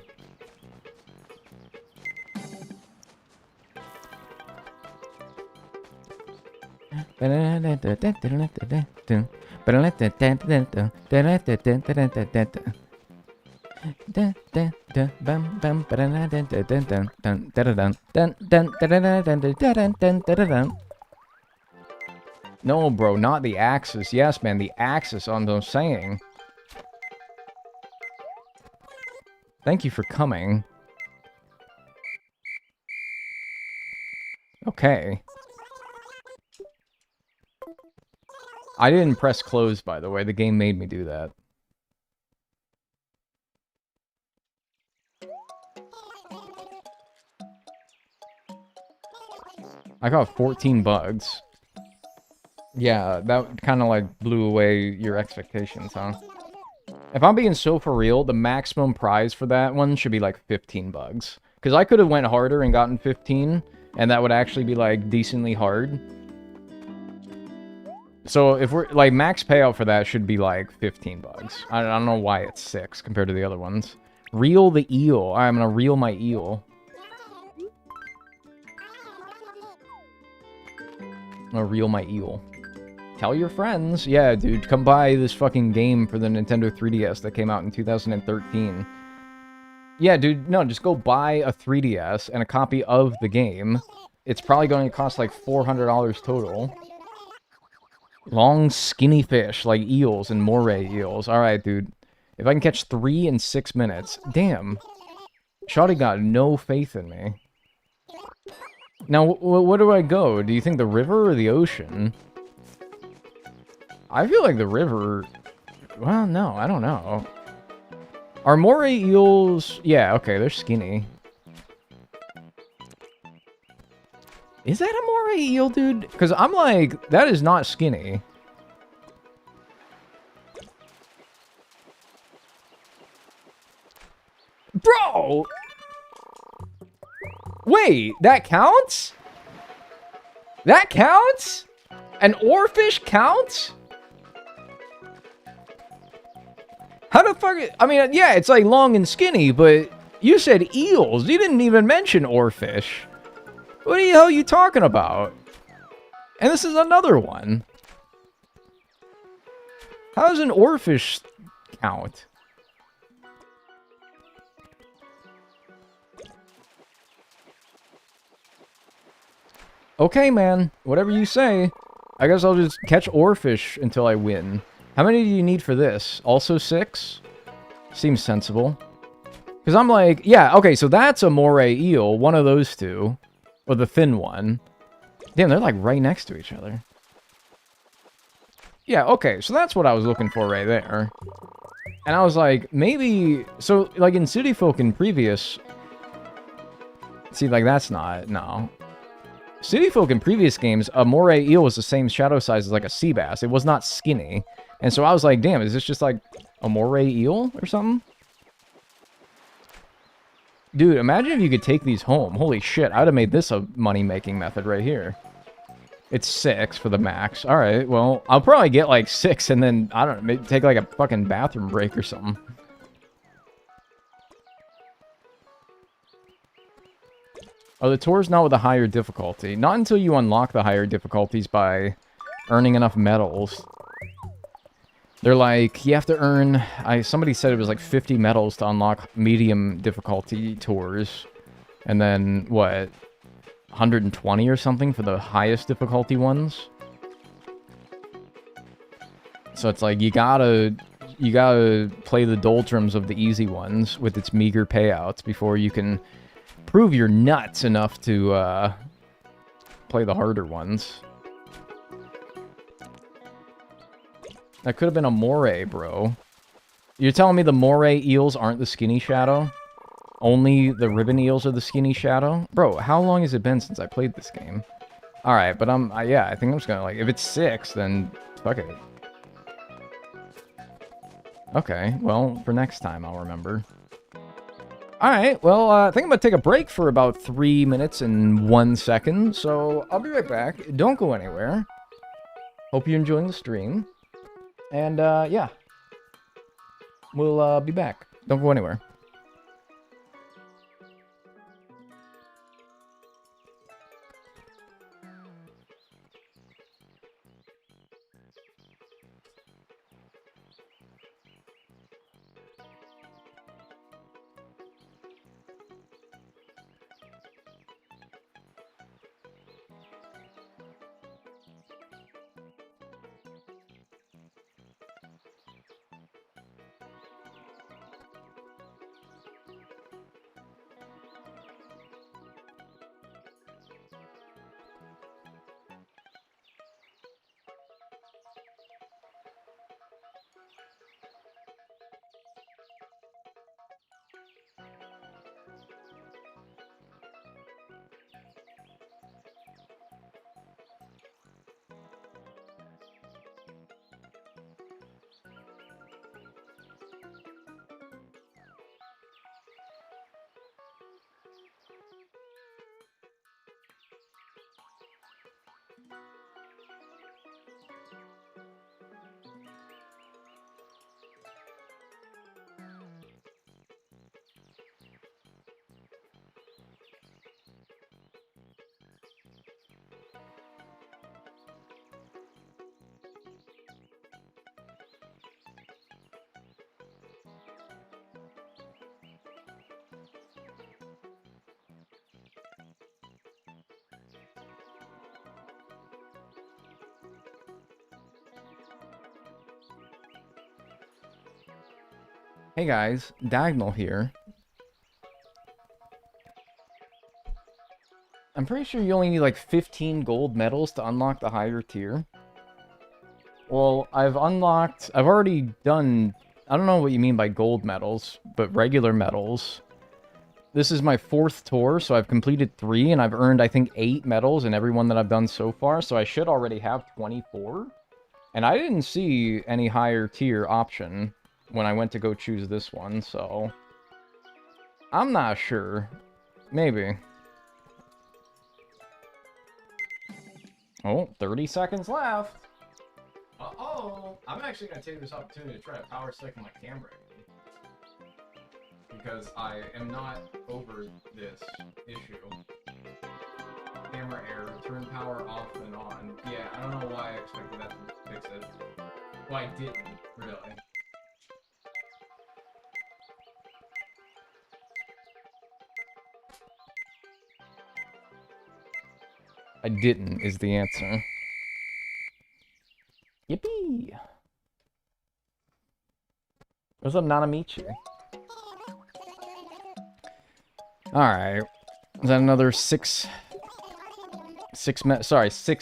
No, bro, not the axis. Yes, man, the axis on those saying. Thank you for coming. Okay. I didn't press close, by the way. The game made me do that. I caught 14 bugs. Yeah, that kind of like blew away your expectations, huh? If I'm being so for real, the maximum prize for that one should be like 15 bugs. Because I could have went harder and gotten 15, and that would actually be like decently hard. So if we're like max payout for that should be like 15 bugs. I don't know why it's 6 compared to the other ones. Reel the eel. All right, I'm gonna reel my eel. I'm gonna reel my eel. Tell your friends. Yeah, dude, come buy this fucking game for the Nintendo 3DS that came out in 2013. Yeah, dude, no, just go buy a 3DS and a copy of the game. It's probably going to cost like $400 total. Long, skinny fish, like eels and moray eels. Alright, dude. If I can catch 3 in 6 minutes. Damn. Shawty got no faith in me. Now, where do I go? Do you think the river or the ocean? I feel like the river... Well, no, I don't know. Are moray eels... Yeah, okay, they're skinny. Is that a moray eel, dude? Because I'm like, that is not skinny. Bro! Wait, that counts? That counts? An oarfish counts? How the fuck... I mean, yeah, it's like long and skinny, but you said eels. You didn't even mention oarfish. What the hell are you talking about? And this is another one. How does an oarfish count? Okay, man. Whatever you say. I guess I'll just catch oarfish until I win. How many do you need for this? Also 6? Seems sensible. Because I'm like, yeah, okay, so that's a moray eel. One of those two. Or the thin one. Damn, they're like right next to each other. Yeah, okay, so that's what I was looking for right there. And I was like, maybe... So, like in City Folk in previous... See, like that's not... No. City Folk in previous games, a moray eel was the same shadow size as like a sea bass. It was not skinny. And so I was like, damn, is this just like a moray eel or something? Dude, imagine if you could take these home. Holy shit, I would have made this a money-making method right here. It's 6 for the max. Alright, well, I'll probably get like 6 and then, I don't know, maybe take like a fucking bathroom break or something. Oh, the tour's not with a higher difficulty. Not until you unlock the higher difficulties by earning enough medals. They're like, you have to earn... somebody said it was like 50 medals to unlock medium difficulty tours. And then, what? 120 or something for the highest difficulty ones? So it's like, you gotta play the doldrums of the easy ones with its meager payouts before you can prove you're nuts enough to play the harder ones. That could have been a moray, bro. You're telling me the moray eels aren't the skinny shadow? Only the ribbon eels are the skinny shadow? Bro, how long has it been since I played this game? Alright, but yeah, I think I'm just gonna, like, if it's 6, then fuck it. Okay, well, for next time, I'll remember. Alright, well, I think I'm gonna take a break for about 3 minutes and 1 second, so I'll be right back. Don't go anywhere. Hope you're enjoying the stream. And, yeah. We'll, be back. Don't go anywhere. Hey guys, Dagnel here. I'm pretty sure you only need like 15 gold medals to unlock the higher tier. Well, I've already done, I don't know what you mean by gold medals, but regular medals. This is my 4th tour, so I've completed 3, and I've earned, I think, 8 medals in every one that I've done so far, so I should already have 24. And I didn't see any higher tier option when I went to go choose this one, so... I'm not sure. Maybe. Oh, 30 seconds left! Uh-oh! I'm actually going to take this opportunity to try to power cycle my camera. Because I am not over this issue. Camera error, turn power off and on. Yeah, I don't know why I expected that to fix it. Well, I didn't, really. I didn't, is the answer. Yippee! What's up, Nanamichi? Alright. Is that another 6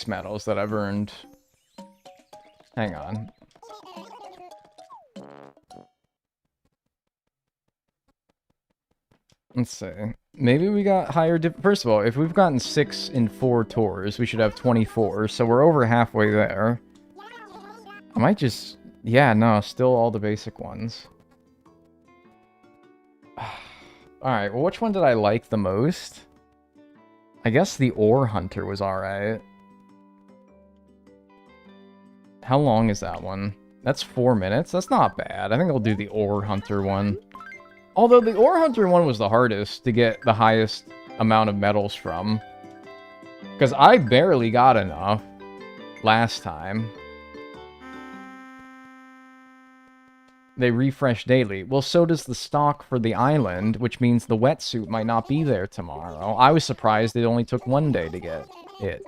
medals that I've earned. Hang on. Let's see. Maybe we got higher... First of all, if we've gotten 6 in 4 tours, we should have 24. So we're over halfway there. I might just... Yeah, no, still all the basic ones. Alright, well, which one did I like the most? I guess the Ore Hunter was alright. How long is that one? That's 4 minutes? That's not bad. I think I'll do the Ore Hunter one. Although the Ore Hunter one was the hardest to get the highest amount of medals from. Because I barely got enough last time. They refresh daily. Well, so does the stock for the island, which means the wetsuit might not be there tomorrow. I was surprised it only took 1 day to get it.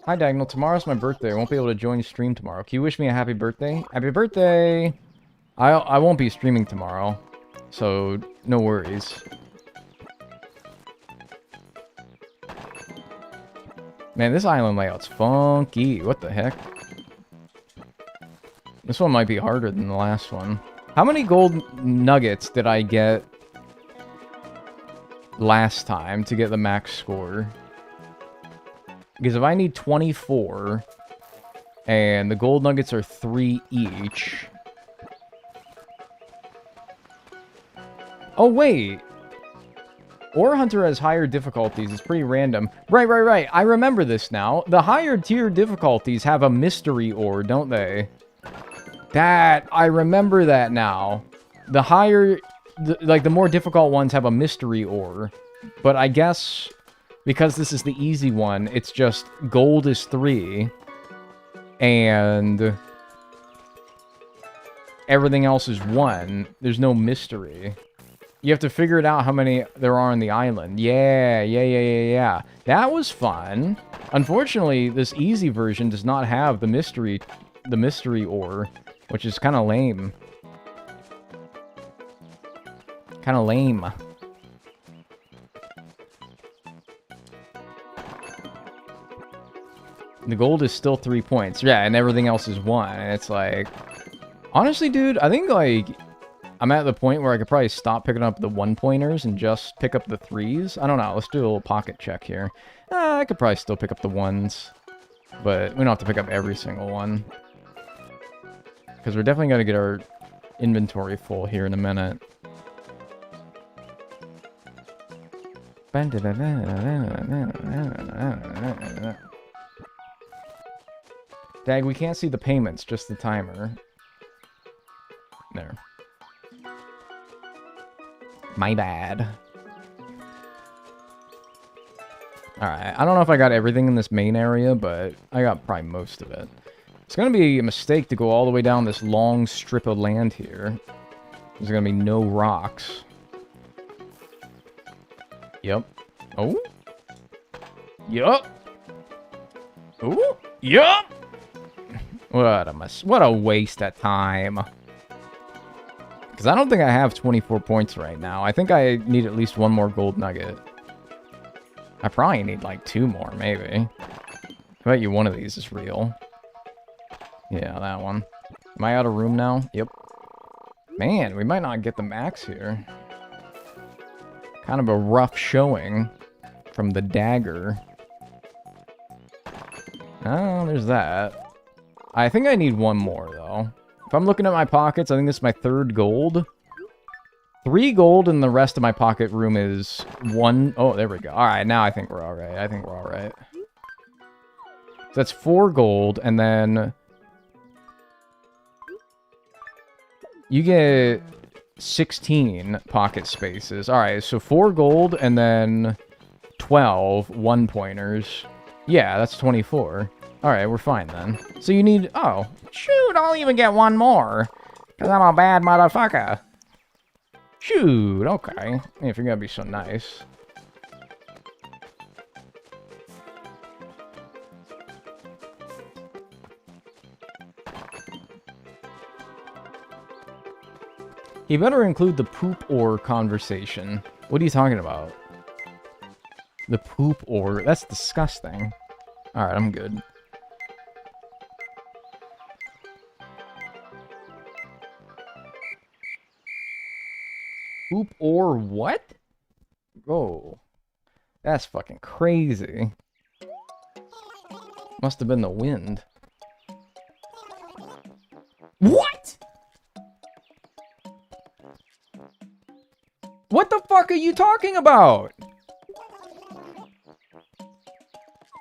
Hi, Dagnel. Tomorrow's my birthday. I won't be able to join your stream tomorrow. Can you wish me a happy birthday? Happy birthday! I won't be streaming tomorrow, so no worries. Man, this island layout's funky. What the heck? This one might be harder than the last one. How many gold nuggets did I get last time to get the max score? Because if I need 24, and the gold nuggets are 3 each... Oh, wait! Ore Hunter has higher difficulties. It's pretty random. Right. I remember this now. The higher tier difficulties have a mystery ore, don't they? I remember that now. The higher... like, the more difficult ones have a mystery ore. But I guess... because this is the easy one, it's just gold is 3, and everything else is 1. There's no mystery. You have to figure it out how many there are on the island. Yeah. That was fun. Unfortunately, this easy version does not have the mystery ore, which is kind of lame. The gold is still 3 points. Yeah, and everything else is 1. And it's like... honestly, dude, I think, like... I'm at the point where I could probably stop picking up the 1-pointers and just pick up the 3s. I don't know. Let's do a little pocket check here. I could probably still pick up the 1s. But we don't have to pick up every single one. Because we're definitely going to get our inventory full here in a minute. Dag, we can't see the payments, just the timer. There. My bad. Alright, I don't know if I got everything in this main area, but I got probably most of it. It's gonna be a mistake to go all the way down this long strip of land here. There's gonna be no rocks. Yep. Oh? Yup. Oh? Yup! What a waste of time. Because I don't think I have 24 points right now. I think I need at least one more gold nugget. I probably need like 2 more, maybe. I bet you one of these is real. Yeah, that one. Am I out of room now? Yep. Man, we might not get the max here. Kind of a rough showing from the dagger. Oh, there's that. I think I need one more, though. If I'm looking at my pockets, I think this is my 3rd gold. 3 gold, and the rest of my pocket room is 1... Oh, there we go. Alright, now I think we're alright. I think we're alright. So that's 4 gold, and then... You get 16 pocket spaces. Alright, so 4 gold, and then 12 1-pointers. Yeah, that's 24. Alright, we're fine then. So you need... Oh, shoot, I'll even get 1 more. Because I'm a bad motherfucker. Shoot, okay. If you're gonna be so nice. He better include the poop ore conversation. What are you talking about? The poop ore? That's disgusting. Alright, I'm good. Poop ore what? Oh. That's fucking crazy. Must have been the wind. What? What the fuck are you talking about?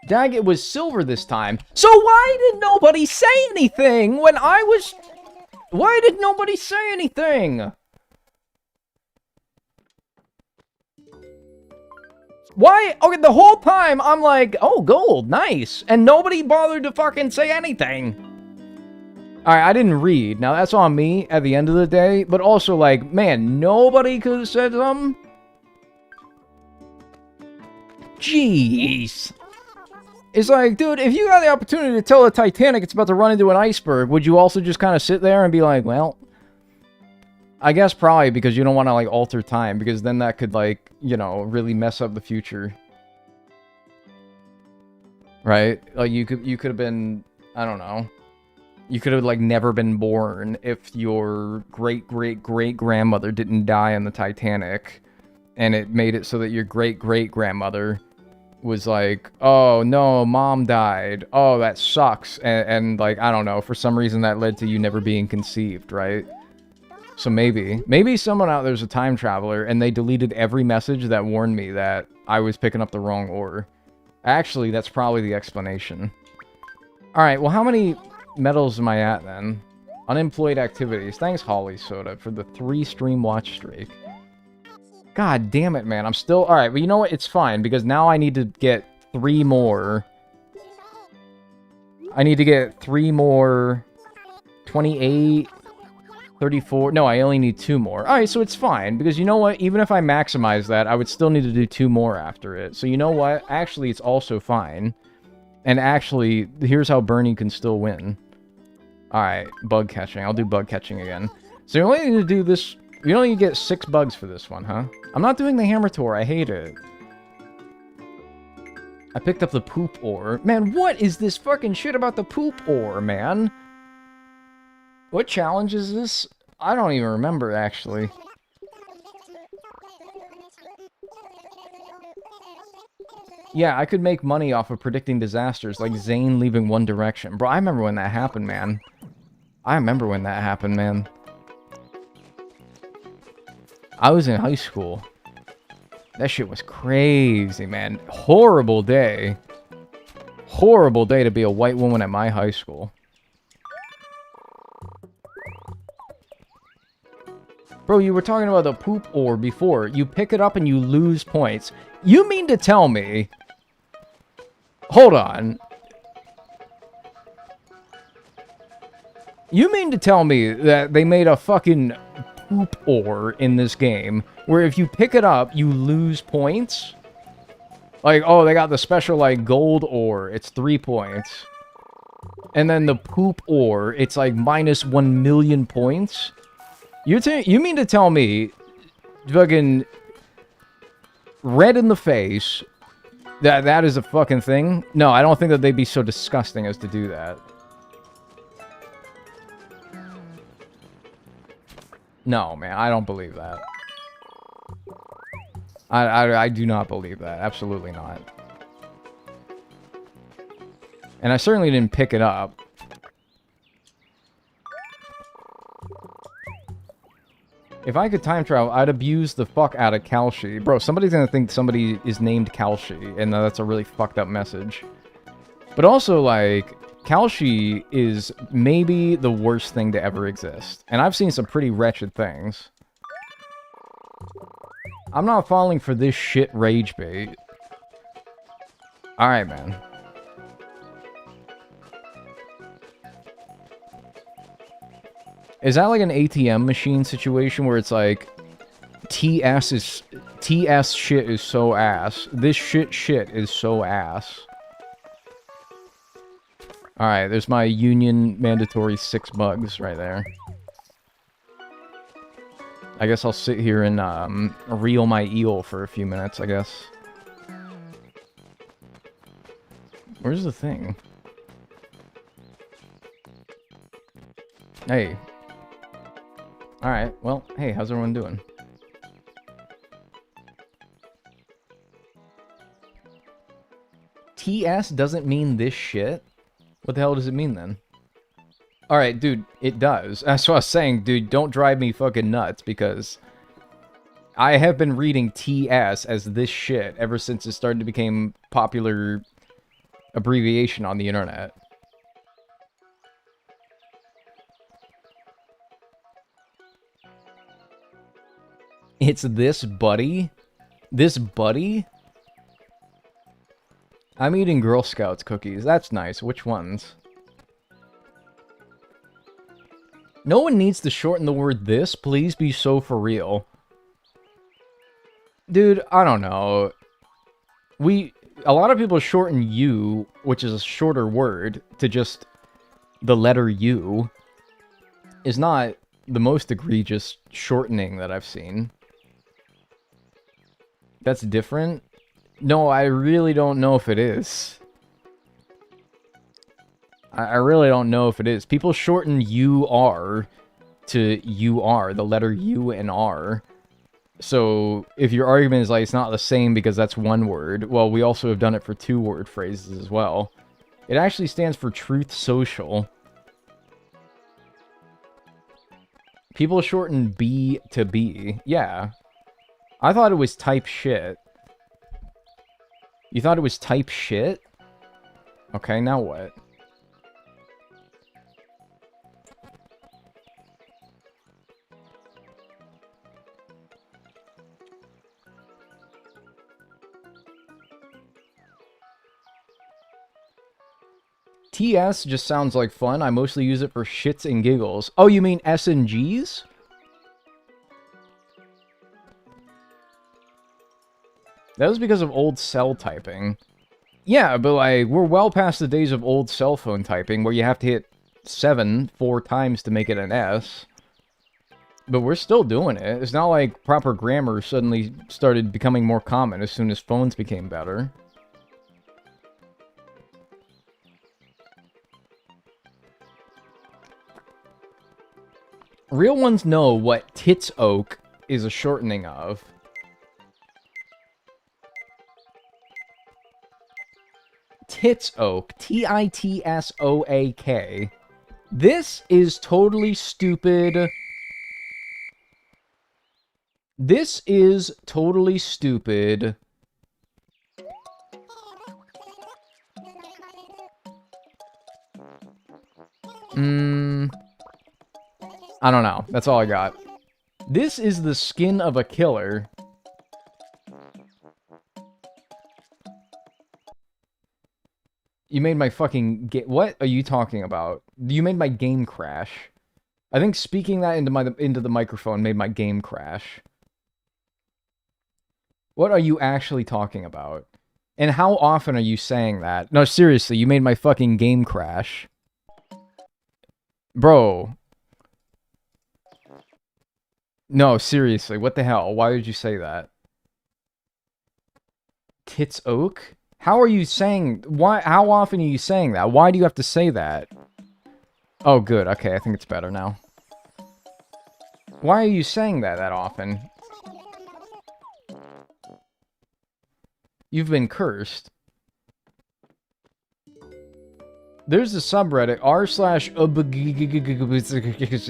Dag, it was silver this time. So why did nobody say anything when I was... Why did nobody say anything? Why? Okay, the whole time I'm like, oh, gold, nice. And nobody bothered to fucking say anything. Alright, I didn't read. Now, that's on me at the end of the day. But also, like, man, nobody could have said something? Jeez. It's like, dude, if you got the opportunity to tell the Titanic it's about to run into an iceberg, would you also just kind of sit there and be like, well... I guess probably because you don't want to, like, alter time. Because then that could, like, you know, really mess up the future. Right? Like, you could have been... I don't know. You could have, like, never been born if your great-great-great-grandmother didn't die on the Titanic. And it made it so that your great-great-grandmother was like, oh, no, mom died. Oh, that sucks. And, like, I don't know. For some reason, that led to you never being conceived, right? So maybe someone out there's a time traveler, and they deleted every message that warned me that I was picking up the wrong ore. Actually, that's probably the explanation. Alright, well, how many medals am I at, then? Unemployed activities. Thanks, Holly Soda, for the 3-stream watch streak. God damn it, man. I'm still... Alright, but you know what? It's fine, because now I need to get 3 more. I need to get 3 more... 28... 34... No, I only need 2 more. Alright, so it's fine, because you know what? Even if I maximize that, I would still need to do 2 more after it. So you know what? Actually, it's also fine. And actually, here's how Bernie can still win. Alright, bug catching. I'll do bug catching again. So you only need to do this... You only get 6 bugs for this one, huh? I'm not doing the hammer tour. I hate it. I picked up the poop ore. Man, what is this fucking shit about the poop ore, man? What challenge is this? I don't even remember, actually. Yeah, I could make money off of predicting disasters, like Zane leaving One Direction. Bro, I remember when that happened, man. I remember when that happened, man. I was in high school. That shit was crazy, man. Horrible day. Horrible day to be a white woman at my high school. Bro, you were talking about the poop ore before. You pick it up and you lose points. You mean to tell me... Hold on. You mean to tell me that they made a fucking poop ore in this game where if you pick it up, you lose points? Like, oh, they got the special, like, gold ore. It's 3 points. And then the poop ore, it's like minus 1 million points. You mean to tell me, fucking red in the face, that is a fucking thing? No, I don't think that they'd be so disgusting as to do that. No, man, I don't believe that. I do not believe that. Absolutely not. And I certainly didn't pick it up. If I could time travel, I'd abuse the fuck out of Kalshi. Bro, somebody's gonna think somebody is named Kalshi, and that's a really fucked up message. But also, like, Kalshi is maybe the worst thing to ever exist. And I've seen some pretty wretched things. I'm not falling for this shit rage bait. Alright, man. Is that like an ATM machine situation where it's like TS shit is so ass. This shit is so ass. Alright, there's my union mandatory 6 bugs right there. I guess I'll sit here and reel my eel for a few minutes, I guess. Where's the thing? Hey. Alright, well, hey, how's everyone doing? TS doesn't mean this shit? What the hell does it mean then? Alright, dude, it does. That's what I was saying, dude, don't drive me fucking nuts, because I have been reading TS as this shit ever since it started to become popular abbreviation on the internet. It's this buddy? This buddy? I'm eating Girl Scouts cookies. That's nice. Which ones? No one needs to shorten the word this. Please be so for real. Dude, I don't know. A lot of people shorten you, which is a shorter word, to just the letter U. Is not the most egregious shortening that I've seen. That's different? No, I really don't know if it is. I really don't know if it is. People shorten UR to UR, the letter U and R. So, if your argument is like, it's not the same because that's one word, well, we also have done it for 2-word phrases as well. It actually stands for Truth Social. People shorten B to B. Yeah. I thought it was type shit. You thought it was type shit? Okay, now what? TS just sounds like fun. I mostly use it for shits and giggles. Oh, you mean S and Gs? That was because of old cell typing. Yeah, but like, we're well past the days of old cell phone typing where you have to hit 7 4 times to make it an S. But we're still doing it. It's not like proper grammar suddenly started becoming more common as soon as phones became better. Real ones know what tits oak is a shortening of. Tits oak. T-I-T-S-O-A-K. This is totally stupid. This is totally stupid. I don't know. That's all I got. This is the skin of a killer. You made my fucking what are you talking about? You made my game crash. I think speaking that into the microphone made my game crash. What are you actually talking about? And how often are you saying that? No, seriously, you made my fucking game crash. Bro. No, seriously, what the hell? Why would you say that? Tits Oak? How are you saying... Why? How often are you saying that? Why do you have to say that? Oh, good. Okay, I think it's better now. Why are you saying that often? You've been cursed. There's a subreddit, r slash...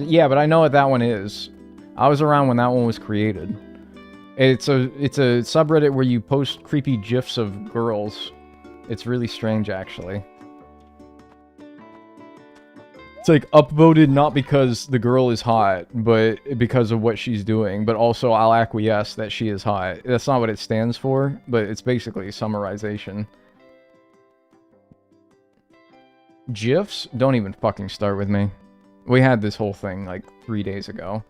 Yeah, but I know what that one is. I was around when that one was created. It's a subreddit where you post creepy gifs of girls. It's really strange, actually. It's like upvoted not because the girl is hot, but because of what she's doing. But also, I'll acquiesce that she is hot. That's not what it stands for, but it's basically a summarization. GIFs? Don't even fucking start with me. We had this whole thing like 3 days ago.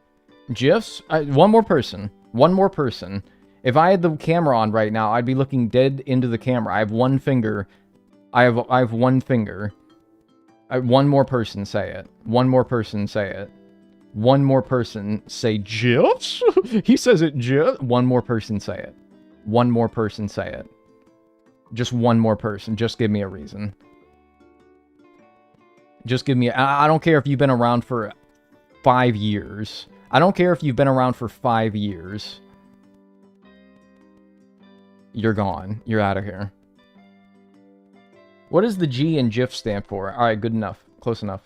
GIFs? One more person. One more person. If I had the camera on right now, I'd be looking dead into the camera. I have one finger. I have one finger. One more person say it. One more person say it. One more person say GIFs? He says it GIFs. One more person say it. One more person say it. Just one more person. Just give me a reason. Just give me... I don't care if you've been around for 5 years. I don't care if you've been around for 5 years. You're gone. You're out of here. What does the G in GIF stand for? Alright, good enough. Close enough.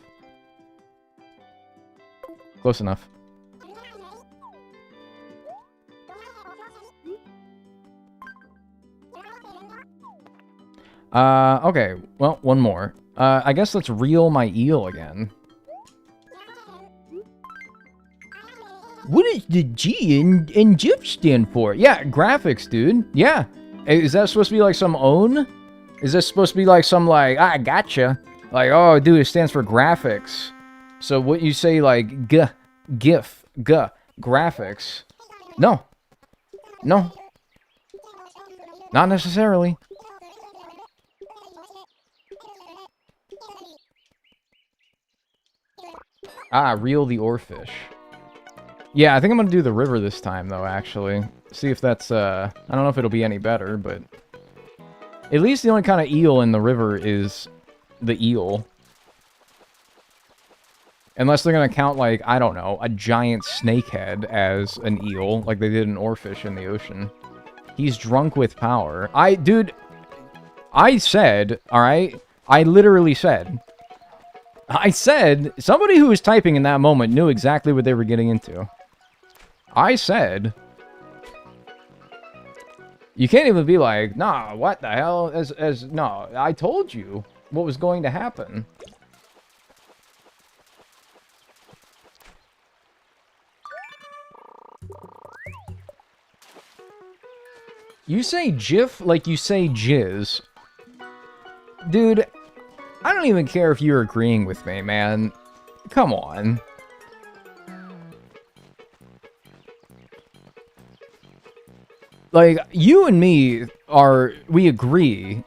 Close enough. Okay. Well, one more. I guess let's reel my eel again. What does the G in GIF stand for? Yeah, graphics, dude. Yeah. Is that supposed to be like some own? Is this supposed to be like some like, I gotcha? Like, oh, dude, it stands for graphics. So what you say like, GIF, graphics. No. No. Not necessarily. Reel the oarfish. Yeah, I think I'm gonna do the river this time, though, actually. See if that's, I don't know if it'll be any better, but... At least the only kind of eel in the river is the eel. Unless they're gonna count, like, I don't know, a giant snakehead as an eel, like they did an oarfish in the ocean. He's drunk with power. Dude, I said, alright? I literally said... I said, somebody who was typing in that moment knew exactly what they were getting into. I said... You can't even be like, nah, what the hell? No, I told you what was going to happen. You say GIF like you say jizz. Dude, I don't even care if you're agreeing with me, man. Come on. Like, you and me we agree,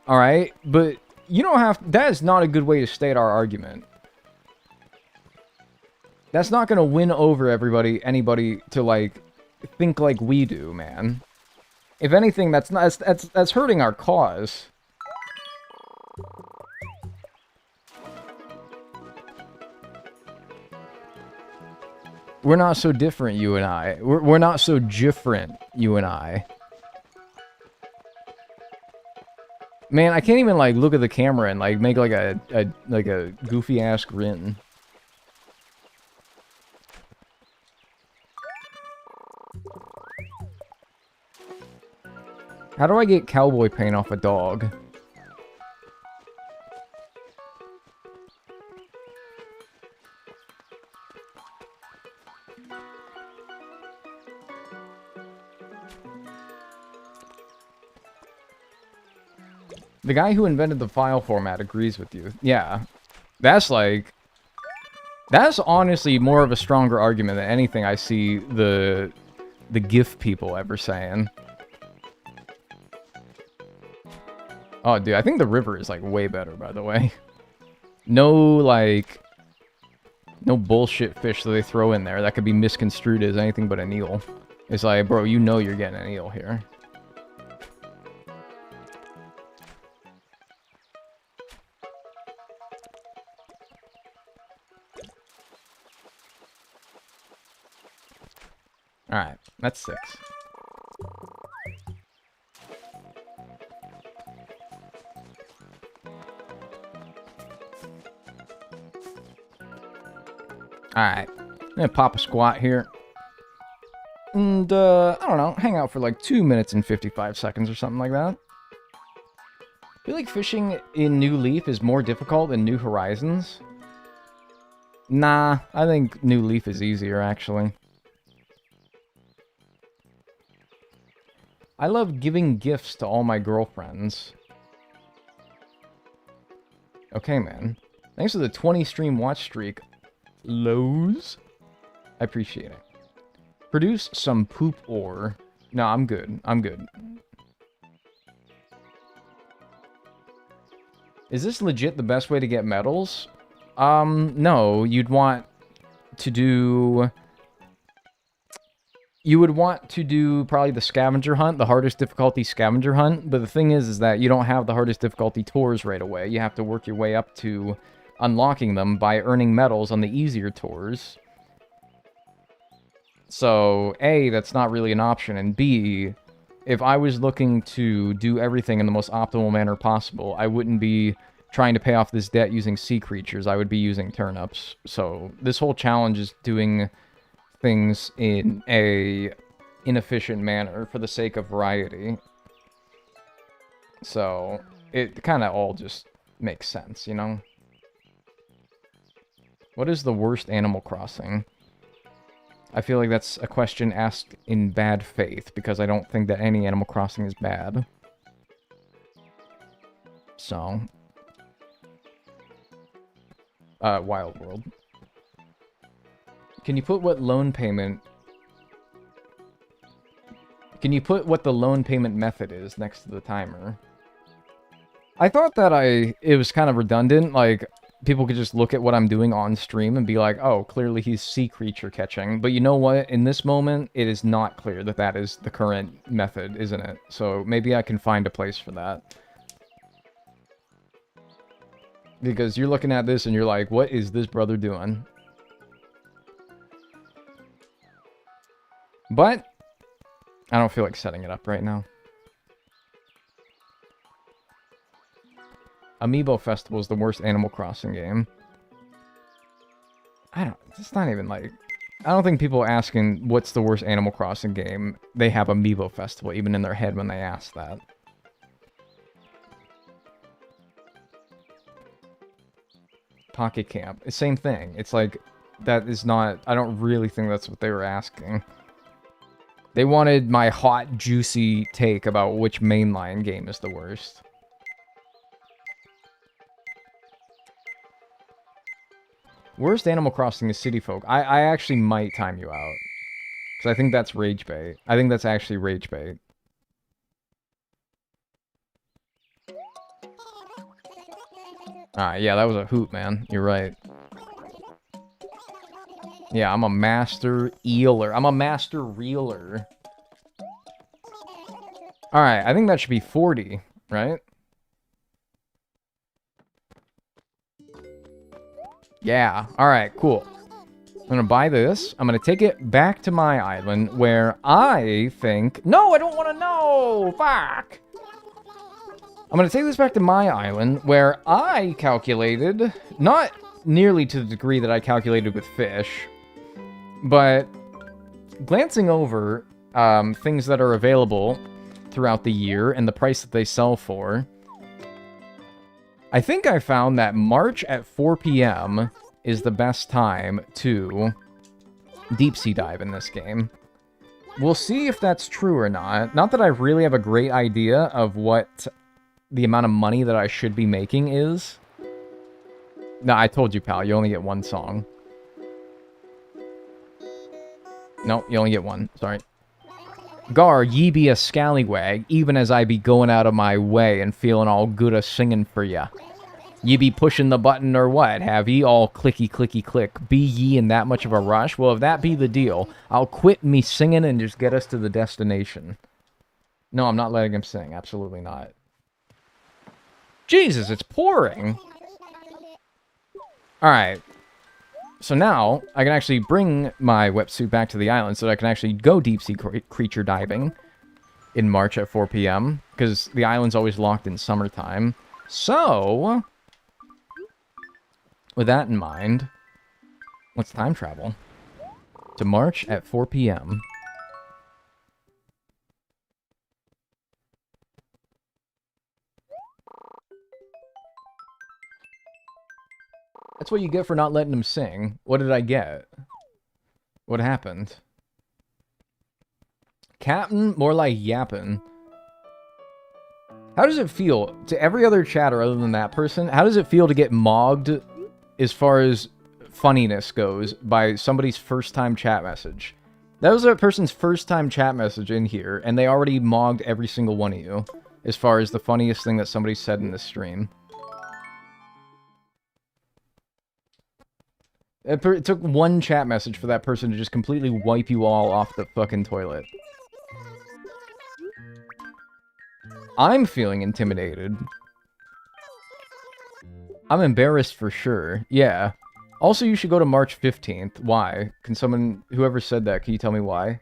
alright? But you don't have, that is not a good way to state our argument. That's not gonna win over anybody to, like, think like we do, man. If anything, that's hurting our cause. We're not so different, you and I. We're not so different, you and I. Man, I can't even, like, look at the camera and, like, make, like, a goofy-ass grin. How do I get cowboy paint off a dog? The guy who invented the file format agrees with you. Yeah. That's like... That's honestly more of a stronger argument than anything I see the GIF people ever saying. Oh, dude, I think the river is, like, way better, by the way. No, like... No bullshit fish that they throw in there that could be misconstrued as anything but an eel. It's like, bro, you know you're getting an eel here. Alright, that's 6. Alright, I'm gonna pop a squat here. And, I don't know, hang out for like 2 minutes and 55 seconds or something like that. I feel like fishing in New Leaf is more difficult than New Horizons. Nah, I think New Leaf is easier, actually. I love giving gifts to all my girlfriends. Okay, man. Thanks for the 20 stream watch streak. Lowe's? I appreciate it. Produce some poop ore. No, I'm good. I'm good. Is this legit the best way to get medals? No. You'd want to do... You would want to do probably the scavenger hunt, the hardest difficulty scavenger hunt. But the thing is that you don't have the hardest difficulty tours right away. You have to work your way up to unlocking them by earning medals on the easier tours. So, A, that's not really an option, and B, if I was looking to do everything in the most optimal manner possible, I wouldn't be trying to pay off this debt using sea creatures, I would be using turnips. So, this whole challenge is doing things in a inefficient manner for the sake of variety. So, it kind of all just makes sense, you know? What is the worst Animal Crossing? I feel like that's a question asked in bad faith, because I don't think that any Animal Crossing is bad. So. Wild World. Can you put what loan payment... Can you put what the loan payment method is next to the timer? I thought that it was kind of redundant, like... People could just look at what I'm doing on stream and be like, oh, clearly he's sea creature catching. But you know what? In this moment, it is not clear that that is the current method, isn't it? So maybe I can find a place for that. Because you're looking at this and you're like, what is this brother doing? But I don't feel like setting it up right now. Amiibo Festival is the worst Animal Crossing game. It's not even like... I don't think people asking what's the worst Animal Crossing game, they have Amiibo Festival even in their head when they ask that. Pocket Camp. Same thing. It's like, that is not... I don't really think that's what they were asking. They wanted my hot, juicy take about which mainline game is the worst. Worst Animal Crossing is City Folk. I actually might time you out. Because I think that's rage bait. I think that's actually rage bait. Yeah, that was a hoot, man. You're right. Yeah, I'm a master eeler. I'm a master reeler. Alright, I think that should be 40, right? Yeah, alright, cool. I'm gonna buy this. I'm gonna take it back to my island where I think... No, I don't want to know! Fuck! I'm gonna take this back to my island where I calculated, not nearly to the degree that I calculated with fish, but glancing over things that are available throughout the year and the price that they sell for, I think I found that March at 4 p.m. is the best time to deep sea dive in this game. We'll see if that's true or not. Not that I really have a great idea of what the amount of money that I should be making is. No, I told you, pal, you only get one song. No, you only get one. Sorry. Gar, ye be a scallywag, even as I be going out of my way and feeling all good a singing for ya. Ye be pushing the button or what? Have ye all clicky clicky click? Be ye in that much of a rush? Well, if that be the deal, I'll quit me singing and just get us to the destination. No, I'm not letting him sing. Absolutely not. Jesus, it's pouring. Alright. So now, I can actually bring my wetsuit back to the island so that I can actually go deep-sea creature diving in March at 4 p.m. Because the island's always locked in summertime. So, with that in mind, let's time travel to March at 4 p.m. That's what you get for not letting him sing. What did I get? What happened? Captain? More like yappin'. How does it feel, to every other chatter other than that person, how does it feel to get mogged as far as funniness goes by somebody's first-time chat message? That was a person's first-time chat message in here, and they already mogged every single one of you as far as the funniest thing that somebody said in this stream. It took one chat message for that person to just completely wipe you all off the fucking toilet. I'm feeling intimidated. I'm embarrassed for sure. Yeah. Also, you should go to March 15th. Why? Can someone... Whoever said that, can you tell me why?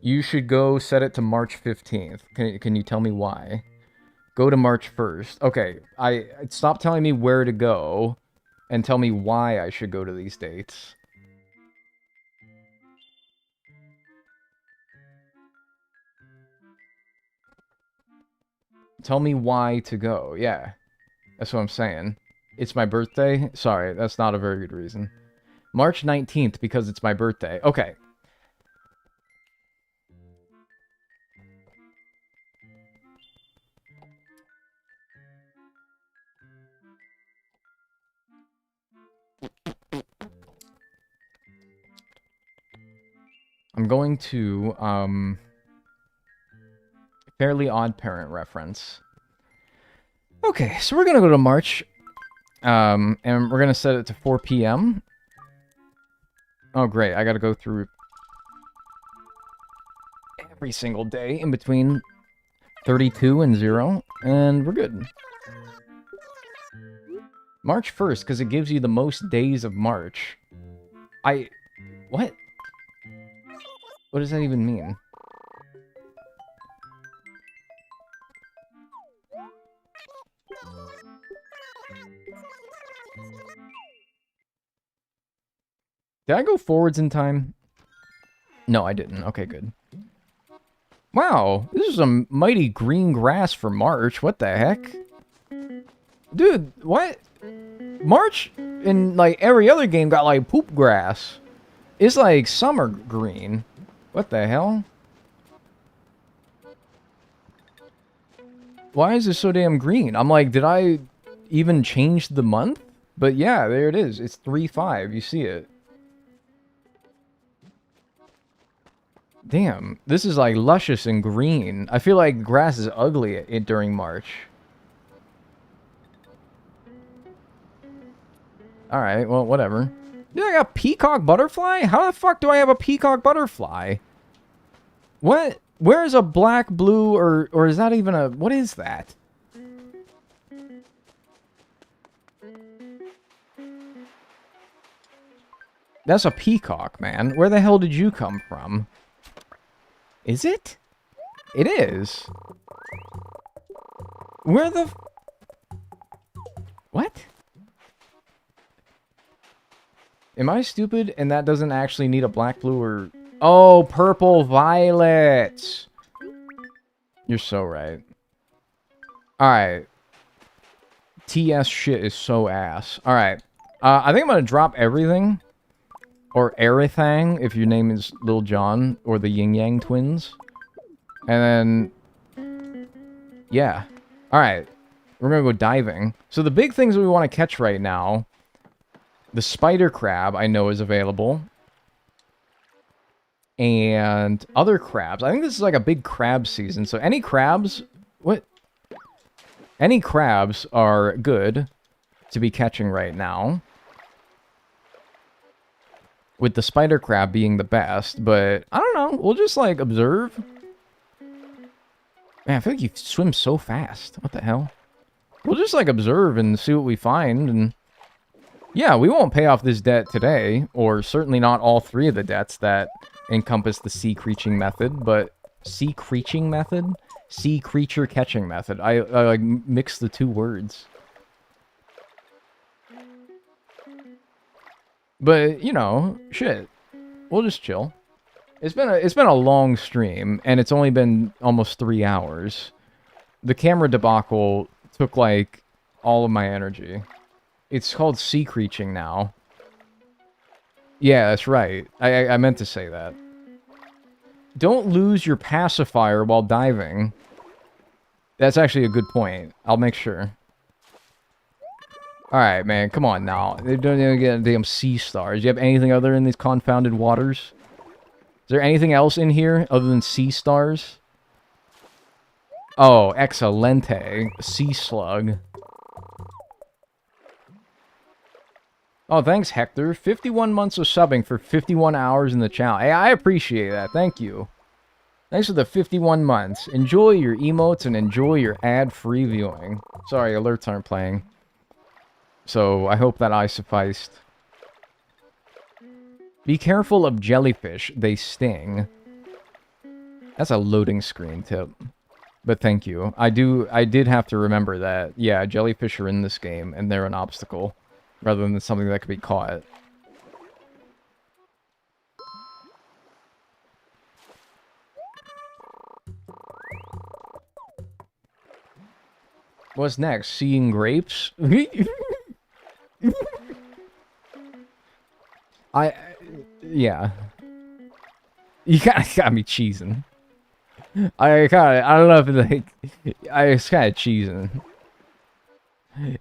You should go set it to March 15th. Can you tell me why? Go to March 1st. Okay, stop telling me where to go and tell me why I should go to these dates. Tell me why to go. Yeah, that's what I'm saying. It's my birthday? Sorry, that's not a very good reason. March 19th, because it's my birthday. Okay. I'm going to, Fairly Odd Parent reference. Okay, so we're gonna go to March, and we're gonna set it to 4 p.m. Oh, great, I gotta go through every single day in between 32 and 0, and we're good. March 1st, because it gives you the most days of March. What? What does that even mean? Did I go forwards in time? No, I didn't. Okay, good. Wow, this is some mighty green grass for March. What the heck? Dude, what? March in, like, every other game got, like, poop grass. It's, like, summer green. What the hell? Why is this so damn green? I'm like, did I even change the month? But yeah, there it is. It's 3/5. You see it. Damn, this is like luscious and green. I feel like grass is ugly during March. Alright, well, whatever. Dude, I got a peacock butterfly? How the fuck do I have a peacock butterfly? What? Where is a black, blue, or is that even a... What is that? That's a peacock, man. Where the hell did you come from? Is it? It is. Where the... What? Am I stupid and that doesn't actually need a black, blue, or... Oh, purple violet! You're so right. Alright. TS shit is so ass. Alright. I think I'm gonna drop everything. Or everything, if your name is Lil Jon, or the Yin Yang Twins. And then... Yeah. Alright. We're gonna go diving. So the big things we want to catch right now... The spider crab, I know, is available. And other crabs. I think this is like a big crab season. So any crabs... What? Any crabs are good to be catching right now. With the spider crab being the best, but I don't know. We'll just, like, observe. Man, I feel like you swim so fast. What the hell? We'll just, like, observe and see what we find, and... Yeah, we won't pay off this debt today, or certainly not all 3 of the debts that encompass the sea creature method, but... Sea creature method? Sea creature catching method. I like, mix the 2 words. But, you know, shit. We'll just chill. It's been a long stream, and it's only been almost 3 hours. The camera debacle took, like, all of my energy. It's called sea creature now. Yeah, that's right. I meant to say that. Don't lose your pacifier while diving. That's actually a good point. I'll make sure. Alright, man. Come on now. They don't even get damn sea stars. Do you have anything other in these confounded waters? Is there anything else in here other than sea stars? Oh, excelente. Sea slug. Oh, thanks, Hector. 51 months of subbing for 51 hours in the channel. Hey, I appreciate that. Thank you. Thanks for the 51 months. Enjoy your emotes and enjoy your ad-free viewing. Sorry, alerts aren't playing. So, I hope that I sufficed. Be careful of jellyfish. They sting. That's a loading screen tip. But thank you. I did have to remember that, yeah, jellyfish are in this game, and they're an obstacle. Rather than something that could be caught. What's next? Seeing grapes? Yeah. You got me cheesing. I don't know if it's like... It's kind of cheesing.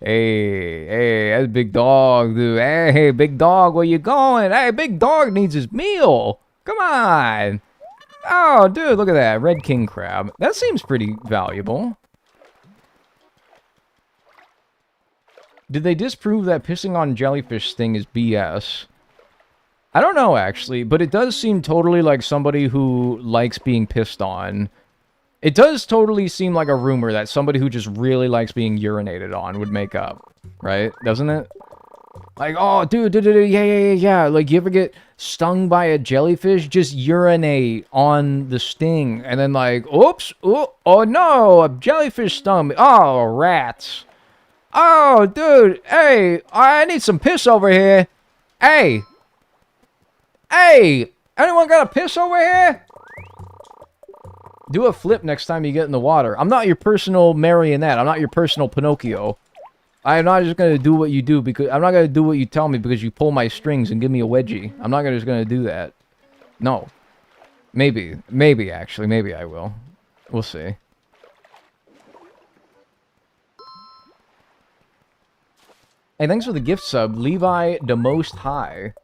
Hey, that's Big Dog, dude. Hey, Big Dog, where you going? Hey, Big Dog needs his meal. Come on. Oh, dude, look at that. Red king crab. That seems pretty valuable. Did they disprove that pissing on jellyfish sting is BS? I don't know, actually, but it does seem totally like somebody who likes being pissed on. It does totally seem like a rumor that somebody who just really likes being urinated on would make up, right? Doesn't it? Like, oh, dude, yeah. Like, you ever get stung by a jellyfish? Just urinate on the sting, and then like, oops, oh no, a jellyfish stung me. Oh, rats. Oh, dude, hey, I need some piss over here. Hey, anyone got a piss over here? Do a flip next time you get in the water. I'm not your personal marionette. I'm not your personal Pinocchio. I'm not just gonna do what you do because... I'm not gonna do what you tell me because you pull my strings and give me a wedgie. I'm not just gonna do that. No. Maybe. Maybe, actually. Maybe I will. We'll see. Hey, thanks for the gift sub. Levi the Most High.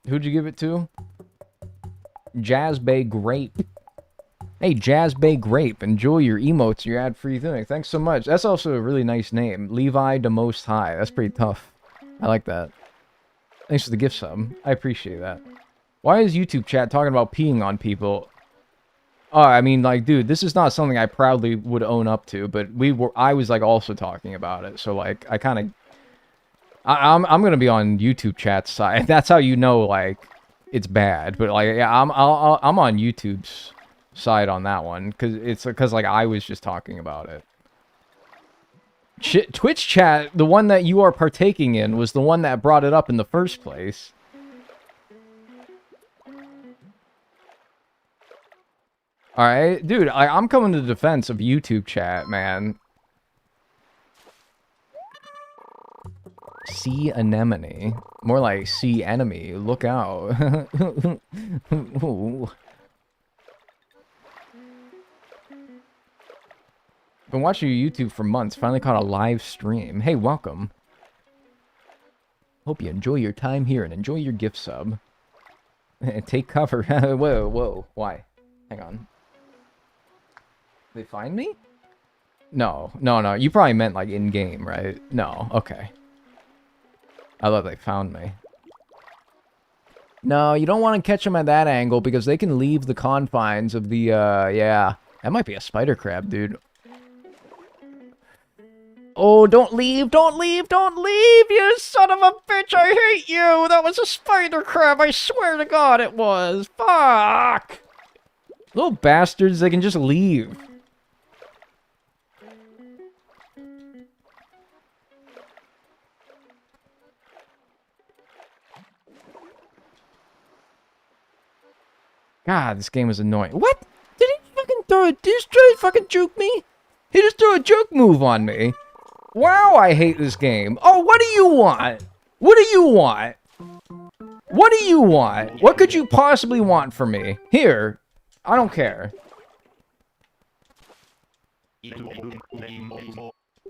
Who'd you give it to? Jazz Bay Grape. Hey, Jazz Bay Grape. Enjoy your emotes, your ad-free thing. Thanks so much. That's also a really nice name. Levi the Most High. That's pretty tough. I like that. Thanks for the gift sub. I appreciate that. Why is YouTube chat talking about peeing on people? Oh, I mean, like, dude, this is not something I proudly would own up to, but I was, like, also talking about it. So, like, I kind of... I'm gonna be on YouTube chat's side. That's how you know, like... It's bad, but like, yeah, I'm on YouTube's side on that one because like I was just talking about it. Twitch chat, the one that you are partaking in, was the one that brought it up in the first place. All right, dude, I'm coming to the defense of YouTube chat, man. Sea anemone. More like sea enemy. Look out. Been watching your YouTube for months. Finally caught a live stream. Hey, welcome. Hope you enjoy your time here and enjoy your gift sub. Take cover. Whoa. Why? Hang on. They find me? No, no, no. You probably meant like in-game, right? No, okay. I thought they found me. No, you don't want to catch them at that angle because they can leave the confines of the, yeah. That might be a spider crab, dude. Oh, don't leave, don't leave, don't leave, you son of a bitch, I hate you! That was a spider crab, I swear to God it was! Fuck! Little bastards, they can just leave. God, this game is annoying. What? Did he fucking throw a... Did he just fucking juke me? He just threw a juke move on me. Wow, I hate this game. Oh, what do you want? What do you want? What do you want? What could you possibly want from me? Here. I don't care.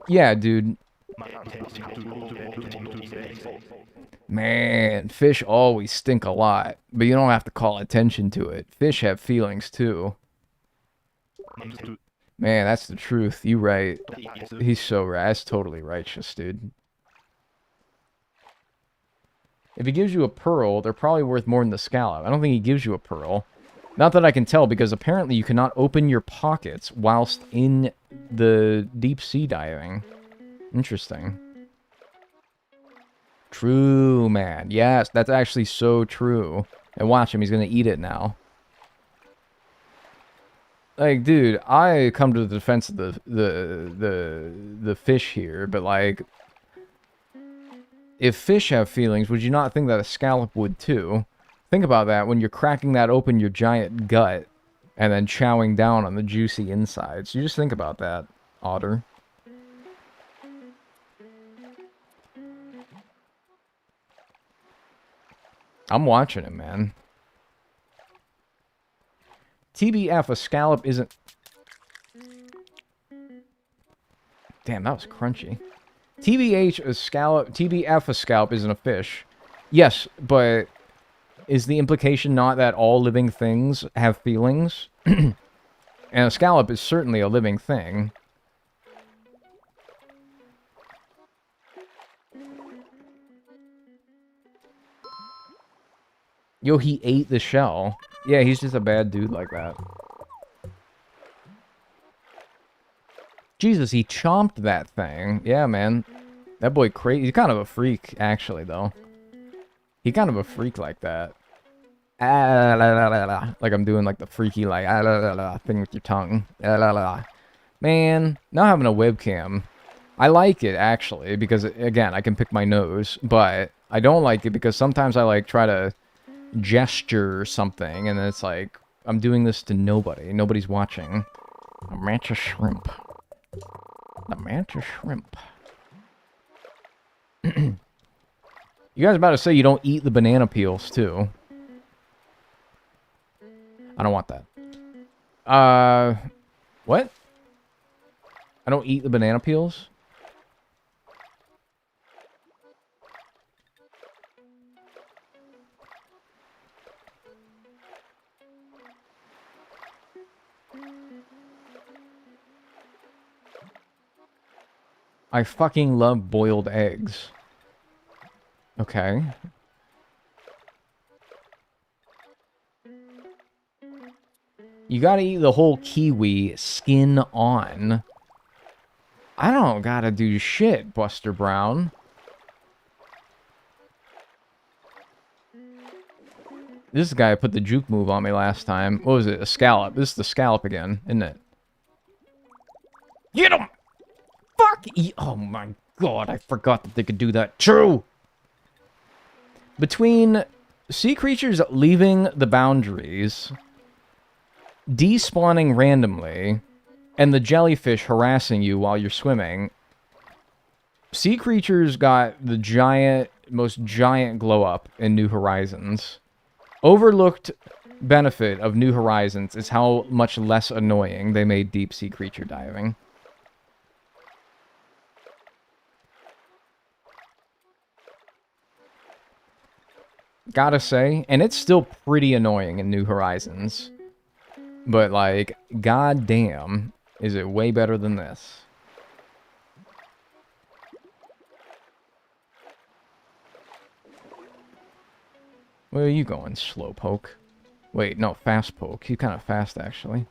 Yeah, dude. Man, fish always stink a lot, but you don't have to call attention to it. Fish have feelings too. Man, that's the truth. You right. He's so right. That's totally righteous, dude. If he gives you a pearl, they're probably worth more than the scallop. I don't think he gives you a pearl. Not that I can tell, because apparently you cannot open your pockets whilst in the deep sea diving. Interesting. True, man. Yes, that's actually so true. And watch him, he's gonna eat it now. Like, dude, I come to the defense of the fish here, but like, if fish have feelings, would you not think that a scallop would too? Think about that when you're cracking that open your giant gut and then chowing down on the juicy insides. You just think about that, otter. I'm watching it, man. TBF, a scallop isn't... Damn, that was crunchy. TBH, a scallop... TBF, a scallop isn't a fish. Yes, but is the implication not that all living things have feelings? And a scallop is certainly a living thing. Yo, he ate the shell. Yeah, he's just a bad dude like that. Jesus, he chomped that thing. Yeah, man. That boy crazy. He's kind of a freak, actually, though. He's kind of a freak like that. Ah, la, la, la, la. Like I'm doing like the freaky like ah, la, la, la, thing with your tongue. Ah, la, la, la. Man, now having a webcam. I like it, actually, because, again, I can pick my nose. But I don't like it because sometimes I, like, try to gesture something, and it's like, I'm doing this to nobody. Nobody's watching. A mantis shrimp. The mantis shrimp. You guys about to say you don't eat the banana peels, too. I don't want that. What? I don't eat the banana peels? I fucking love boiled eggs. Okay. You gotta eat the whole kiwi skin on. I don't gotta do shit, Buster Brown. This guy put the juke move on me last time. What was it? A scallop. This is the scallop again, isn't it? Get him! Fuck! Oh my god, I forgot that they could do that. True! Between sea creatures leaving the boundaries, despawning randomly, and the jellyfish harassing you while you're swimming, sea creatures got the most giant glow up in New Horizons. Overlooked benefit of New Horizons is how much less annoying they made deep sea creature diving. Gotta say, and it's still pretty annoying in New Horizons. But, like, goddamn. Is it way better than this? Where are you going, slowpoke? Wait, no, fast poke. He's kind of fast, actually.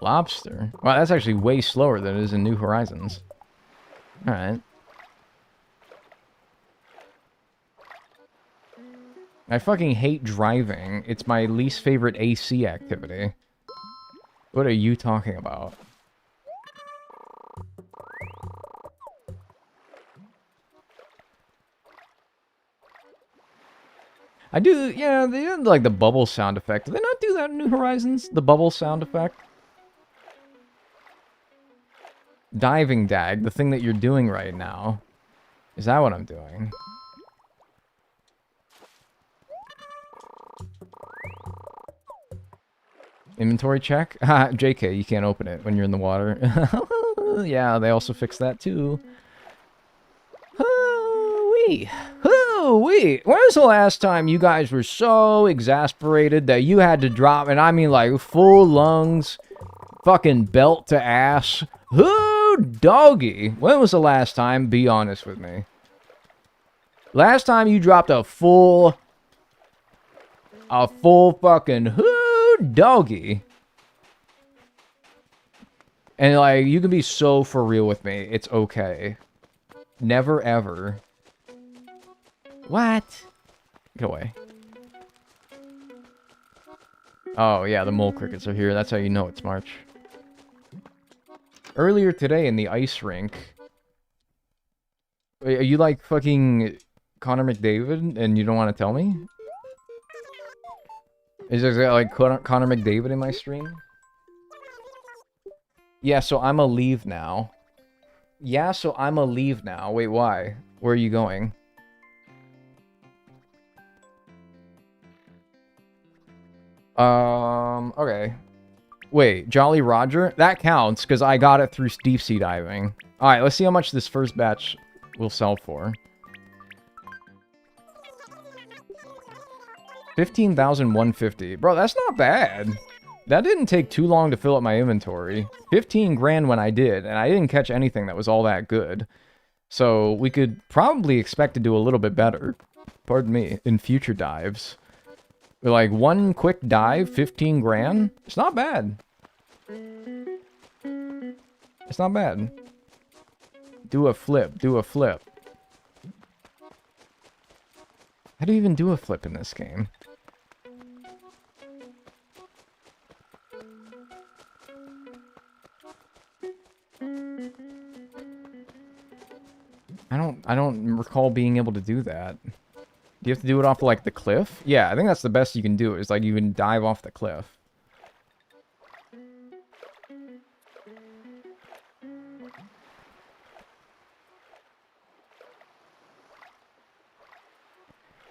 Lobster? Wow, that's actually way slower than it is in New Horizons. Alright. I fucking hate driving. It's my least favorite AC activity. What are you talking about? I do, yeah, they had like the bubble sound effect. Do they not do that in New Horizons? The bubble sound effect? Diving dag, the thing that you're doing right now. Is that what I'm doing? Inventory check? Haha, JK, you can't open it when you're in the water. Yeah, they also fixed that too. Hoo-wee. Hoo-wee. When was the last time you guys were so exasperated that you had to drop, and I mean like full lungs, fucking belt to ass? Hoo doggy. When was the last time? Be honest with me. Last time you dropped a full fucking hoo doggy. And like, you can be so for real with me. It's okay. Never ever. What? Get away. Oh yeah, the mole crickets are here. That's how you know it's March. Earlier today in the ice rink. Wait, are you like fucking Connor McDavid and you don't want to tell me? Is there like Connor McDavid in my stream? Yeah, so I'm a leave now. Yeah, so I'm a leave now. Wait, why? Where are you going? Okay. Wait, Jolly Roger? That counts, because I got it through deep sea diving. Alright, let's see how much this first batch will sell for. 15,150. Bro, that's not bad. That didn't take too long to fill up my inventory. 15 grand when I did, and I didn't catch anything that was all that good. So we could probably expect to do a little bit better, pardon me, in future dives. Like one quick dive, 15 grand? It's not bad. It's not bad. Do a flip, do a flip. How do you even do a flip in this game? I don't recall being able to do that. Do you have to do it off like the cliff? Yeah, I think that's the best you can do, is like you can dive off the cliff.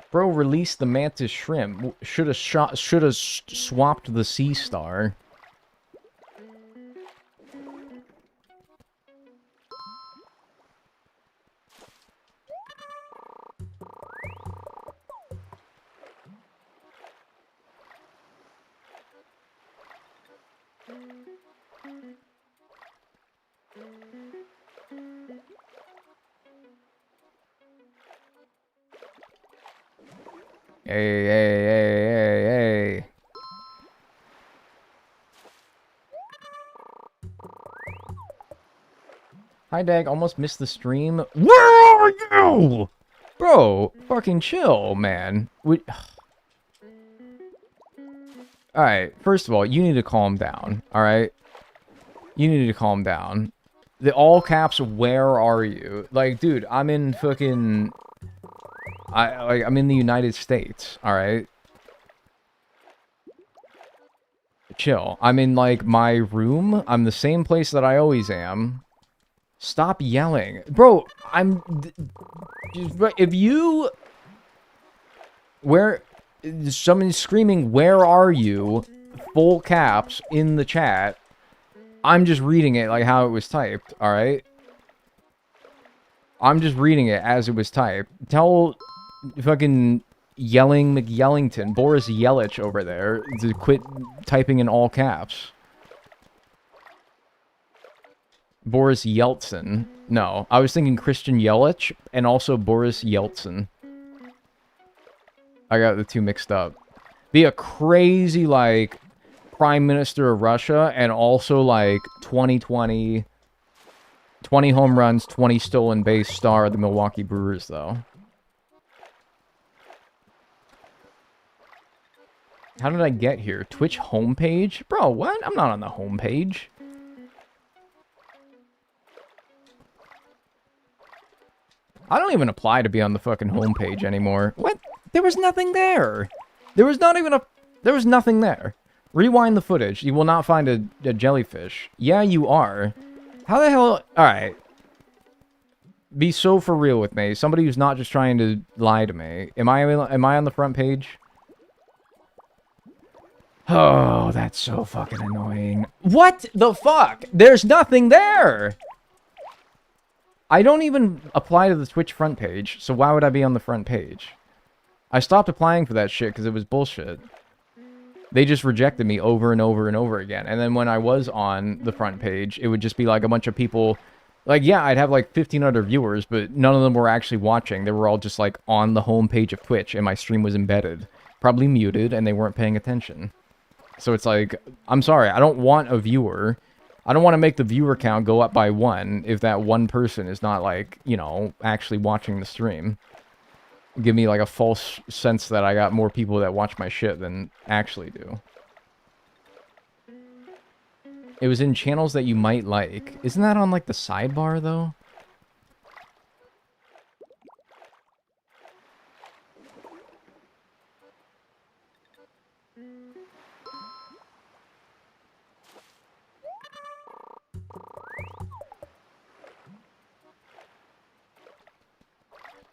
Bro, release the mantis shrimp. Should have swapped the sea star. Hey, hey, hey, hey, hey. Hi, Dag. Almost missed the stream. Where are you? Bro, fucking chill, man. Alright, first of all, you need to calm down, alright? You need to calm down. The all caps, where are you? Like, dude, I'm in fucking... I'm in the United States, alright? Chill. I'm in, like, my room. I'm the same place that I always am. Stop yelling. Bro, if you... Someone's screaming, where are you? Full caps in the chat. I'm just reading it like how it was typed, alright? I'm just reading it as it was typed. Tell fucking Yelling McYellington, Boris Yelich over there, to quit typing in all caps. Boris Yeltsin. No, I was thinking Christian Yelich and also Boris Yeltsin. I got the two mixed up. Be a crazy, like, Prime Minister of Russia and also, like, 2020 home runs, 20 stolen base star of the Milwaukee Brewers, though. How did I get here? Twitch homepage? Bro, what? I'm not on the homepage. I don't even apply to be on the fucking homepage anymore. What? There was nothing there. There was not even a... There was nothing there. Rewind the footage. You will not find a jellyfish. Yeah, you are. How the hell... Alright. Be so for real with me. Somebody who's not just trying to lie to me. Am I on the front page? Oh, that's so fucking annoying. What the fuck? There's nothing there! I don't even apply to the Twitch front page, so why would I be on the front page? I stopped applying for that shit because it was bullshit. They just rejected me over and over and over again. And then when I was on the front page, it would just be like a bunch of people... Like, yeah, I'd have like 15 other viewers, but none of them were actually watching. They were all just like on the home page of Twitch, and my stream was embedded. Probably muted, and they weren't paying attention. So it's like, I'm sorry, I don't want a viewer. I don't want to make the viewer count go up by 1 if that one person is not, like, you know, actually watching the stream. Give me, like, a false sense that I got more people that watch my shit than actually do. It was in channels that you might like. Isn't that on, like, the sidebar, though?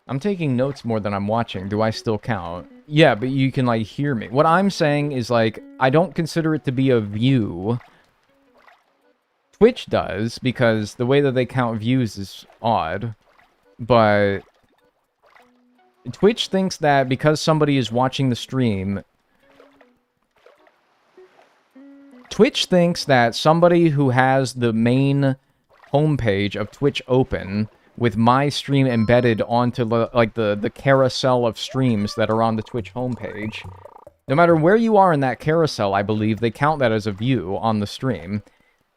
I'm taking notes more than I'm watching. Do I still count? Yeah, but you can, like, hear me. What I'm saying is, like, I don't consider it to be a view. Twitch does, because the way that they count views is odd. But Twitch thinks that because somebody is watching the stream... Twitch thinks that somebody who has the main homepage of Twitch open... with my stream embedded onto, like, the carousel of streams that are on the Twitch homepage. No matter where you are in that carousel, I believe, they count that as a view on the stream.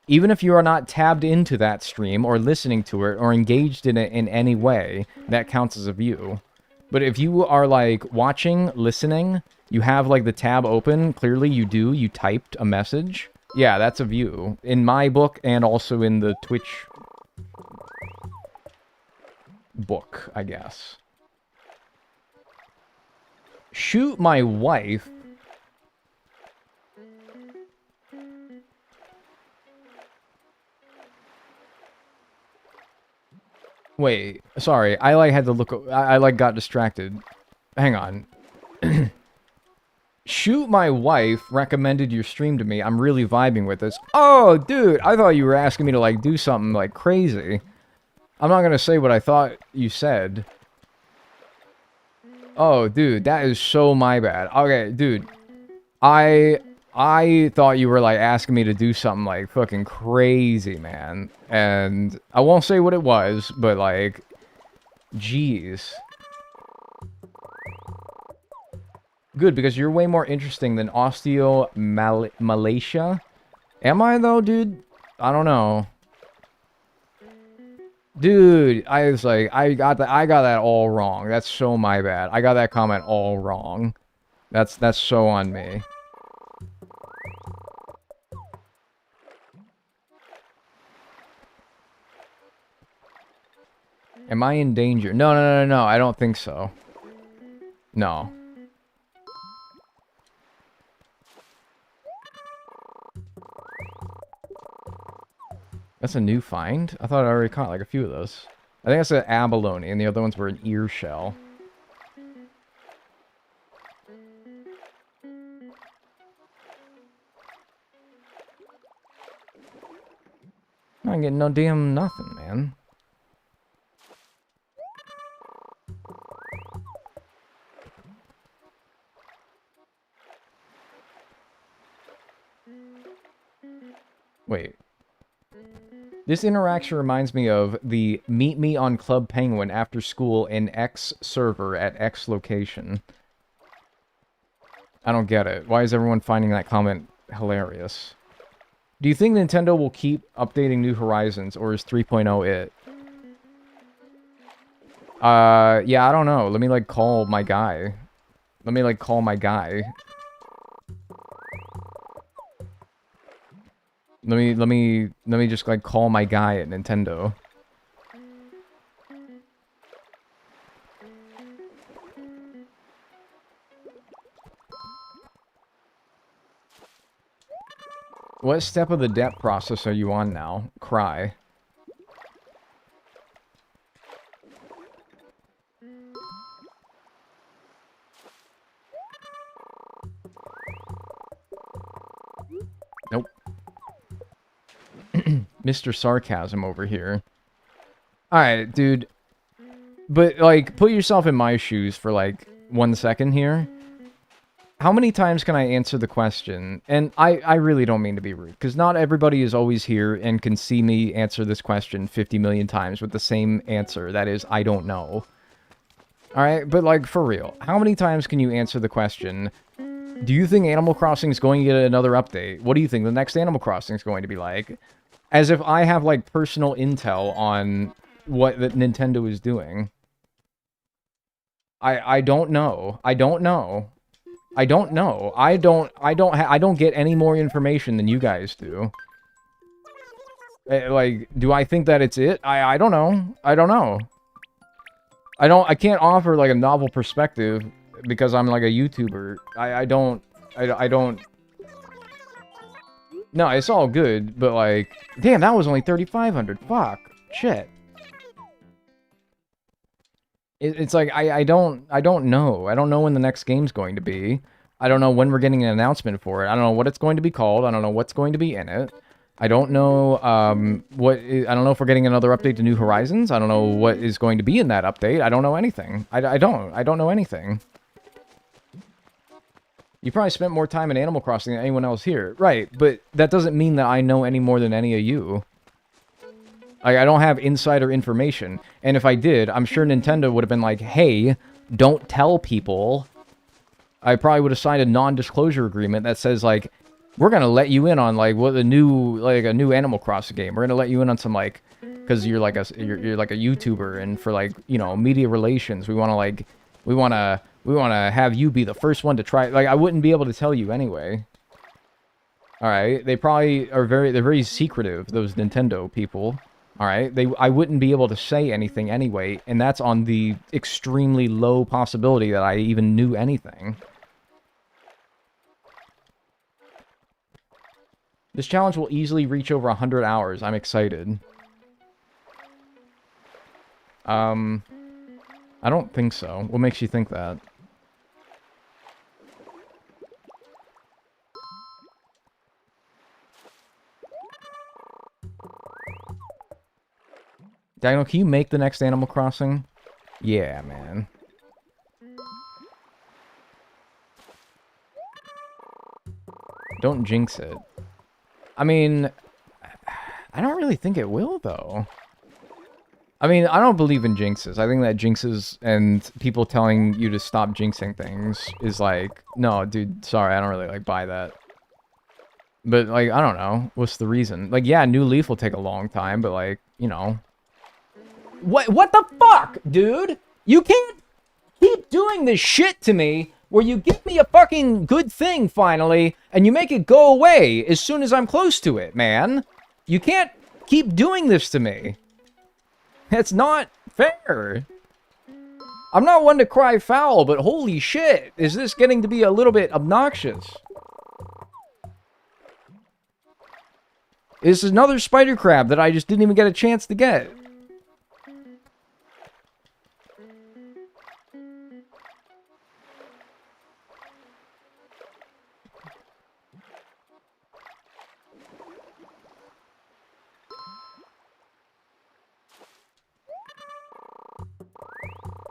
Even if you are not tabbed into that stream, or listening to it, or engaged in it in any way, that counts as a view. But if you are, like, watching, listening, you have, like, the tab open, clearly you do, you typed a message, yeah, that's a view. In my book, and also in the Twitch... book, I guess. Shoot my wife? Wait, sorry, I like had to look, I like got distracted. Hang on. Shoot my wife recommended your stream to me. I'm really vibing with this. Oh, dude, I thought you were asking me to, like, do something, like, crazy. I'm not gonna say what I thought you said. Oh, dude, that is so my bad. Okay, dude. I thought you were, like, asking me to do something, like, fucking crazy, man. And I won't say what it was, but, like, jeez. Good, because you're way more interesting than Malaysia. Am I, though, dude? I don't know. Dude, I was like, I got that all wrong. That's so my bad. I got that comment all wrong. That's so on me. Am I in danger? No, I don't think so. No. That's a new find? I thought I already caught like a few of those. I think that's an abalone, and the other ones were an ear shell. I ain't getting no damn nothing, man. Wait. This interaction reminds me of the meet me on Club Penguin after school in X server at X location. I don't get it. Why is everyone finding that comment hilarious? Do you think Nintendo will keep updating New Horizons, or is 3.0 it? Yeah, I don't know. Let me, like, call my guy. Let me, like, call my guy. Let me just, like, call my guy at Nintendo. What step of the debt process are you on now? Cry. Nope. Mr. Sarcasm over here. Alright, dude. But, like, put yourself in my shoes for, like, 1 second here. How many times can I answer the question? And I really don't mean to be rude, because not everybody is always here and can see me answer this question 50 million times with the same answer. That is, I don't know. Alright, but, like, for real. How many times can you answer the question, do you think Animal Crossing is going to get another update? What do you think the next Animal Crossing is going to be like? As if I have, like, personal intel on what the Nintendo is doing. I don't know. I don't know. I don't know. I don't get any more information than you guys do. Like, do I think that it's it? I don't know. I don't know. I can't offer, like, a novel perspective because I'm, like, a YouTuber. I don't... No, it's all good, but, like... Damn, that was only 3,500. Fuck. Shit. It's like, I don't know. I don't know when the next game's going to be. I don't know when we're getting an announcement for it. I don't know what it's going to be called. I don't know what's going to be in it. I don't know, I don't know if we're getting another update to New Horizons. I don't know what is going to be in that update. I don't know anything. I don't know anything. You probably spent more time in Animal Crossing than anyone else here. Right, but that doesn't mean that I know any more than any of you. Like, I don't have insider information. And if I did, I'm sure Nintendo would have been like, hey, don't tell people. I probably would have signed a non-disclosure agreement that says, like, we're gonna let you in on, like, what a new Animal Crossing game. We're gonna let you in on some, like, because you're like a YouTuber, and for, like, you know, media relations, we wanna have you be the first one to try. Like, I wouldn't be able to tell you anyway. All right, they probably are they're very secretive, those Nintendo people. All right, I wouldn't be able to say anything anyway, and that's on the extremely low possibility that I even knew anything. This challenge will easily reach over 100 hours. I'm excited. I don't think so. What makes you think that? Dagnel, can you make the next Animal Crossing? Yeah, man. Don't jinx it. I mean, I don't really think it will, though. I mean, I don't believe in jinxes. I think that jinxes and people telling you to stop jinxing things is like, no, dude, sorry, I don't really, like, buy that. But, like, I don't know. What's the reason? Like, yeah, New Leaf will take a long time, but, like, you know. What the fuck, dude? You can't keep doing this shit to me where you give me a fucking good thing, finally, and you make it go away as soon as I'm close to it, man. You can't keep doing this to me. It's not fair. I'm not one to cry foul, but holy shit, is this getting to be a little bit obnoxious? This is another spider crab that I just didn't even get a chance to get.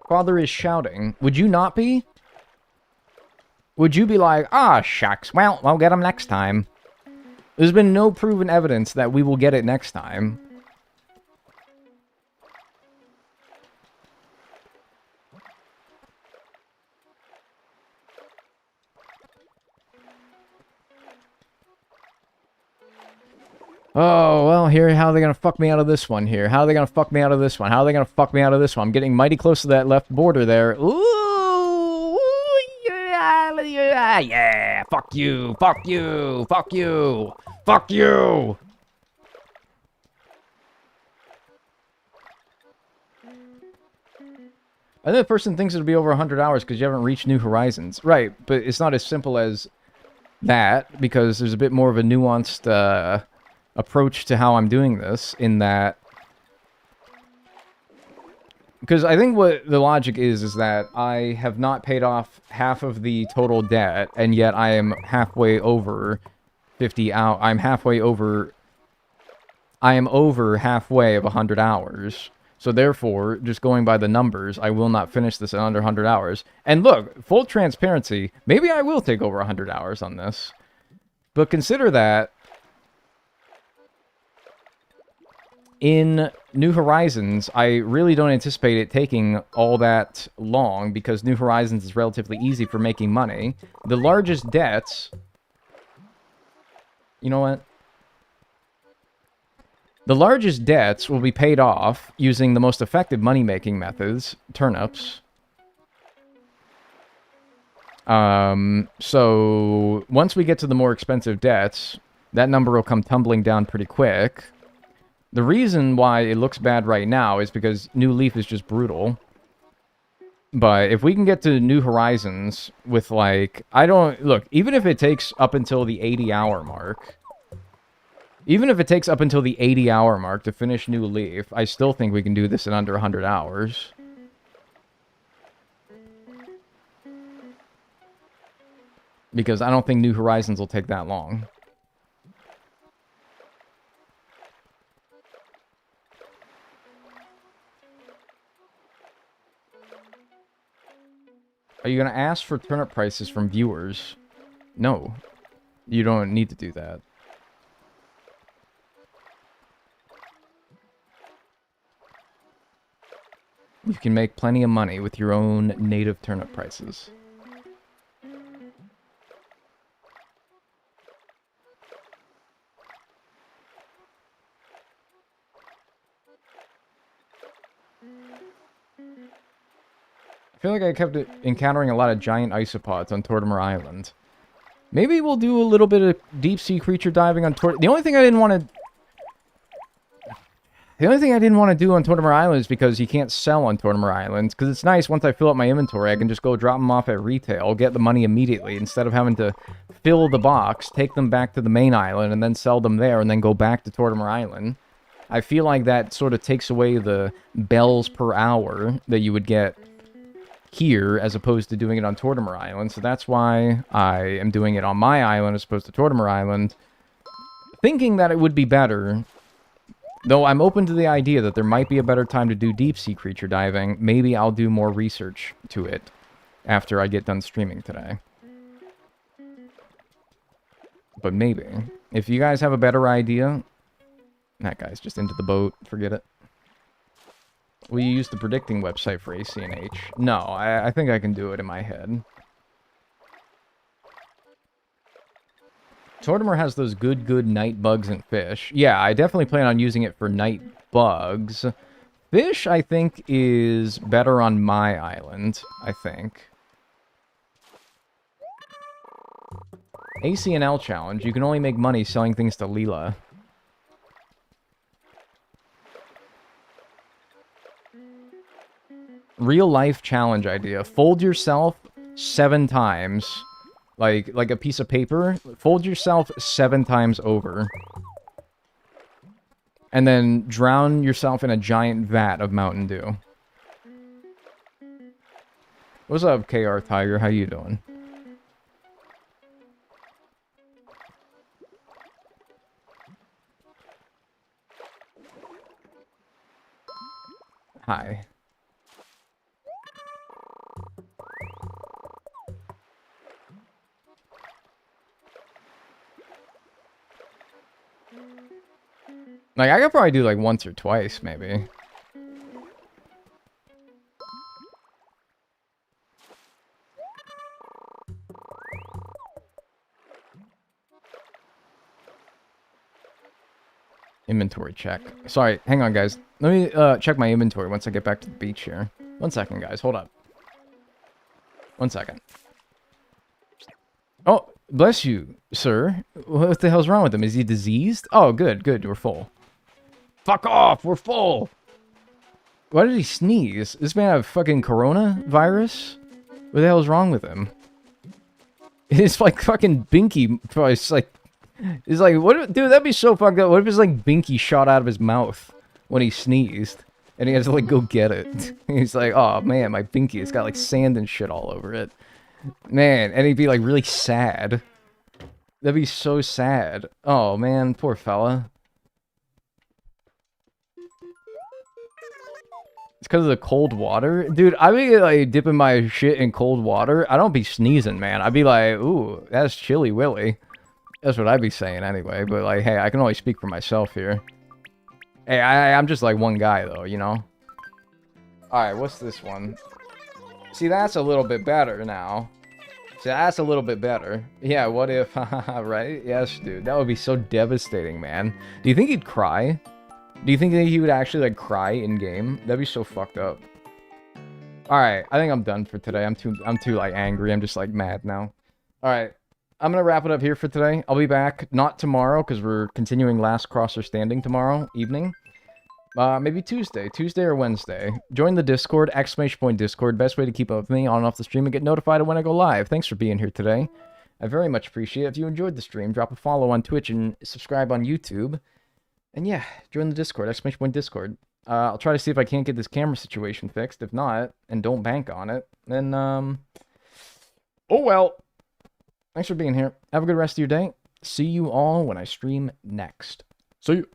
Father is shouting. Would you not be? Would you be like, ah, shucks, well, we'll get him next time? There's been no proven evidence that we will get it next time. Oh, well, here, how are they gonna fuck me out of this one here? How are they gonna fuck me out of this one? How are they gonna fuck me out of this one? I'm getting mighty close to that left border there. Ooh, yeah, fuck you, fuck you, fuck you, fuck you. I think the person thinks it'll be over 100 hours because you haven't reached New Horizons. Right, but it's not as simple as that, because there's a bit more of a nuanced approach to how I'm doing this, in that... Because I think what the logic is that I have not paid off half of the total debt, and yet I am halfway over 50 hours. I am over halfway of 100 hours. So therefore, just going by the numbers, I will not finish this in under 100 hours. And look, full transparency, maybe I will take over 100 hours on this. But consider that in New Horizons, I really don't anticipate it taking all that long, because New Horizons is relatively easy for making money. The largest debts... You know what? The largest debts will be paid off using the most effective money-making methods, turnips. So once we get to the more expensive debts, that number will come tumbling down pretty quick. The reason why it looks bad right now is because New Leaf is just brutal. But if we can get to New Horizons with, like... Look, even if it takes up until the 80-hour mark... Even if it takes up until the 80-hour mark to finish New Leaf, I still think we can do this in under 100 hours. Because I don't think New Horizons will take that long. Are you going to ask for turnip prices from viewers? No. You don't need to do that. You can make plenty of money with your own native turnip prices. I feel like I kept encountering a lot of giant isopods on Tortimer Island. Maybe we'll do a little bit of deep-sea creature diving on Tortimer... The only thing I didn't want to do on Tortimer Island is because you can't sell on Tortimer Island. Because it's nice, once I fill up my inventory, I can just go drop them off at retail, get the money immediately, instead of having to fill the box, take them back to the main island, and then sell them there, and then go back to Tortimer Island. I feel like that sort of takes away the bells per hour that you would get here, as opposed to doing it on Tortimer Island. So that's why I am doing it on my island as opposed to Tortimer Island, thinking that it would be better. Though I'm open to the idea that there might be a better time to do deep-sea creature diving. Maybe I'll do more research to it after I get done streaming today. But maybe. If you guys have a better idea... That guy's just into the boat. Forget it. Will you use the predicting website for ACNH? No, I think I can do it in my head. Tortimer has those good night bugs and fish. Yeah, I definitely plan on using it for night bugs. Fish, I think, is better on my island, I think. ACNL challenge. You can only make money selling things to Leela. Real life challenge idea. Fold yourself 7 times. Like a piece of paper. Fold yourself 7 times over. And then drown yourself in a giant vat of Mountain Dew. What's up, KR Tiger? How you doing? Hi. Like, I could probably do, like, once or twice, maybe. Inventory check. Sorry, hang on, guys. Let me check my inventory once I get back to the beach here. 1 second, guys. Hold up. 1 second. Oh, bless you, sir. What the hell's wrong with him? Is he diseased? Oh, good, good. We're full. Fuck off! We're full! Why did he sneeze? This man have fucking coronavirus? What the hell's wrong with him? It's like fucking Binky. It's like, what if, dude, that'd be so fucked up. What if it's like Binky shot out of his mouth when he sneezed? And he has to like go get it. He's like, oh man, my Binky, it's got like sand and shit all over it. Man, and he'd be like really sad. That'd be so sad. Oh man, poor fella. It's because of the cold water? Dude, I be like dipping my shit in cold water. I don't be sneezing, man. I'd be like, ooh, that's chilly willy. That's what I'd be saying anyway. But like, hey, I can only speak for myself here. Hey, I'm just like one guy though, you know? Alright, what's this one? See, that's a little bit better now. See, that's a little bit better. Yeah, what if, right? Yes, dude. That would be so devastating, man. Do you think he'd cry? Do you think that he would actually, like, cry in-game? That'd be so fucked up. Alright, I think I'm done for today. I'm too, like, angry. I'm just, like, mad now. Alright, I'm gonna wrap it up here for today. I'll be back, not tomorrow, because we're continuing Last Crosser Standing tomorrow evening. Maybe Tuesday or Wednesday. Join the Discord, !Discord. Best way to keep up with me on and off the stream and get notified when I go live. Thanks for being here today. I very much appreciate it. If you enjoyed the stream, drop a follow on Twitch and subscribe on YouTube. And yeah, join the Discord, !Discord. I'll try to see if I can't get this camera situation fixed. If not, and don't bank on it, then, oh well. Thanks for being here. Have a good rest of your day. See you all when I stream next. See you.